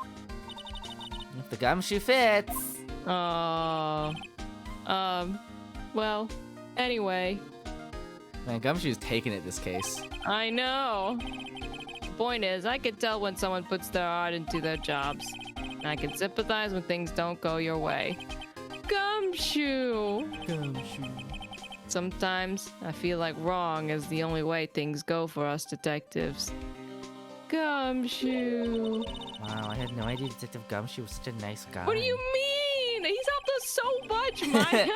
If the gumshoe fits. Well, anyway. Man, Gumshoe's taking it this case. I know. The point is, I can tell when someone puts their heart into their jobs. And I can sympathize when things don't go your way. Gumshoe! Gumshoe. Sometimes I feel like wrong is the only way things go for us detectives. Gumshoe! Wow, I had no idea Detective Gumshoe was such a nice guy. What do you mean? He's helped us so much, Maya!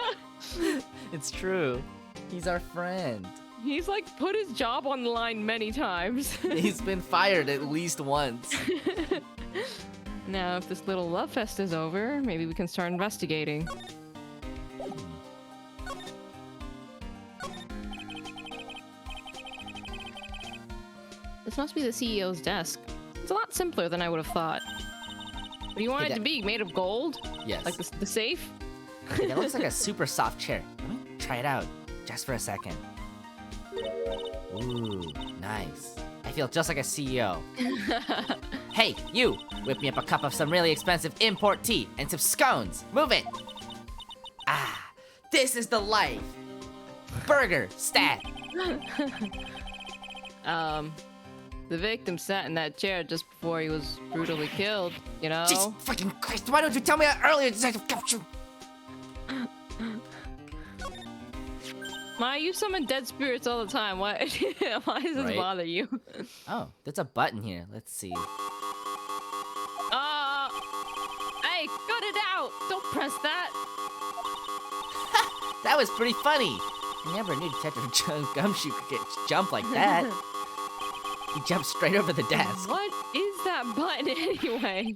It's true. He's our friend. He's like put his job on the line many times. He's been fired at least once. Now, if this little love fest is over, maybe we can start investigating. This must be the CEO's desk. It's a lot simpler than I would have thought. What do you want it to be? Made of gold? Yes. Like the safe? Hey, that looks like a super soft chair. Let me try it out, just for a second. Ooh, nice. I feel just like a CEO. Hey, you! Whip me up a cup of some really expensive import tea and some scones. Move it! Ah, this is the life! Burger, stat! The victim sat in that chair just before he was brutally killed, you know? Jesus fucking Christ, why don't you tell me that earlier, Detective Gumshoe? Ma, you summon dead spirits all the time. Why does this Right. bother you? Oh, there's a button here. Let's see. Hey, cut it out! Don't press that! That was pretty funny. I never knew Detective Gumshoe could jump like that. He jumped straight over the desk. What is that button anyway?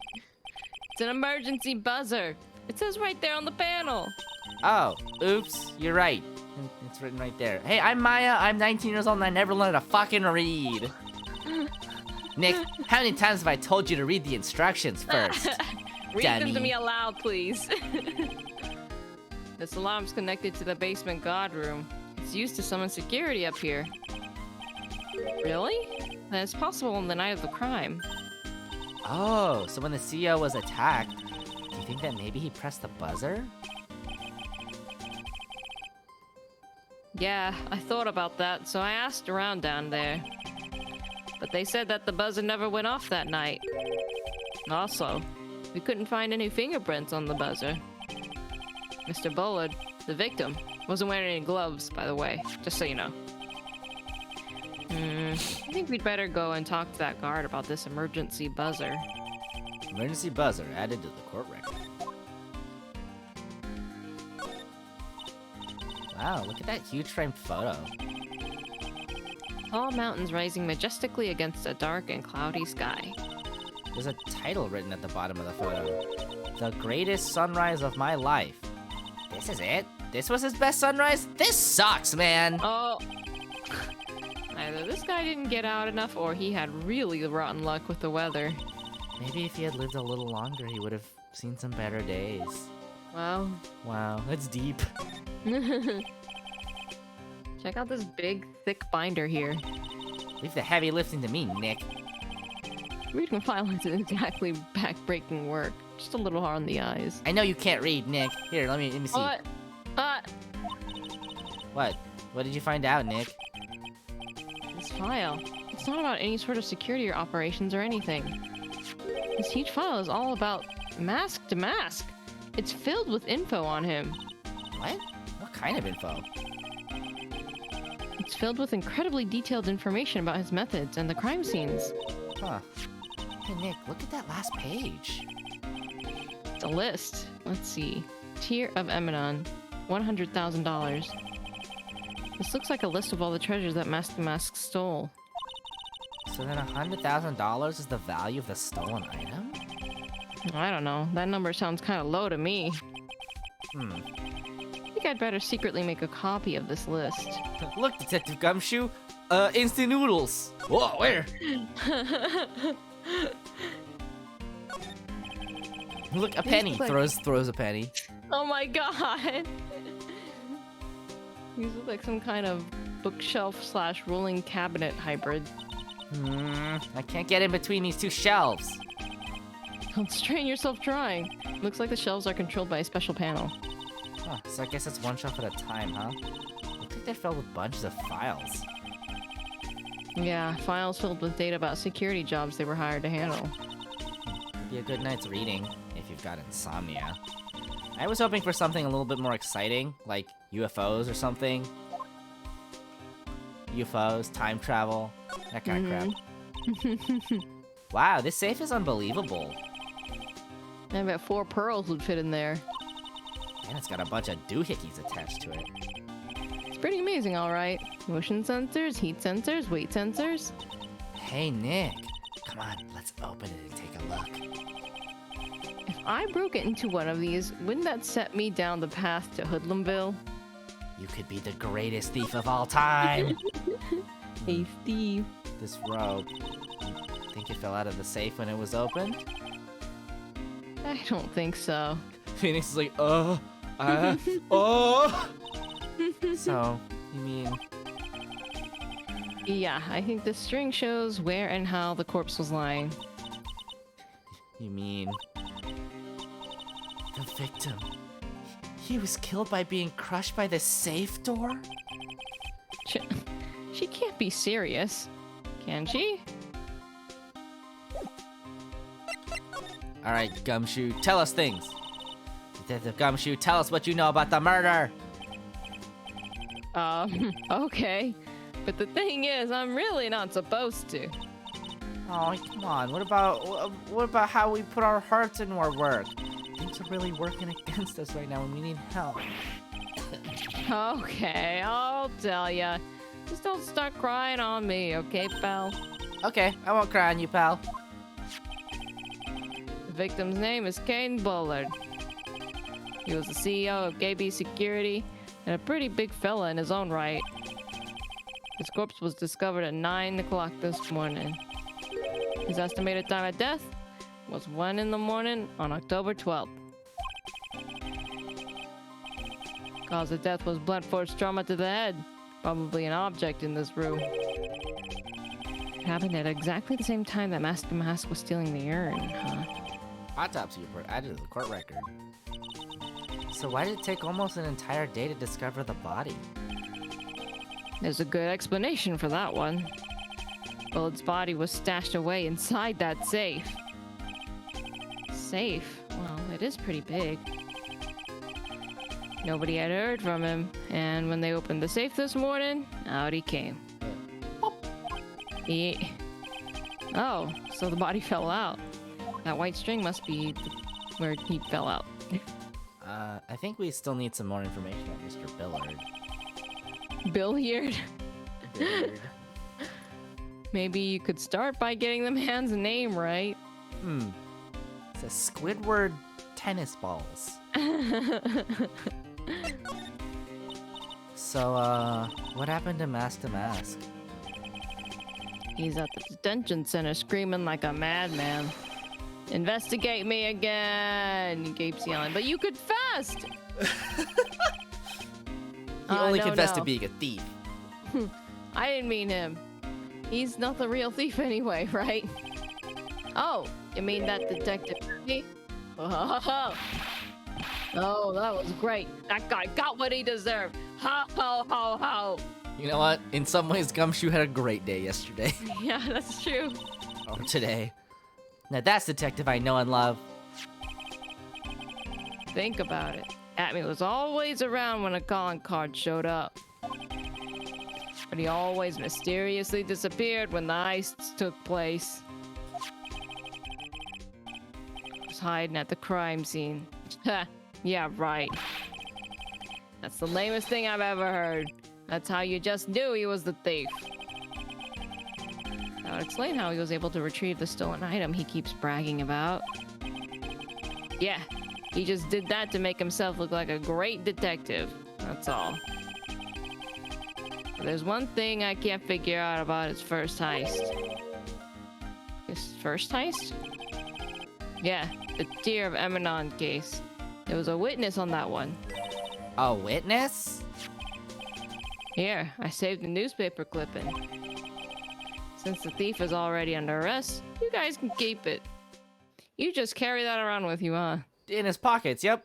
It's an emergency buzzer. It says right there on the panel. Oh, oops, you're right. It's written right there. Hey, I'm Maya. I'm 19 years old and I never learned to fucking read. Nick, how many times have I told you to read the instructions first? Read them Dummy. to me aloud, please. This alarm's connected to the basement guard room. It's used to summon security up here. Really? Then it's possible on the night of the crime. Oh, so when the CEO was attacked, do you think that maybe he pressed the buzzer? Yeah, I thought about that, so I asked around down there. But they said that the buzzer never went off that night. Also, we couldn't find any fingerprints on the buzzer. Mr. Bullard, the victim, wasn't wearing any gloves, by the way, just so you know. I think we'd better go and talk to that guard about this emergency buzzer. Emergency buzzer added to the court record. Wow, look at that huge framed photo. Tall mountains rising majestically against a dark and cloudy sky. There's a title written at the bottom of the photo. The greatest sunrise of my life. This is it? This was his best sunrise? This sucks, man! Oh. Either this guy didn't get out enough or he had really rotten luck with the weather. Maybe if he had lived a little longer, he would have seen some better days. Well. Wow, that's deep. Check out this big, thick binder here. Leave the heavy lifting to me, Nick. Reading a file isn't exactly back-breaking work. Just a little hard on the eyes. I know you can't read, Nick. Here, let me see. What? What? What did you find out, Nick? This file. It's not about any sort of security or operations or anything. This huge file is all about mask to mask. It's filled with info on him. What? What kind of info? It's filled with incredibly detailed information about his methods and the crime scenes. Huh. Hey, Nick, look at that last page. It's a list. Let's see. Tier of Eminon. $100,000. This looks like a list of all the treasures that Mask the Mask stole. So then $100,000 is the value of the stolen item? I don't know. That number sounds kind of low to me. Hmm. I think I'd better secretly make a copy of this list. Look, Detective Gumshoe. Instant noodles. Whoa, where? Look, a penny. like- Throws a penny. Oh my god! These look like some kind of bookshelf slash rolling cabinet hybrid. I can't get in between these two shelves. Don't strain yourself trying. Looks like the shelves are controlled by a special panel. Huh, so I guess it's one shelf at a time, huh? Looks like they're filled with bunches of files. Yeah, files filled with data about security jobs they were hired to handle. Could be a good night's reading if you've got insomnia. I was hoping for something a little bit more exciting, like UFOs or something. UFOs, time travel, that kind of crap. Wow, this safe is unbelievable. I bet 4 pearls would fit in there. And it's got a bunch of doohickeys attached to it. It's pretty amazing, alright. Motion sensors, heat sensors, weight sensors. Hey, Nick. Come on, let's open it and take a look. If I broke into one of these, wouldn't that set me down the path to Hoodlumville? You could be the greatest thief of all time. Hey, Steve. This robe. You think it fell out of the safe when it was opened? I don't think so. Phoenix is like, oh. So, you mean... Yeah, I think the string shows where and how the corpse was lying. You mean... The victim... He was killed by being crushed by the safe door? She can't be serious, can she? Alright, Gumshoe, tell us things. Detective Gumshoe, tell us what you know about the murder. Okay. But the thing is, I'm really not supposed to. Oh, come on. What about how we put our hearts into our work? Things are really working against us right now and we need help. Okay, I'll tell ya. Just don't start crying on me, okay, pal? Okay, I won't cry on you, pal. The victim's name is Kane Bullard. He was the CEO of KB Security and a pretty big fella in his own right. His corpse was discovered at 9 o'clock this morning. His estimated time of death was 1 in the morning on October 12th. Cause of death was blunt force trauma to the head, probably an object in this room. It happened at exactly the same time that Master Mask was stealing the urn, huh? Autopsy report added to the court record. So why did it take almost an entire day to discover the body? There's a good explanation for that one. Bullet's body was stashed away inside that safe. Safe? Well, it is pretty big. Nobody had heard from him, and when they opened the safe this morning, out he came. Oh, so the body fell out. That white string must be where he fell out. I think we still need some more information on Mr. Billard. Billiard? Billard. Maybe you could start by getting the man's name right. It says Squidward tennis balls. So, what happened to Master Mask? He's at the detention center screaming like a madman. Investigate me again! He keeps yelling, but you confessed! He only confessed to no. being a thief. I didn't mean him. He's not the real thief anyway, right? Oh, you mean that detective? Oh, that was great. That guy got what he deserved. Ho, ho, ho, ho. You know what? In some ways, Gumshoe had a great day yesterday. Yeah, that's true. Or today. Now that's detective I know and love. Think about it. Atme was always around when a calling card showed up. But he always mysteriously disappeared when the heists took place. He was hiding at the crime scene. Ha! Yeah, right. That's the lamest thing I've ever heard. That's how you just knew he was the thief. That would explain how he was able to retrieve the stolen item he keeps bragging about. Yeah, he just did that to make himself look like a great detective. That's all. But there's one thing I can't figure out about his first heist. His first heist? Yeah, the Tear of Emanon case. There was a witness on that one. A witness? Here, I saved the newspaper clipping. Since the thief is already under arrest, you guys can keep it. You just carry that around with you, huh? In his pockets, yep.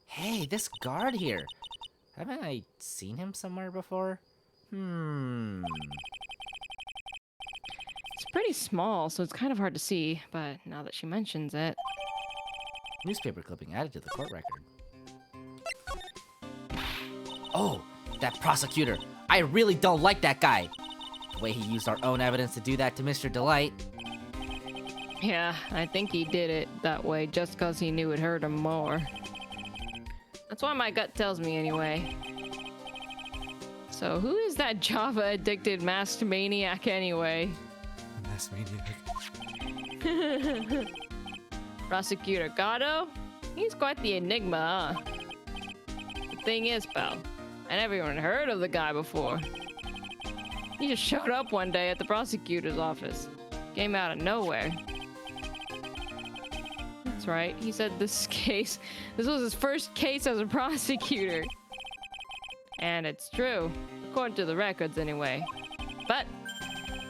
Hey, this guard here. Haven't I seen him somewhere before? It's pretty small, so it's kind of hard to see, but now that she mentions it... Newspaper clipping added to the court record. Oh, that prosecutor. I really don't like that guy. The way he used our own evidence to do that to Mr. Delight. Yeah, I think he did it that way just because he knew it hurt him more. That's why my gut tells me anyway. So who is that Java-addicted masked maniac anyway? Masked maniac. Prosecutor Gatto? He's quite the enigma, huh? The thing is, pal, I never even heard of the guy before. He just showed up one day at the prosecutor's office. Came out of nowhere. That's right, he said this was his first case as a prosecutor. And it's true, according to the records anyway. But,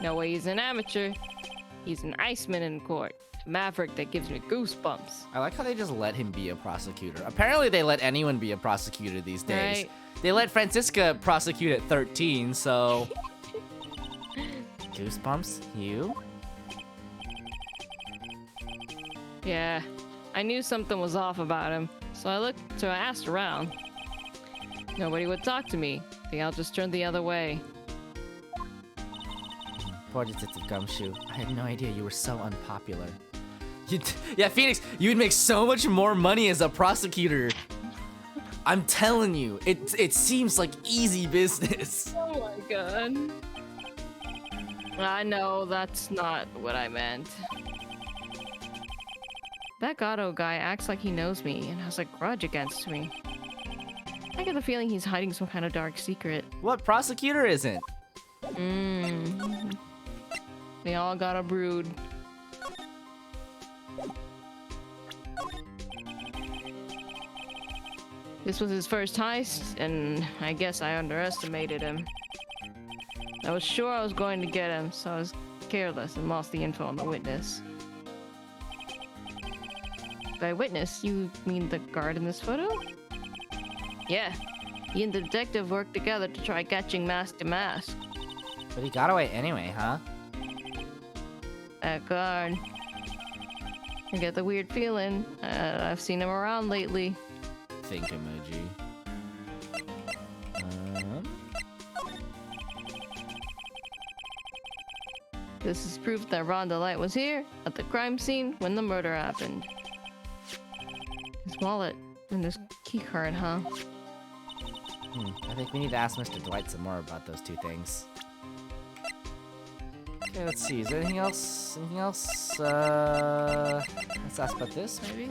no way he's an amateur. He's an Iceman in court. A maverick that gives me goosebumps. I like how they just let him be a prosecutor. Apparently they let anyone be a prosecutor these days. Right. They let Francisca prosecute at 13, so... Goosebumps? You? Yeah, I knew something was off about him, so I asked around. Nobody would talk to me. They all just turned the other way. Poor Detective Gumshoe. I had no idea you were so unpopular. Yeah, Phoenix, you would make so much more money as a prosecutor. I'm telling you, it seems like easy business. Oh my god. I know, that's not what I meant. That Gatto guy acts like he knows me and has a grudge against me. I get the feeling he's hiding some kind of dark secret. What prosecutor isn't? They all got a brood. This was his first heist, and I guess I underestimated him. I was sure I was going to get him, so I was careless and lost the info on the witness. By witness, you mean the guard in this photo? Yeah. He and the detective worked together to try catching Mask to Mask. But he got away anyway, huh? That guard. I get the weird feeling. I've seen him around lately. Think emoji. This is proof that Rhonda Light was here at the crime scene when the murder happened. His wallet and his keycard, huh? I think we need to ask Mr. Dwight some more about those two things. Okay, let's see. Is there anything else? Anything else? Let's ask about this, maybe?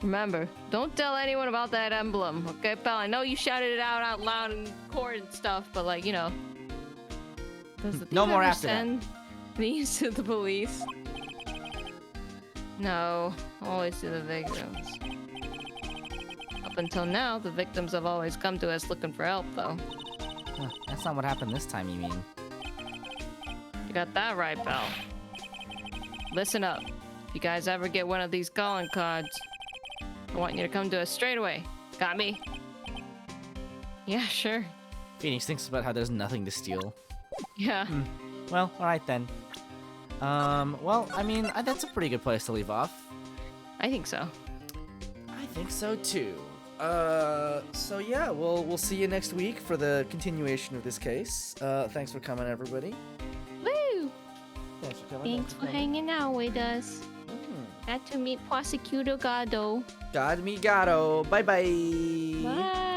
Remember, don't tell anyone about that emblem, okay, pal? I know you shouted it out loud in court and stuff, but like, you know. Does the No thief more ever after that. send these to the police? No, always to the victims. Up until now, the victims have always come to us looking for help, though. Huh, that's not what happened this time, you mean? You got that right, pal. Listen up. If you guys ever get one of these calling cards, I want you to come to us straight away. Got me? Yeah, sure. Phoenix thinks about how there's nothing to steal. Yeah. Well, alright then. Well, I mean, that's a pretty good place to leave off. I think so. I think so too. So yeah, we'll see you next week for the continuation of this case. Thanks for coming, everybody. Woo! Thanks for coming. Thanks for hanging out with us. Got to meet Prosecutor Gado. God me gato. Bye bye. Bye.